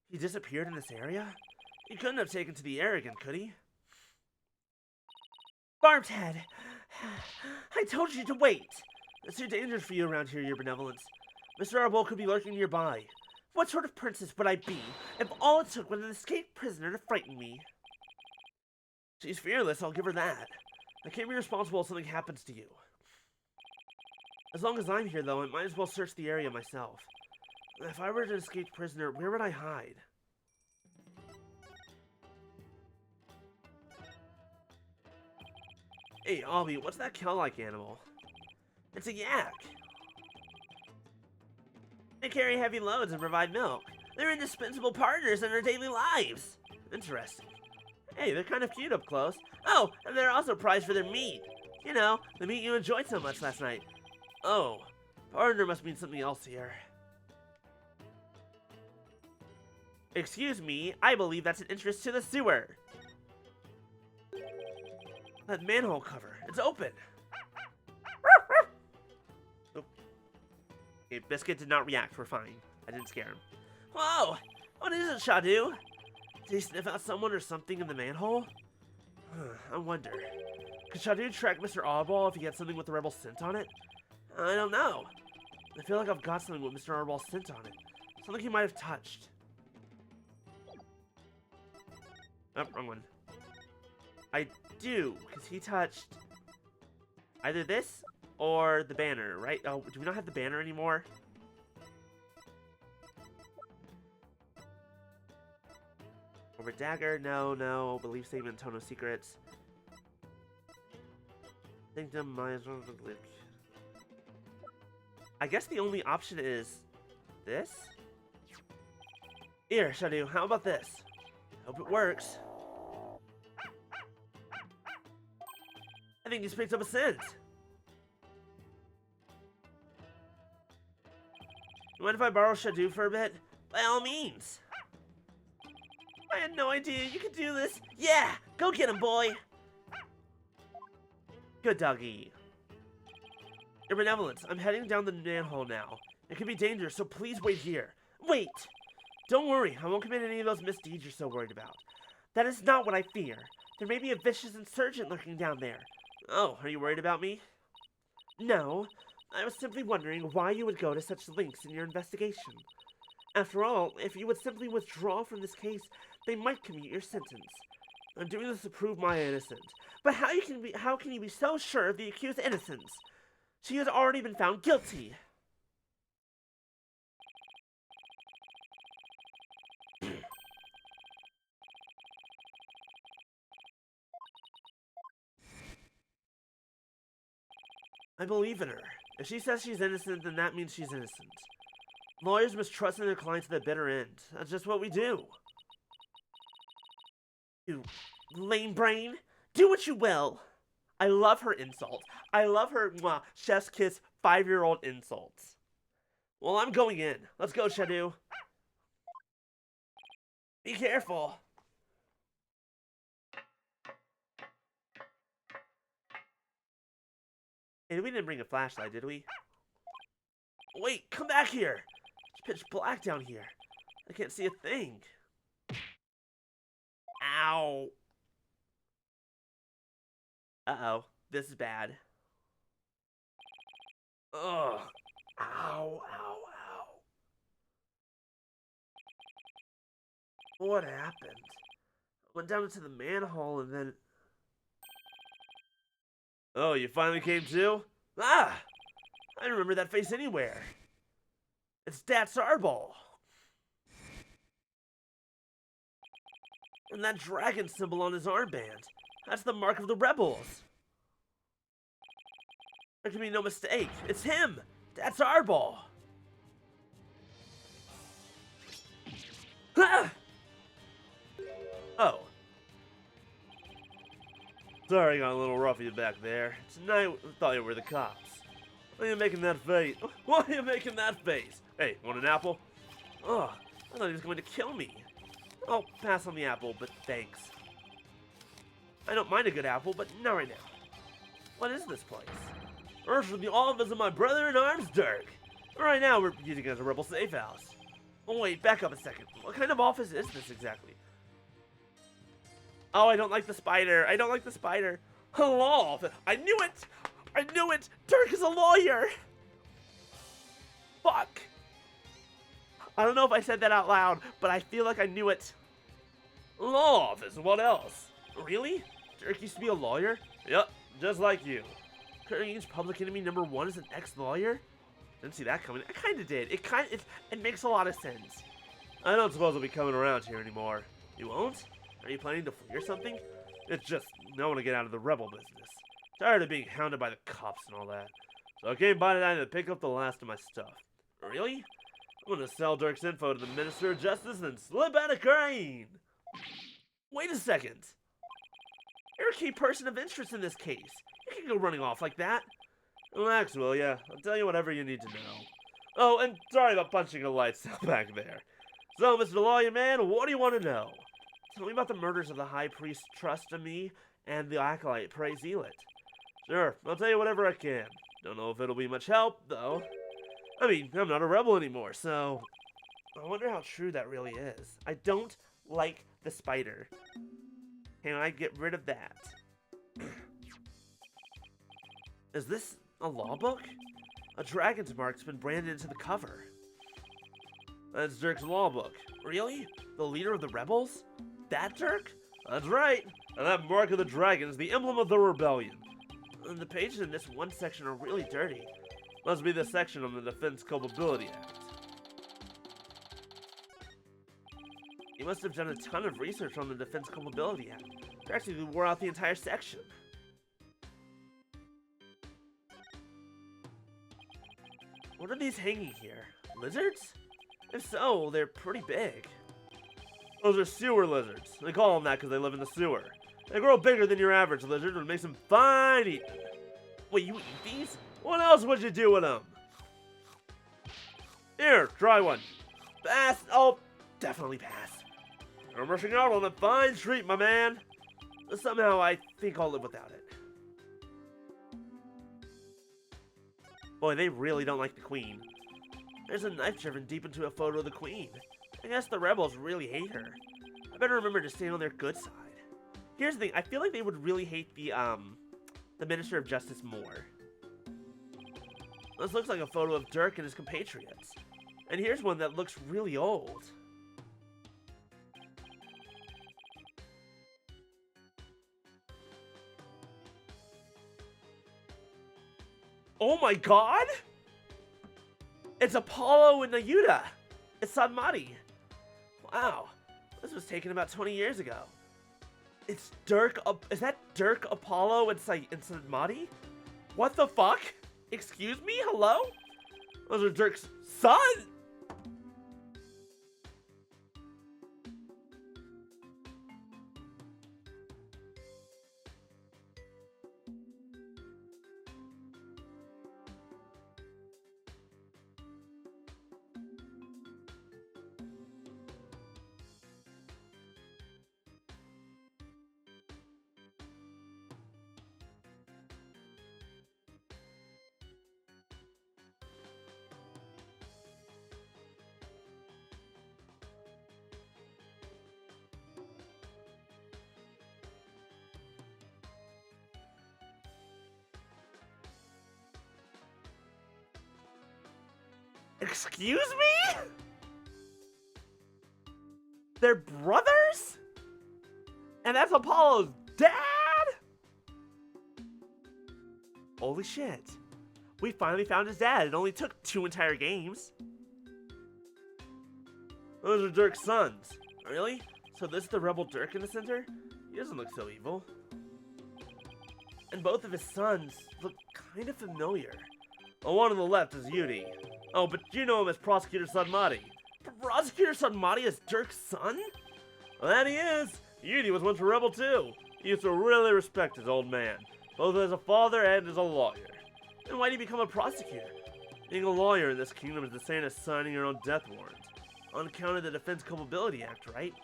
He disappeared in this area? He couldn't have taken to the air again, could he? Barbed head! I told you to wait! It's too dangerous for you around here, your benevolence. Mr. Arbol could be lurking nearby. What sort of princess would I be if all it took was an escaped prisoner to frighten me? She's fearless, I'll give her that. I can't be responsible if something happens to you. As long as I'm here, though, I might as well search the area myself. If I were an escaped prisoner, where would I hide? Hey, Albie, what's that cow-like animal? It's a yak. They carry heavy loads and provide milk. They're indispensable partners in our daily lives. Interesting. Hey, they're kind of cute up close. Oh, and they're also prized for their meat. You know, the meat you enjoyed so much last night. Oh, partner must mean something else here. Excuse me, I believe that's an entrance to the sewer. That manhole cover, it's open. Oh. Okay, Biscuit did not react, we're fine. I didn't scare him. Whoa, what is it, Shadu? Did he sniff out someone or something in the manhole? I wonder. Could Shadu track Mr. Oddball if he had something with the rebel scent on it? I don't know. I feel like I've got something with Mr. Oddball's scent on it. Something he might have touched. Oh, wrong one. I do, because he touched either this or the banner, right? Oh, do we not have the banner anymore? Over dagger? No. Belief statement, tone of secrets. Sanctum, I guess the only option is this? Here, Shadu, how about this? Hope it works. I think he's picked up a scent. You mind if I borrow Shadu for a bit? By all means. I had no idea you could do this. Yeah, go get him, boy. Good doggy. Your benevolence, I'm heading down the manhole now. It could be dangerous, so please wait here. Wait! Don't worry, I won't commit any of those misdeeds you're so worried about. That is not what I fear. There may be a vicious insurgent lurking down there. Oh, are you worried about me? No. I was simply wondering why you would go to such lengths in your investigation. After all, if you would simply withdraw from this case, they might commute your sentence. I'm doing this to prove my innocence. But how can you be so sure of the accused's innocence? She has already been found guilty. I believe in her. If she says she's innocent, then that means she's innocent. Lawyers must trust in their clients to the bitter end. That's just what we do. You lame brain, do what you will. I love her insult. I love her chef's kiss 5-year-old insults. Well, I'm going in. Let's go, Shadow. Be careful. Hey, we didn't bring a flashlight, did we? Wait, come back here. It's pitch black down here. I can't see a thing. Ow. Uh-oh. This is bad. Ugh. Ow, ow, ow. What happened? I went down into the manhole and then... Oh, you finally came to? Ah! I remember that face anywhere. It's Dat Sarbal. And that dragon symbol on his armband. That's the mark of the rebels. There can be no mistake. It's him! Dat Sarbal! Ah! Oh. Sorry I got a little rough with you back there. Tonight I thought you were the cops. Why are you making that face? Why are you making that face? Hey, want an apple? Ugh, I thought he was going to kill me. I'll pass on the apple, but thanks. I don't mind a good apple, but not right now. What is this place? Urge from the office of my brother in arms, Dirk. Right now we're using it as a rebel safe house. Oh wait, back up a second. What kind of office is this exactly? Oh, I don't like the spider. I don't like the spider. Hello! I knew it! I knew it! Dirk is a lawyer! Fuck! I don't know if I said that out loud, but I feel like I knew it. Law office, what else? Really? Dirk used to be a lawyer? Yep, just like you. Current public enemy #1 is an ex-lawyer? Didn't see that coming. I kinda did. It makes a lot of sense. I don't suppose I'll be coming around here anymore. You won't? Are you planning to flee or something? It's just, I want to get out of the rebel business. Tired of being hounded by the cops and all that. So I came by tonight to pick up the last of my stuff. Really? I'm gonna sell Dirk's info to the Minister of Justice and slip out of Crane! Wait a second! You're a key person of interest in this case. You can't go running off like that. Relax, will ya? I'll tell you whatever you need to know. Oh, and sorry about punching the lights out back there. So, Mr. Lawyer Man, what do you want to know? Tell me about the murders of the High Priest Trust of Me and the Acolyte Pray Zealot. Sure, I'll tell you whatever I can. Don't know if it'll be much help, though. I mean, I'm not a rebel anymore, so... I wonder how true that really is. I don't like the spider. Can I get rid of that? Is this a law book? A dragon's mark's been branded into the cover. That's Dirk's law book. Really? The leader of the rebels? That Dirk? That's right. And that mark of the dragon is the emblem of the rebellion. And the pages in this one section are really dirty. Must be the section on the Defense Culpability Act. You must have done a ton of research on the Defense Culpability Act. Practically wore out the entire section. What are these hanging here? Lizards? If so, they're pretty big. Those are sewer lizards. They call them that because they live in the sewer. They grow bigger than your average lizard, and makes them fine eating. Wait, you eat these? What else would you do with them? Here, try one. Pass. Oh, definitely pass. You're missing out on a fine treat, my man. Somehow, I think I'll live without it. Boy, they really don't like the Queen. There's a knife driven deep into a photo of the Queen. I guess the rebels really hate her. I better remember to stay on their good side. Here's the thing, I feel like they would really hate the Minister of Justice more. This looks like a photo of Dirk and his compatriots. And here's one that looks really old. Oh my god! It's Apollo and Nayuta! It's Sanmari! Wow, this was taken about 20 years ago. It's Dirk, is that Dirk, Apollo, and Sanmari? What the fuck? Excuse me? Hello? Those are Dirk's sons! Excuse me? They're brothers? And that's Apollo's dad? Holy shit. We finally found his dad. It only took 2 entire games. Those are Dirk's sons. Really? So this is the rebel Dirk in the center? He doesn't look so evil. And both of his sons look kind of familiar. The one on the left is Yudi. Oh, but you know him as Prosecutor Sanmari. Prosecutor Sanmari is Dirk's son? Well, that he is. Yudi was once a rebel too. He used to really respect his old man, both as a father and as a lawyer. Then why did he become a prosecutor? Being a lawyer in this kingdom is the same as signing your own death warrant. On account of the Defense Culpability Act, right?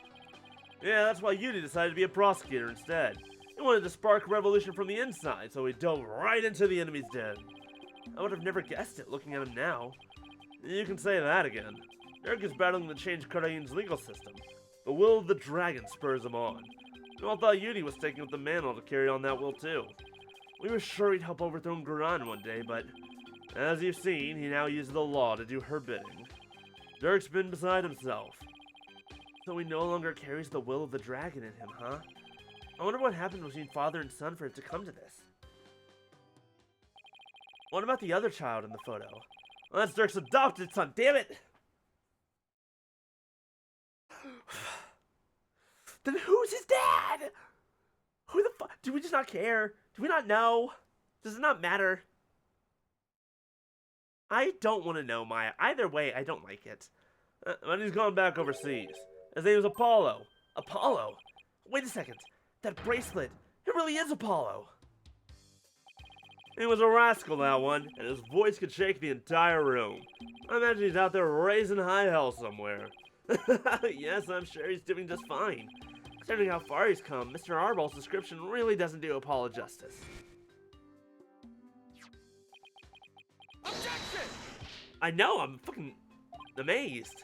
Yeah, that's why Yudi decided to be a prosecutor instead. He wanted to spark revolution from the inside, so he dove right into the enemy's den. I would have never guessed it looking at him now. You can say that again. Dirk is battling to change Karain's legal system. The will of the dragon spurs him on. We all thought Yudi was taking up the mantle to carry on that will too. We were sure he'd help overthrow Guran one day, but as you've seen, he now uses the law to do her bidding. Dirk's been beside himself. So he no longer carries the will of the dragon in him, huh? I wonder what happened between father and son for it to come to this. What about the other child in the photo? Well, that's Dirk's adopted son, damn it! Then who's his dad? Who the fuck? Do we just not care? Do we not know? Does it not matter? I don't want to know, Maya. Either way, I don't like it. But he's gone back overseas. His name is Apollo. Apollo? Wait a second. That bracelet. It really is Apollo. He was a rascal, that one, and his voice could shake the entire room. I imagine he's out there raising high hell somewhere. Yes, I'm sure he's doing just fine. Considering how far he's come, Mr. Arball's description really doesn't do Apollo justice. Objection! I know, I'm fucking amazed.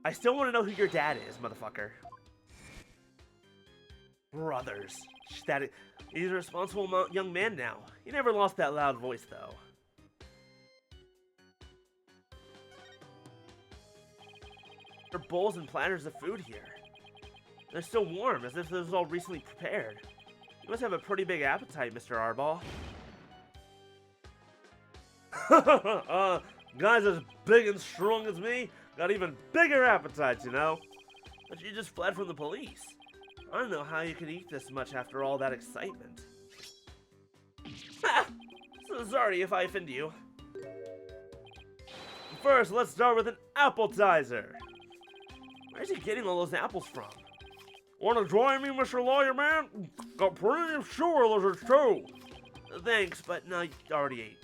I still want to know who your dad is, motherfucker. Brothers. He's a responsible young man now. He never lost that loud voice, though. There are bowls and platters of food here. They're still warm, as if this was all recently prepared. You must have a pretty big appetite, Mr. Arball. Guys as big and strong as me got even bigger appetites, you know? But you just fled from the police. I don't know how you could eat this much after all that excitement. So sorry if I offend you. First, let's start with an appetizer. Where's he getting all those apples from? Want to join me, Mr. Lawyer Man? I'm pretty sure those are true. Thanks, but no, you already ate.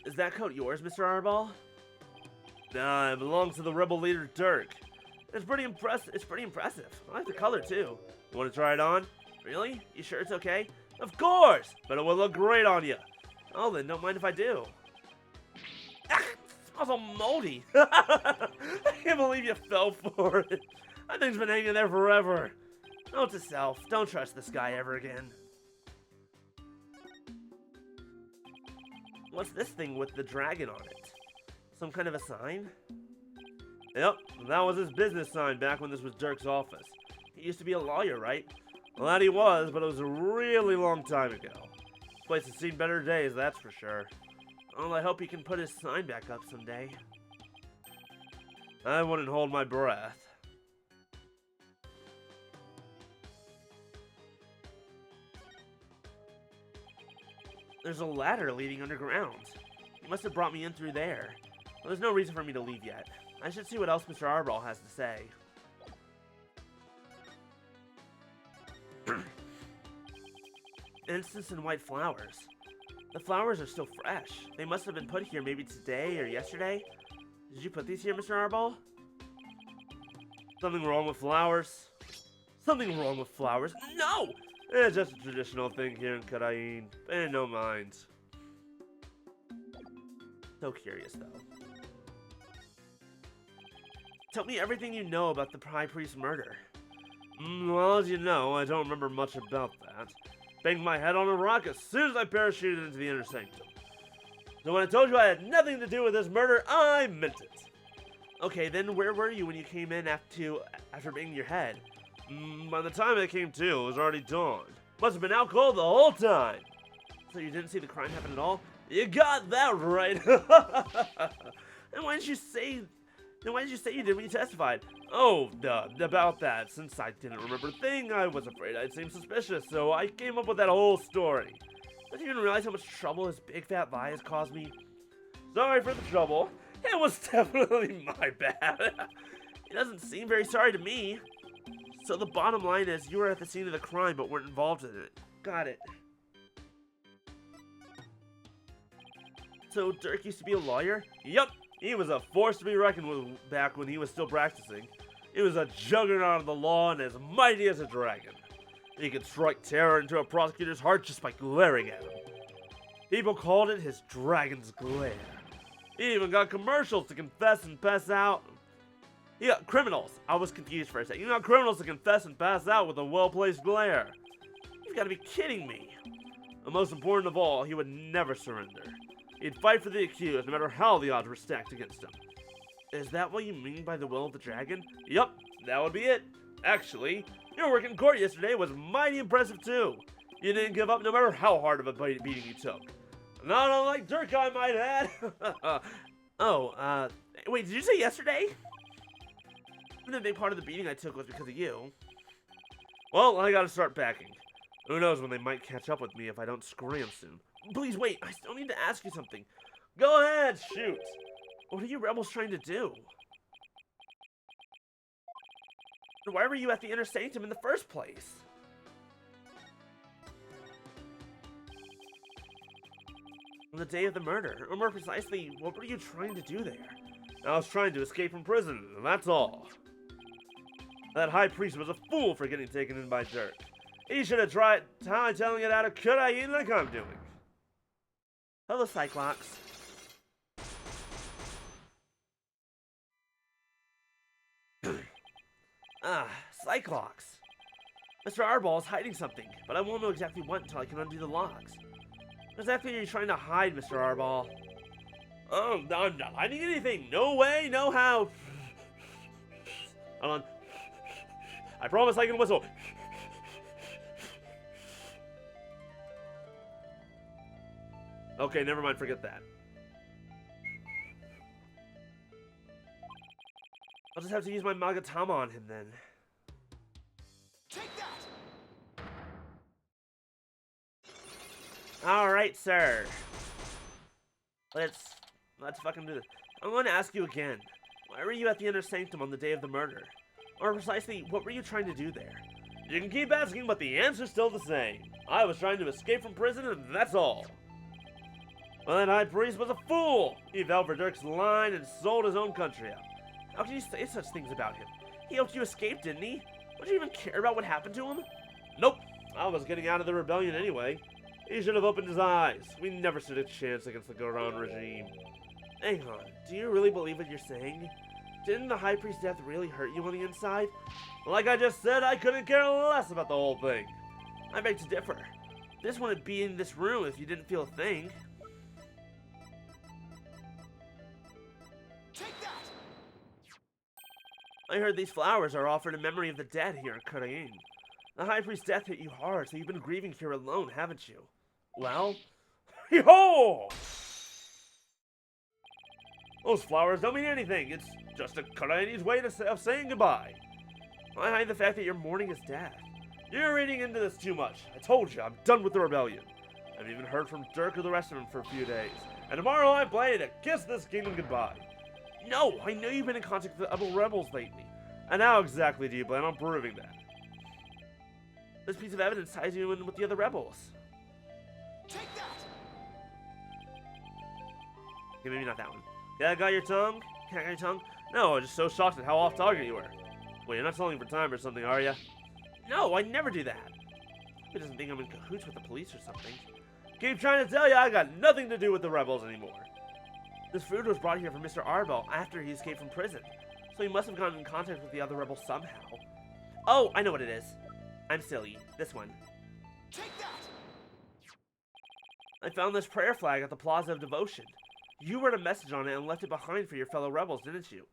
Is that coat yours, Mr. Arball? Nah, it belongs to the rebel leader Dirk. It's pretty impressive. I like the color too. You want to try it on? Really? You sure it's okay? Of course! But it will look great on you. Oh, then don't mind if I do. Ah, it smells all moldy. I can't believe you fell for it. That thing's been hanging there forever. Note to self, don't trust this guy ever again. What's this thing with the dragon on it? Some kind of a sign? Yep, that was his business sign back when this was Dirk's office. He used to be a lawyer, right? Well, that he was, but it was a really long time ago. This place has seen better days, that's for sure. Well, I hope he can put his sign back up someday. I wouldn't hold my breath. There's a ladder leading underground. He must have brought me in through there. Well, there's no reason for me to leave yet. I should see what else Mr. Arball has to say. Incense and white flowers. The flowers are still fresh. They must have been put here maybe today or yesterday. Did you put these here, Mr. Arball? Something wrong with flowers? Something wrong with flowers? No! It's just a traditional thing here in Karain. Pay no mind. So curious, though. Tell me everything you know about the High Priest's murder. Well, as you know, I don't remember much about that. Banged my head on a rock as soon as I parachuted into the inner sanctum. So when I told you I had nothing to do with this murder, I meant it. Okay, then where were you when you came in after banging your head? By the time I came to, it was already dawn. Must have been out cold the whole time. So you didn't see the crime happen at all? You got that right. And why didn't you say you did when you testified? Oh, about that. Since I didn't remember a thing, I was afraid I'd seem suspicious, so I came up with that whole story. Don't you even realize how much trouble his big fat lie has caused me? Sorry for the trouble. It was definitely my bad. He doesn't seem very sorry to me. So the bottom line is, you were at the scene of the crime but weren't involved in it. Got it. So Dirk used to be a lawyer? Yup. He was a force to be reckoned with back when he was still practicing. He was a juggernaut of the law and as mighty as a dragon. He could strike terror into a prosecutor's heart just by glaring at him. People called it his dragon's glare. He even got commercials to confess and pass out. He got criminals. I was confused for a second. He got criminals to confess and pass out with a well-placed glare. You've got to be kidding me. And most important of all, he would never surrender. He'd fight for the accused, no matter how the odds were stacked against him. Is that what you mean by the will of the dragon? Yup, that would be it. Actually, your work in court yesterday was mighty impressive too. You didn't give up no matter how hard of a beating you took. Not unlike Dirk, I might add. Wait, did you say yesterday? A big part of the beating I took was because of you. Well, I gotta start packing. Who knows when they might catch up with me if I don't scram soon. Please wait, I still need to ask you something. Go ahead, shoot. What are you rebels trying to do? Why were you at the inner sanctum in the first place? On the day of the murder, or more precisely, what were you trying to do there? I was trying to escape from prison, and that's all. That high priest was a fool for getting taken in by Dirk. He should have tried telling it out of Kurain like I'm doing. Hello, Cyclops. Cyclops. Mr. Arball is hiding something, but I won't know exactly what until I can undo the locks. What exactly are you trying to hide, Mr. Arball? Oh, I'm not hiding anything. No way, no how. Hold on. I promise I can whistle. Okay, never mind, forget that. I'll just have to use my Magatama on him then. Take that! Alright, sir. Let's fucking do this. I'm going to ask you again. Why were you at the inner sanctum on the day of the murder? Or precisely, what were you trying to do there? You can keep asking, but the answer's still the same. I was trying to escape from prison, and that's all. Well, that high priest was a fool. He fell for Dirk's line and sold his own country out. How can you say such things about him? He helped you escape, didn't he? Would you even care about what happened to him? Nope. I was getting out of the rebellion anyway. He should have opened his eyes. We never stood a chance against the Goron regime. Hang on, do you really believe what you're saying? Didn't the High Priest's death really hurt you on the inside? Like I just said, I couldn't care less about the whole thing. I beg to differ. This wouldn't be in this room if you didn't feel a thing. Take that! I heard these flowers are offered in memory of the dead here in Karain. The High Priest's death hit you hard, so you've been grieving here alone, haven't you? Well, Yo! Those flowers don't mean anything. It's just a Karaini's way of saying goodbye. why hide the fact that your mourning his death? You're reading into this too much. I told you, I'm done with the rebellion. I've even heard from Dirk or the rest of them for a few days. And tomorrow I'm planning to kiss this kingdom goodbye. No, I know you've been in contact with the other rebels lately. And how exactly do you plan on proving that? This piece of evidence ties you in with the other rebels. Take that! Okay, maybe not that one. Yeah, I got your tongue? Can I get your tongue? No, I was just so shocked at how off target you were. Well, you're not selling for time or something, are you? No, I never do that. He doesn't think I'm in cahoots with the police or something. Keep trying to tell you I got nothing to do with the rebels anymore. This food was brought here from Mr. Arbel after he escaped from prison, so he must have gotten in contact with the other rebels somehow. Oh, I know what it is. I'm silly. This one. Take that! I found this prayer flag at the Plaza of Devotion. You wrote a message on it and left it behind for your fellow rebels, didn't you?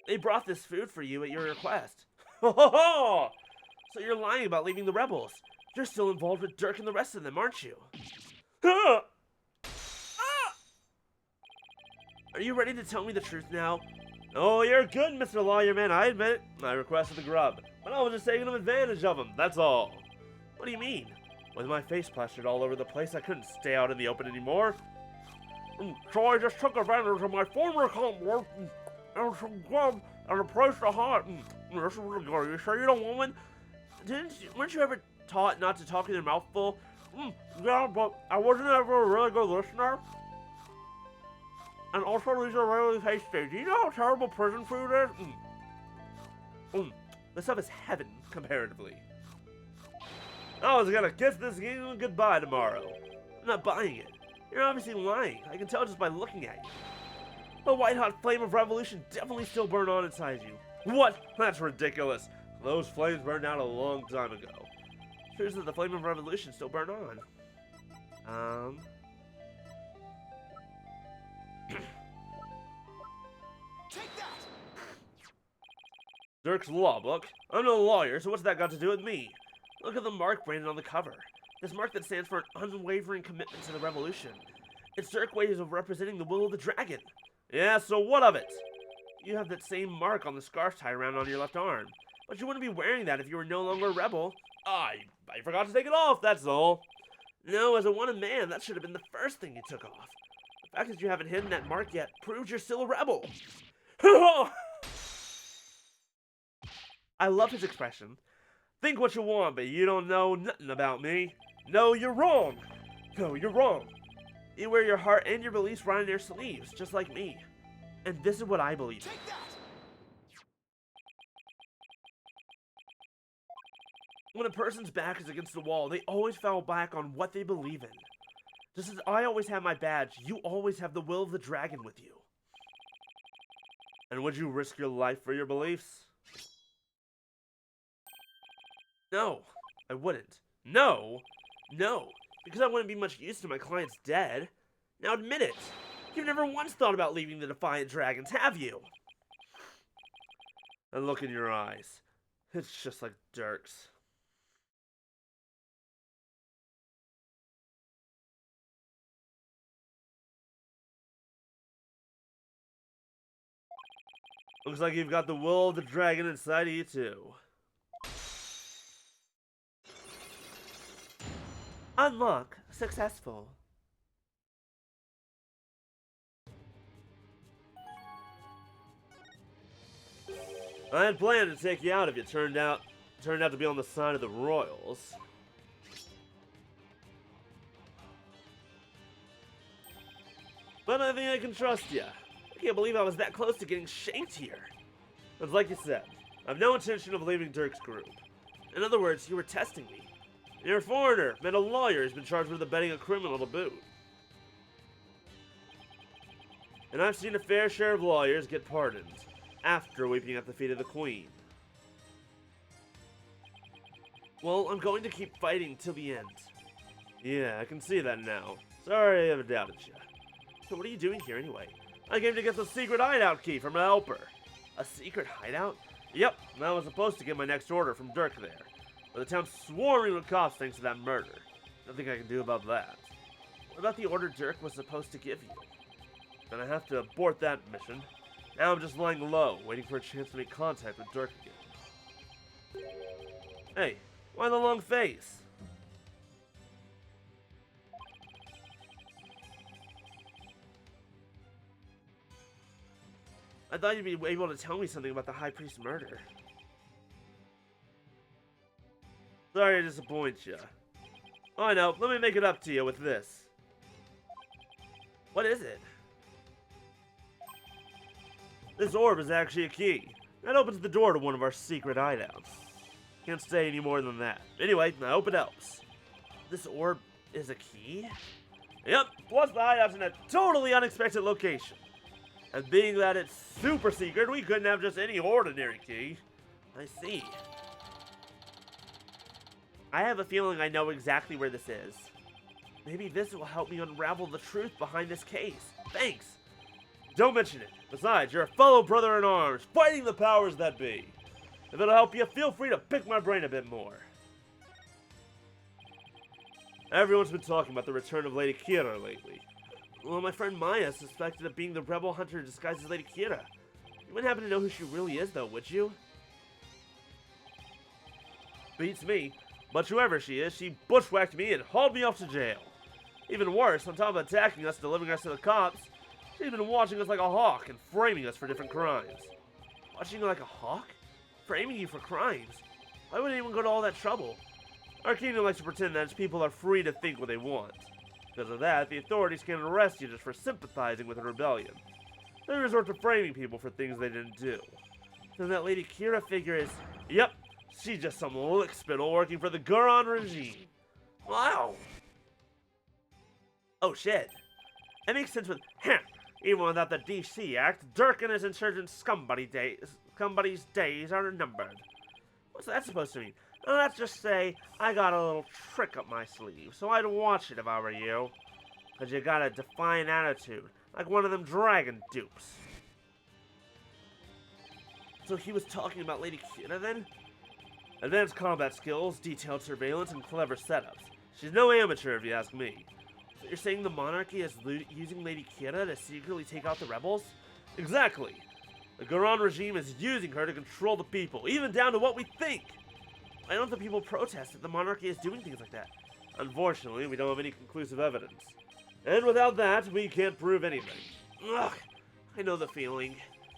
They brought this food for you at your request. Ho ho ho! So you're lying about leaving the rebels. You're still involved with Dirk and the rest of them, aren't you? Huh! Are you ready to tell me the truth now? Oh, you're good, Mr. Lawyer Man, I admit it. I requested the grub, but I was just taking advantage of him, that's all. What do you mean? With my face plastered all over the place, I couldn't stay out in the open anymore. So I just took advantage of my former comfort and some grub and a place to hide. This is really good. You sure you don't want one? Weren't you ever taught not to talk with your mouth full? Yeah, but I wasn't ever a really good listener. And also, these are really tasty. Do you know how terrible prison food is? This stuff is heaven, comparatively. I was gonna kiss this game goodbye tomorrow. I'm not buying it. You're obviously lying. I can tell just by looking at you. The white-hot flame of revolution definitely still burn on inside you. What? That's ridiculous. Those flames burned out a long time ago. Proves that the flame of revolution still burn on. Take that! Dirk's law book? I'm no lawyer, so what's that got to do with me? Look at the mark branded on the cover. This mark that stands for an unwavering commitment to the revolution. It's Dirk's ways of representing the will of the dragon. Yeah, so what of it? You have that same mark on the scarf tied around on your left arm. But you wouldn't be wearing that if you were no longer a rebel. I forgot to take it off, that's all. No, as a wanted man, that should have been the first thing you took off. The fact that you haven't hidden that mark yet proves you're still a rebel. I love his expression. Think what you want, but you don't know nothing about me. No, you're wrong. No, you're wrong. You wear your heart and your beliefs right on your sleeves, just like me. And this is what I believe. Take that! When a person's back is against the wall, they always fall back on what they believe in. Just as I always have my badge, you always have the will of the dragon with you. And would you risk your life for your beliefs? No, I wouldn't. No, because I wouldn't be much use to my clients dead. Now admit it. You've never once thought about leaving the Defiant Dragons, have you? And look in your eyes. It's just like Dirk's. Looks like you've got the will of the dragon inside of you too. Unlock successful. I had planned to take you out if you turned out to be on the side of the royals. But I think I can trust you. I can't believe I was that close to getting shanked here. But like you said, I have no intention of leaving Dirk's group. In other words, you were testing me. You're a foreigner, and a lawyer who's been charged with abetting a criminal to boot. And I've seen a fair share of lawyers get pardoned after weeping at the feet of the Queen. Well, I'm going to keep fighting till the end. Yeah, I can see that now. Sorry I ever doubted you. So what are you doing here anyway? I came to get the secret hideout key from a helper. A secret hideout? Yep, and I was supposed to get my next order from Dirk there. But the town's swarming with cops thanks to that murder. Nothing I can do about that. What about the order Dirk was supposed to give you? Then I have to abort that mission. Now I'm just lying low, waiting for a chance to make contact with Dirk again. Hey, why the long face? I thought you'd be able to tell me something about the High Priest's murder. Sorry to disappoint you. Oh, I know. Let me make it up to you with this. What is it? This orb is actually a key. That opens the door to one of our secret hideouts. Can't say any more than that. Anyway, I hope it helps. This orb is a key? Yep, plus the hideout's in a totally unexpected location. And being that it's super secret, we couldn't have just any ordinary key. I see. I have a feeling I know exactly where this is. Maybe this will help me unravel the truth behind this case. Thanks. Don't mention it. Besides, you're a fellow brother in arms, fighting the powers that be. If it'll help you, feel free to pick my brain a bit more. Everyone's been talking about the return of Lady Kira lately. Well, my friend Maya suspected of being the rebel hunter disguised as Lady Kira. You wouldn't happen to know who she really is, though, would you? Beats me. But whoever she is, she bushwhacked me and hauled me off to jail. Even worse, on top of attacking us, delivering us to the cops, she's been watching us like a hawk and framing us for different crimes. Watching you like a hawk? Framing you for crimes? Why would anyone go to all that trouble? Our kingdom likes to pretend that its people are free to think what they want. Because of that, the authorities can arrest you just for sympathizing with a rebellion. They resort to framing people for things they didn't do. So that Lady Kira figure is, yep, she's just some lickspittle working for the Guron regime. Wow. Oh shit. That makes sense with, even without the DC Act, Dirk and his insurgent scumbody's days are numbered. What's that supposed to mean? Well, let's just say I got a little trick up my sleeve, so I'd watch it if I were you. Cause you got a defiant attitude, like one of them dragon dupes. So he was talking about Lady Kira then? Advanced combat skills, detailed surveillance, and clever setups. She's no amateur if you ask me. So you're saying the monarchy is using Lady Kira to secretly take out the rebels? Exactly. The Guron regime is using her to control the people, even down to what we think. Why don't the people protest if the monarchy is doing things like that? Unfortunately, we don't have any conclusive evidence. And without that, we can't prove anything. Ugh, I know the feeling.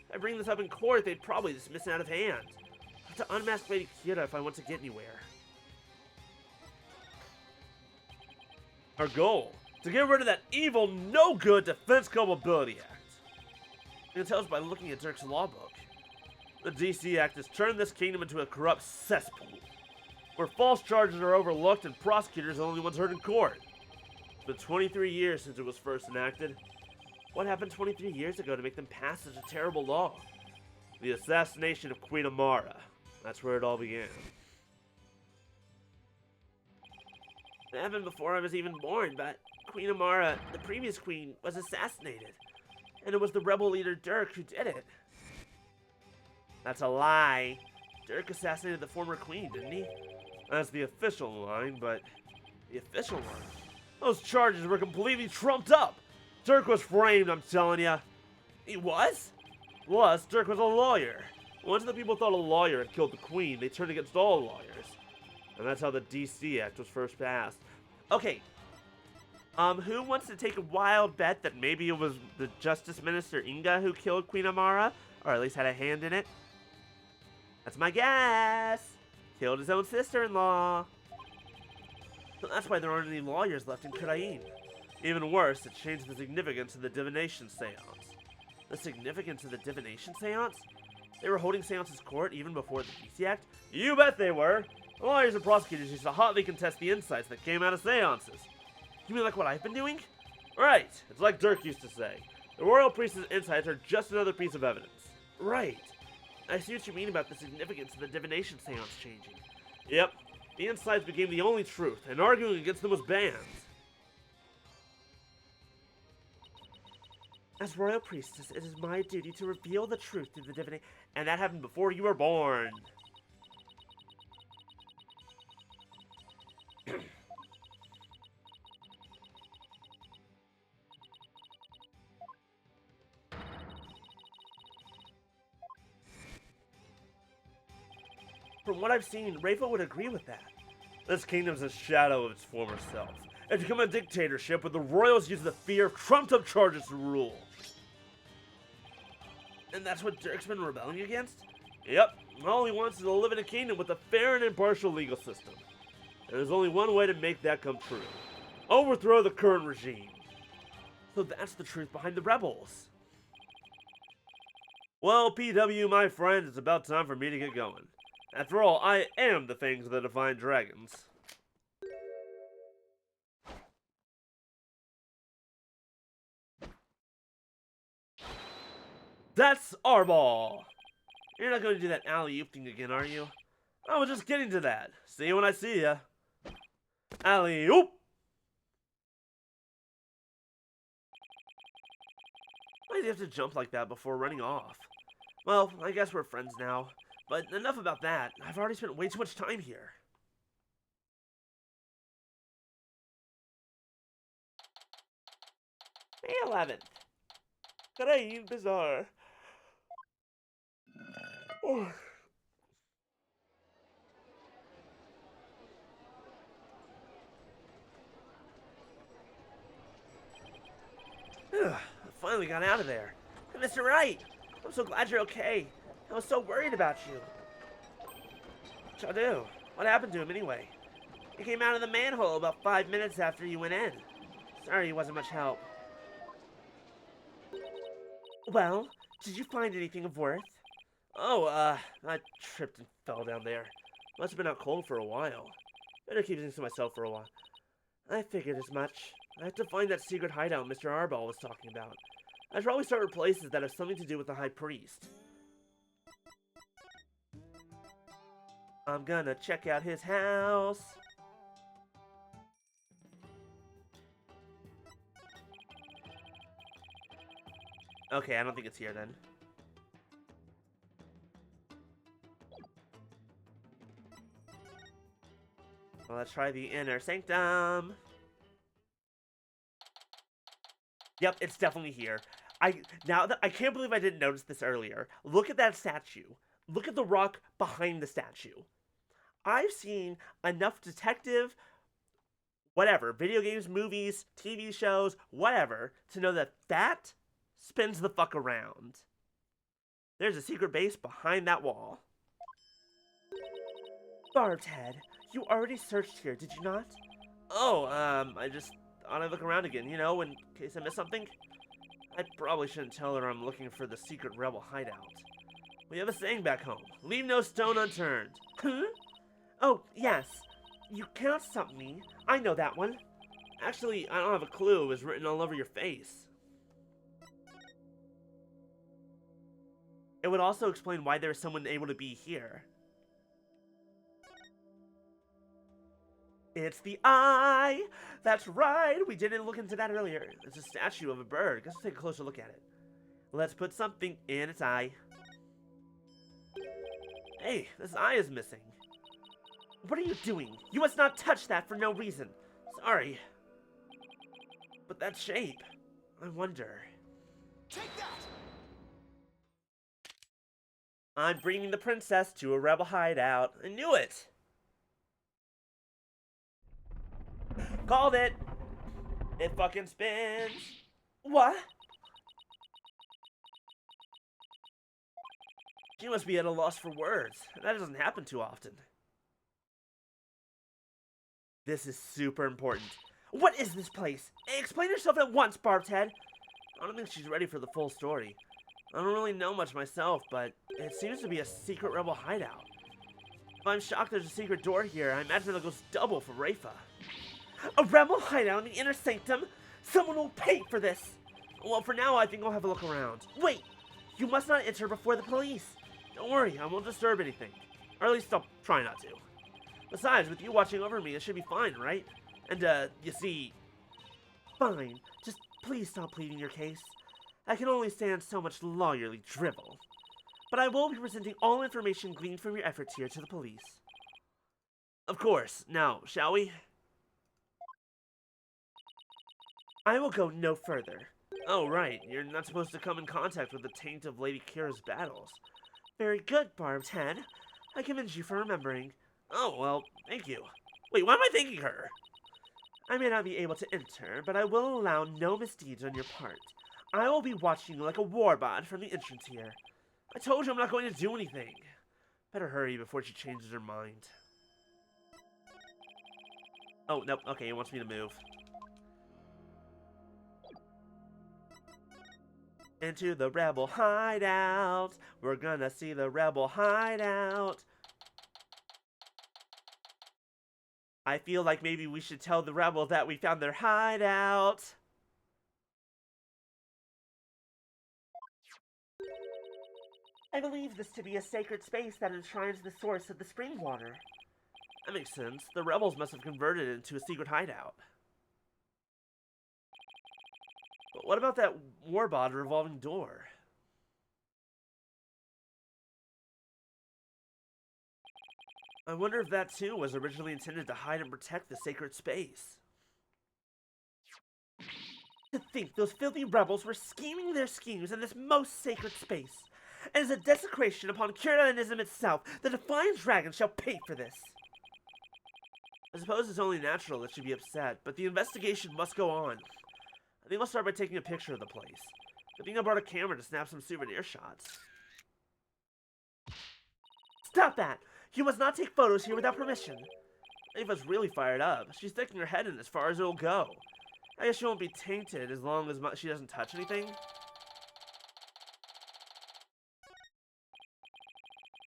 If I bring this up in court, they'd probably dismiss it out of hand. I have to unmask Lady Kira if I want to get anywhere. Our goal? To get rid of that evil, no-good Defense Culpability Act. You can tell us by looking at Dirk's law book. The DC Act has turned this kingdom into a corrupt cesspool, where false charges are overlooked and prosecutors are the only ones heard in court. It's been 23 years since it was first enacted. What happened 23 years ago to make them pass such a terrible law? The assassination of Queen Amara. That's where it all began. It happened before I was even born, but Queen Amara, the previous queen, was assassinated. And it was the rebel leader Dirk who did it. That's a lie. Dirk assassinated the former queen, didn't he? That's the official line, but the official one? Those charges were completely trumped up. Dirk was framed, I'm telling ya. He was? Plus, Dirk was a lawyer. Once the people thought a lawyer had killed the queen, they turned against all lawyers. And that's how the DC Act was first passed. Okay. Who wants to take a wild bet that maybe it was the Justice Minister Inga who killed Queen Amara? Or at least had a hand in it? That's my guess. Killed his own sister-in-law. That's why there aren't any lawyers left in Kurain. Even worse, it changed the significance of the divination seance. The significance of the divination seance? They were holding seances court even before the DC Act? You bet they were! The lawyers and prosecutors used to hotly contest the insights that came out of seances. You mean like what I've been doing? Right. It's like Dirk used to say. The royal priest's insights are just another piece of evidence. Right. I see what you mean about the significance of the divination seance changing. Yep. The insights became the only truth, and arguing against them was banned. As royal priestess, it is my duty to reveal the truth through the divination, and that happened before you were born. From what I've seen, Rafa would agree with that. This kingdom's a shadow of its former self. It's become a dictatorship where the royals use the fear of trumped-up charges to rule. And that's what Dirk's been rebelling against? Yep, all he wants is to live in a kingdom with a fair and impartial legal system. There's only one way to make that come true. Overthrow the current regime. So that's the truth behind the rebels. Well, PW, my friend, it's about time for me to get going. After all, I am the things that define dragons. That's our ball! You're not going to do that alley-oop thing again, are you? I was just getting to that. See you when I see ya. Alley-oop! Why do you have to jump like that before running off? Well, I guess we're friends now. But enough about that. I've already spent way too much time here. May 11th. Karain Bazaar. Oh. I finally got out of there. Hey, Mr. Wright, I'm so glad you're okay. I was so worried about you. Chadu, what happened to him anyway? He came out of the manhole about 5 minutes after you went in. Sorry he wasn't much help. Well, did you find anything of worth? Oh, I tripped and fell down there. Must have been out cold for a while. Better keep things to myself for a while. I figured as much. I have to find that secret hideout Mr. Arbol was talking about. I should always start with places that have something to do with the High Priest. I'm gonna check out his house. Okay, I don't think it's here then. Well, let's try the inner sanctum. Yep, it's definitely here. I can't believe I didn't notice this earlier. Look at that statue. Look at the rock behind the statue. I've seen enough detective, whatever, video games, movies, TV shows, whatever, to know that that spins the fuck around. There's a secret base behind that wall. Barbed Head, you already searched here, did you not? Oh, I just thought I'd look around again, you know, in case I missed something. I probably shouldn't tell her I'm looking for the secret rebel hideout. We have a saying back home, leave no stone unturned. Huh? Oh, yes. You cannot stop me. I know that one. Actually, I don't have a clue. It was written all over your face. It would also explain why there is someone able to be here. It's the eye! That's right! We didn't look into that earlier. It's a statue of a bird. Let's take a closer look at it. Let's put something in its eye. Hey, this eye is missing. What are you doing? You must not touch that for no reason. Sorry. But that shape, I wonder. Take that! I'm bringing the princess to a rebel hideout. I knew it! Called it! It fucking spins! What? She must be at a loss for words. That doesn't happen too often. This is super important. What is this place? Explain yourself at once, Barbed Head. I don't think she's ready for the full story. I don't really know much myself, but it seems to be a secret rebel hideout. If I'm shocked there's a secret door here, I imagine it goes double for Rafa. A rebel hideout in the inner sanctum? Someone will pay for this! Well, for now, I think I'll have a look around. Wait! You must not enter before the police! Don't worry, I won't disturb anything. Or at least I'll try not to. Besides, with you watching over me, it should be fine, right? And, you see... Fine. Just please stop pleading your case. I can only stand so much lawyerly drivel. But I will be presenting all information gleaned from your efforts here to the police. Of course. Now, shall we? I will go no further. Oh, right. You're not supposed to come in contact with the taint of Lady Kira's battles. Very good, Barbed Head. I commend you for remembering. Oh, well, thank you. Wait, why am I thanking her? I may not be able to enter, but I will allow no misdeeds on your part. I will be watching you like a warbot from the entrance here. I told you I'm not going to do anything. Better hurry before she changes her mind. Oh, nope. Okay, he wants me to move. Into the rebel hideout. We're gonna see the rebel hideout. I feel like maybe we should tell the rebels that we found their hideout. I believe this to be a sacred space that enshrines the source of the spring water. That makes sense. The rebels must have converted it into a secret hideout. But what about that warbot revolving door? I wonder if that too was originally intended to hide and protect the sacred space. To think those filthy rebels were scheming their schemes in this most sacred space. And as a desecration upon Kiranism itself, the Defiant Dragon shall pay for this. I suppose it's only natural that she'd be upset, but the investigation must go on. I think I'll start by taking a picture of the place. I think I brought a camera to snap some souvenir shots. Stop that! You must not take photos here without permission. Ava's really fired up. She's sticking her head in as far as it'll go. I guess she won't be tainted as long as she doesn't touch anything.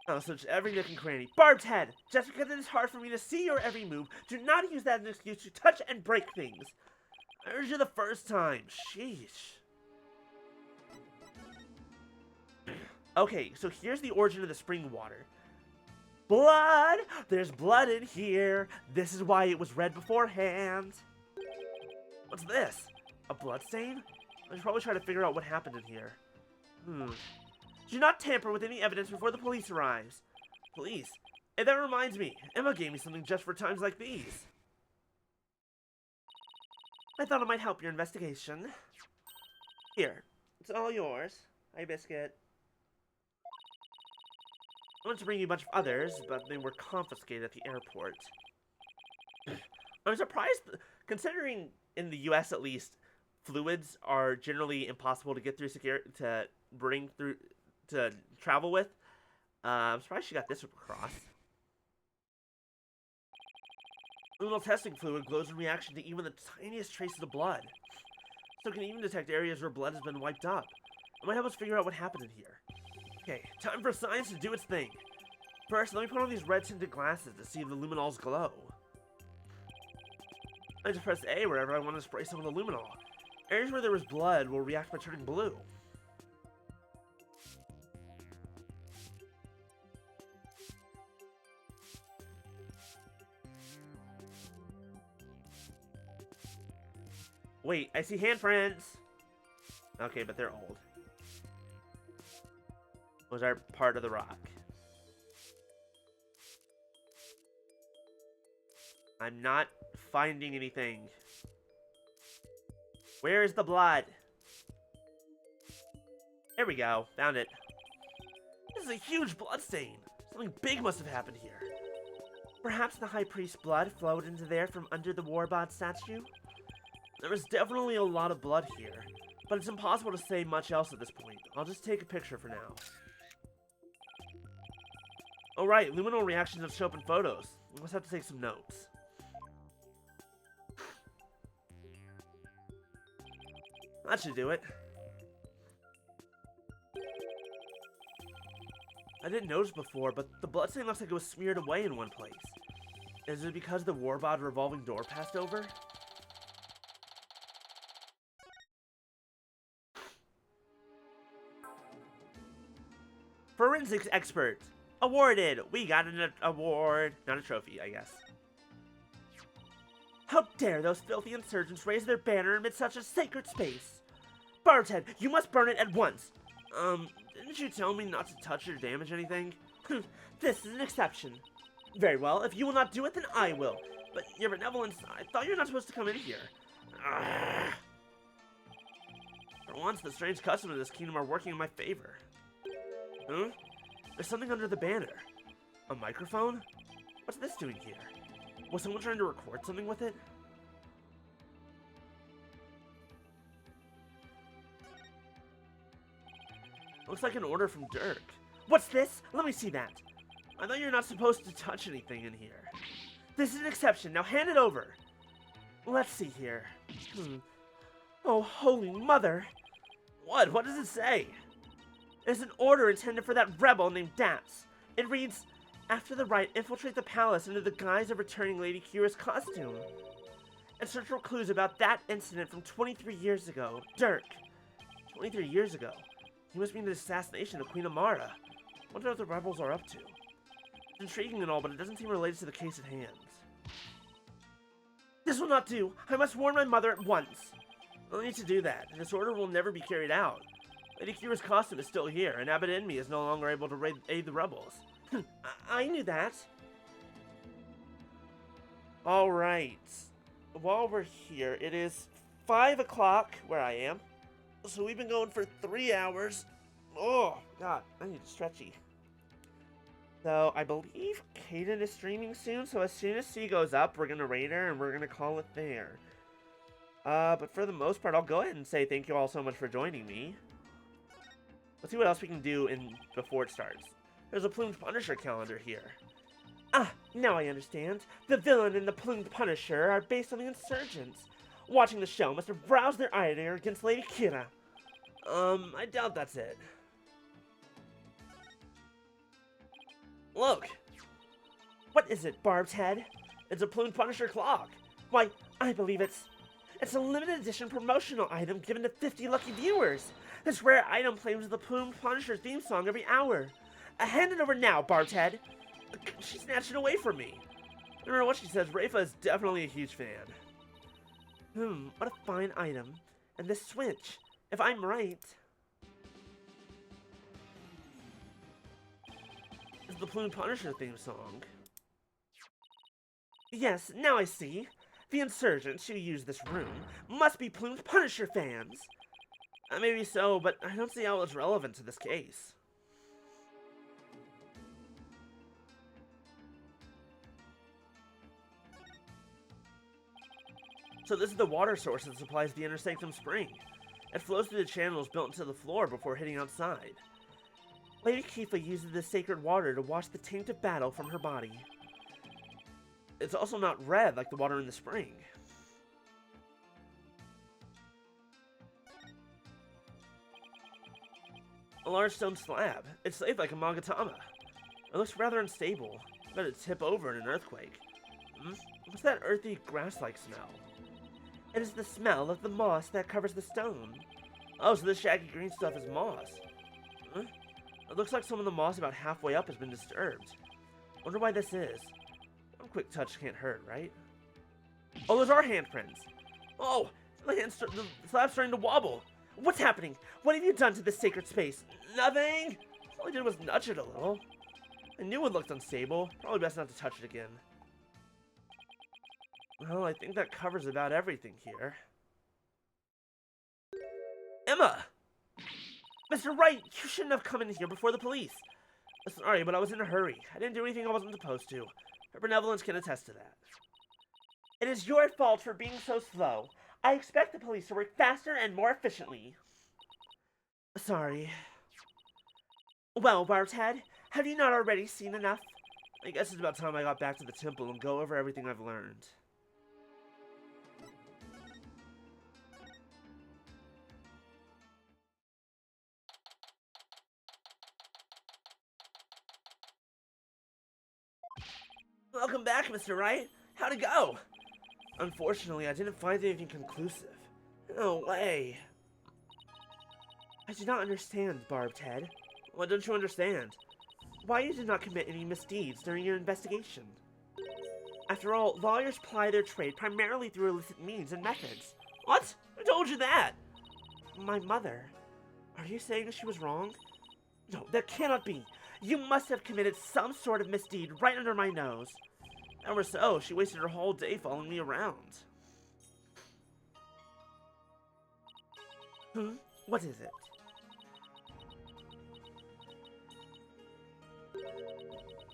I'll search every nook and cranny. Barbed Head! Just because it is hard for me to see your every move, do not use that as an excuse to touch and break things. I heard you the first time. Sheesh. Okay, so here's the origin of the spring water. Blood! There's blood in here. This is why it was red beforehand. What's this? A blood stain? I should probably try to figure out what happened in here. Do not tamper with any evidence before the police arrives. Police? Hey, that reminds me. Emma gave me something just for times like these. I thought it might help your investigation. Here. It's all yours. Hi, Biscuit. I wanted to bring you a bunch of others, but they were confiscated at the airport. I'm surprised, considering in the US at least, fluids are generally impossible to get through to travel with. I'm surprised she got this across. Luminal testing fluid glows in reaction to even the tiniest traces of blood. So it can even detect areas where blood has been wiped up. It might help us figure out what happened in here. Okay, time for science to do its thing. First, let me put on these red-tinted glasses to see if the luminols glow. I just press A wherever I want to spray some of the luminol. Areas where there was blood will react by turning blue. Wait, I see handprints! Okay, but they're old. Those are part of the rock. I'm not finding anything. Where is the blood? There we go. Found it. This is a huge blood stain. Something big must have happened here. Perhaps the High Priest's blood flowed into there from under the Warbot statue? There was definitely a lot of blood here, but it's impossible to say much else at this point. I'll just take a picture for now. Oh right, luminal reactions don't show up in photos. I must have to take some notes. That should do it. I didn't notice before, but the bloodstain looks like it was smeared away in one place. Is it because the warbod revolving door passed over? Forensics expert! Awarded! We got an award. Not a trophy, I guess. How dare those filthy insurgents raise their banner amid such a sacred space? Barthead, you must burn it at once! Didn't you tell me not to touch or damage anything? This is an exception. Very well, if you will not do it, then I will. But your benevolence, I thought you were not supposed to come in here. For once, the strange customs of this kingdom are working in my favor. Huh? There's something under the banner. A microphone? What's this doing here? Was someone trying to record something with it? Looks like an order from Dirk. What's this? Let me see that. I thought you're not supposed to touch anything in here. This is an exception. Now hand it over. Let's see here. Oh, holy mother. What? What does it say? It's an order intended for that rebel named Daps. It reads, after the rite, infiltrate the palace under the guise of returning Lady Kira's costume. And search for clues about that incident from 23 years ago. Dirk. 23 years ago. He must mean the assassination of Queen Amara. Wonder what the rebels are up to. It's intriguing and all, but it doesn't seem related to the case at hand. This will not do. I must warn my mother at once. I'll need to do that, and this order will never be carried out. Lady Kira's costume is still here, and Abbot Enemy is no longer able to aid the rebels. I knew that. Alright. While we're here, it is 5 o'clock where I am. So we've been going for 3 hours. Oh, God, I need a stretchy. So I believe Kaden is streaming soon, so as soon as she goes up, we're going to raid her, and we're going to call it there. But for the most part, I'll go ahead and say thank you all so much for joining me. Let's see what else we can do before it starts. There's a Plumed Punisher calendar here. Ah, now I understand. The villain and the Plumed Punisher are based on the insurgents. Watching the show must have roused their ire against Lady Kira. I doubt that's it. Look! What is it, Barb's head? It's a Plumed Punisher clock. Why, I believe it's a limited edition promotional item given to 50 lucky viewers. This rare item plays with the Plumed Punisher theme song every hour. Hand it over now, Barb's head. She snatched it away from me. No matter what she says, Rafa is definitely a huge fan. What a fine item. And this switch, if I'm right, is the Plumed Punisher theme song. Yes, now I see. The insurgents who use this room must be Plumed Punisher fans. Maybe so, but I don't see how it's relevant to this case. So this is the water source that supplies the Inner Sanctum Spring. It flows through the channels built into the floor before hitting outside. Lady Kifa uses this sacred water to wash the taint of battle from her body. It's also not red like the water in the spring. A large stone slab. It's safe like a Magatama. It looks rather unstable. I bet it'd tip over in an earthquake. What's that earthy, grass-like smell? It is the smell of the moss that covers the stone. Oh, so this shaggy green stuff is moss. It looks like some of the moss about halfway up has been disturbed. Wonder why this is. One quick touch can't hurt, right? Oh, those are handprints. Oh, the slab's starting to wobble. What's happening? What have you done to this sacred space? Nothing! All I did was nudge it a little. I knew it looked unstable. Probably best not to touch it again. Well, I think that covers about everything here. Emma! Mr. Wright, you shouldn't have come in here before the police. Sorry, but I was in a hurry. I didn't do anything I wasn't supposed to. Her benevolence can attest to that. It is your fault for being so slow. I expect the police to work faster and more efficiently. Sorry. Well, Barb's head, have you not already seen enough? I guess it's about time I got back to the temple and go over everything I've learned. Welcome back, Mr. Wright. How'd it go? Unfortunately, I didn't find anything conclusive. No way. I do not understand, Barbed Head. What don't you understand? Why you did not commit any misdeeds during your investigation? After all, lawyers ply their trade primarily through illicit means and methods. What? Who told you that? My mother. Are you saying that she was wrong? No, that cannot be. You must have committed some sort of misdeed right under my nose. Ever so, she wasted her whole day following me around. What is it?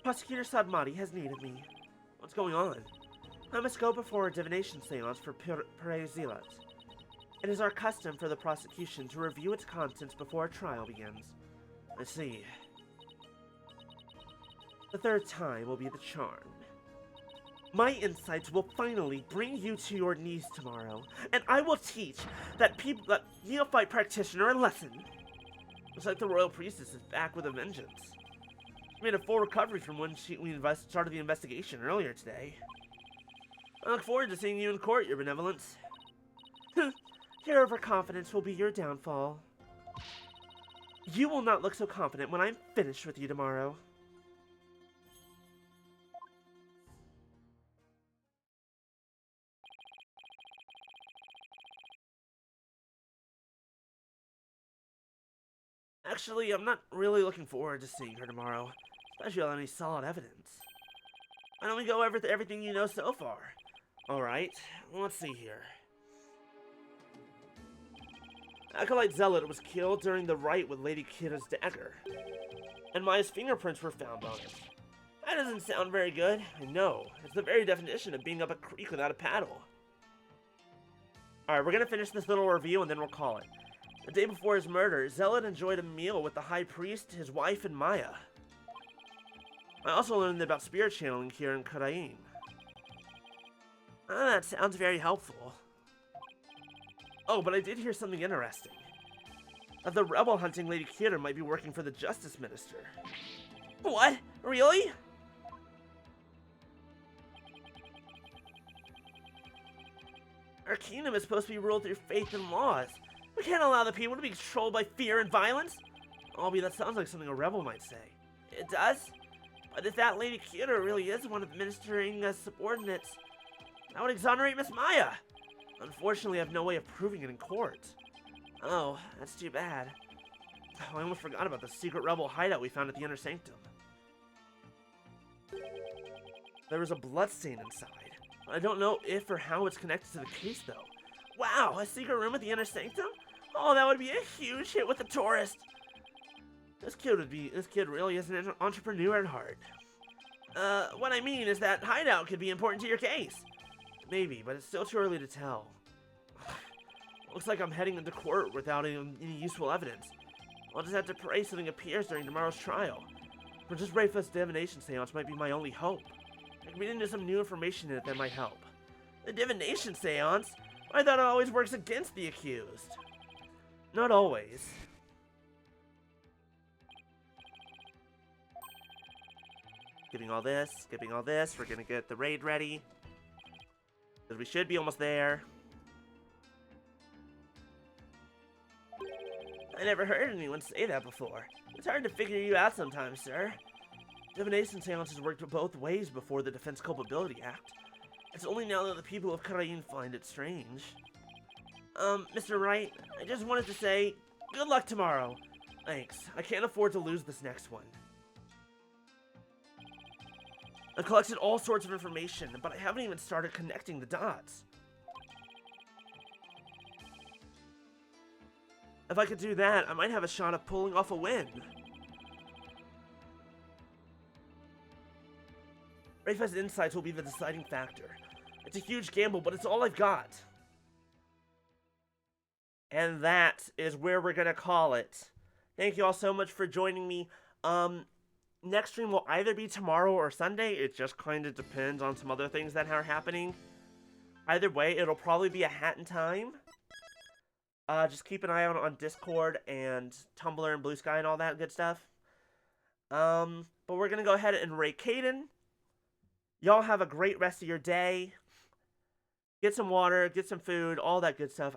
Prosecutor Sadmati has need of me. What's going on? I must go before a divination seance for Zilat. It is our custom for the prosecution to review its contents before a trial begins. I see. The third time will be the charm. My insights will finally bring you to your knees tomorrow, and I will teach that neophyte practitioner a lesson. Looks like the royal priestess is back with a vengeance. She made a full recovery from when we started the investigation earlier today. I look forward to seeing you in court, Your Benevolence. Your overconfidence will be your downfall. You will not look so confident when I'm finished with you tomorrow. Actually, I'm not really looking forward to seeing her tomorrow, especially on any solid evidence. Why don't we go over everything you know so far? Alright, let's see here. Acolyte Zealot was killed during the rite with Lady Kira's dagger, and Maya's fingerprints were found on it. That doesn't sound very good. I know. It's the very definition of being up a creek without a paddle. Alright, we're gonna finish this little review and then we'll call it. The day before his murder, Zealot enjoyed a meal with the High Priest, his wife, and Maya. I also learned about spirit channeling here in Karain. That sounds very helpful. Oh, but I did hear something interesting. That the rebel hunting Lady Kira might be working for the Justice Minister. What? Really? Our kingdom is supposed to be ruled through faith and laws. We can't allow the people to be controlled by fear and violence. Albeit that sounds like something a rebel might say. It does? But if that Lady Kira really is one of the ministering subordinates, that would exonerate Miss Maya. Unfortunately, I have no way of proving it in court. Oh, that's too bad. Oh, I almost forgot about the secret rebel hideout we found at the Inner Sanctum. There was a bloodstain inside. I don't know if or how it's connected to the case, though. Wow, a secret room at the Inner Sanctum? Oh, that would be a huge hit with the tourist. This kid really is an entrepreneur at heart. What I mean is that hideout could be important to your case. Maybe, but it's still too early to tell. Looks like I'm heading into court without any useful evidence. I'll just have to pray something appears during tomorrow's trial. Princess Rayfa's divination seance might be my only hope. I can read into some new information in it that might help. The divination seance? I thought it always works against the accused. Not always. Skipping all this, we're gonna get the raid ready. Because we should be almost there. I never heard anyone say that before. It's hard to figure you out sometimes, sir. Divination seances worked both ways before the Defense Culpability Act. It's only now that the people of Karain find it strange. Mr. Wright, I just wanted to say, good luck tomorrow. Thanks. I can't afford to lose this next one. I've collected all sorts of information, but I haven't even started connecting the dots. If I could do that, I might have a shot of pulling off a win. Rayfa's insights will be the deciding factor. It's a huge gamble, but it's all I've got. And that is where we're gonna call it. Thank you all so much for joining me. next stream will either be tomorrow or Sunday. It just kind of depends on some other things that are happening. Either way, it'll probably be a Hat in Time. Just keep an eye out on Discord and Tumblr and Blue Sky and all that good stuff. But we're gonna go ahead and rate Caden. Y'all have a great rest of your day. Get some water, get some food, all that good stuff.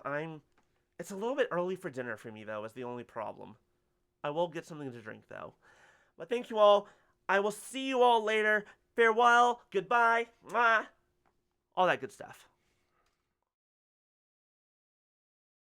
It's a little bit early for dinner for me, though, is the only problem. I will get something to drink, though. But thank you all. I will see you all later. Farewell, goodbye, mwah, all that good stuff.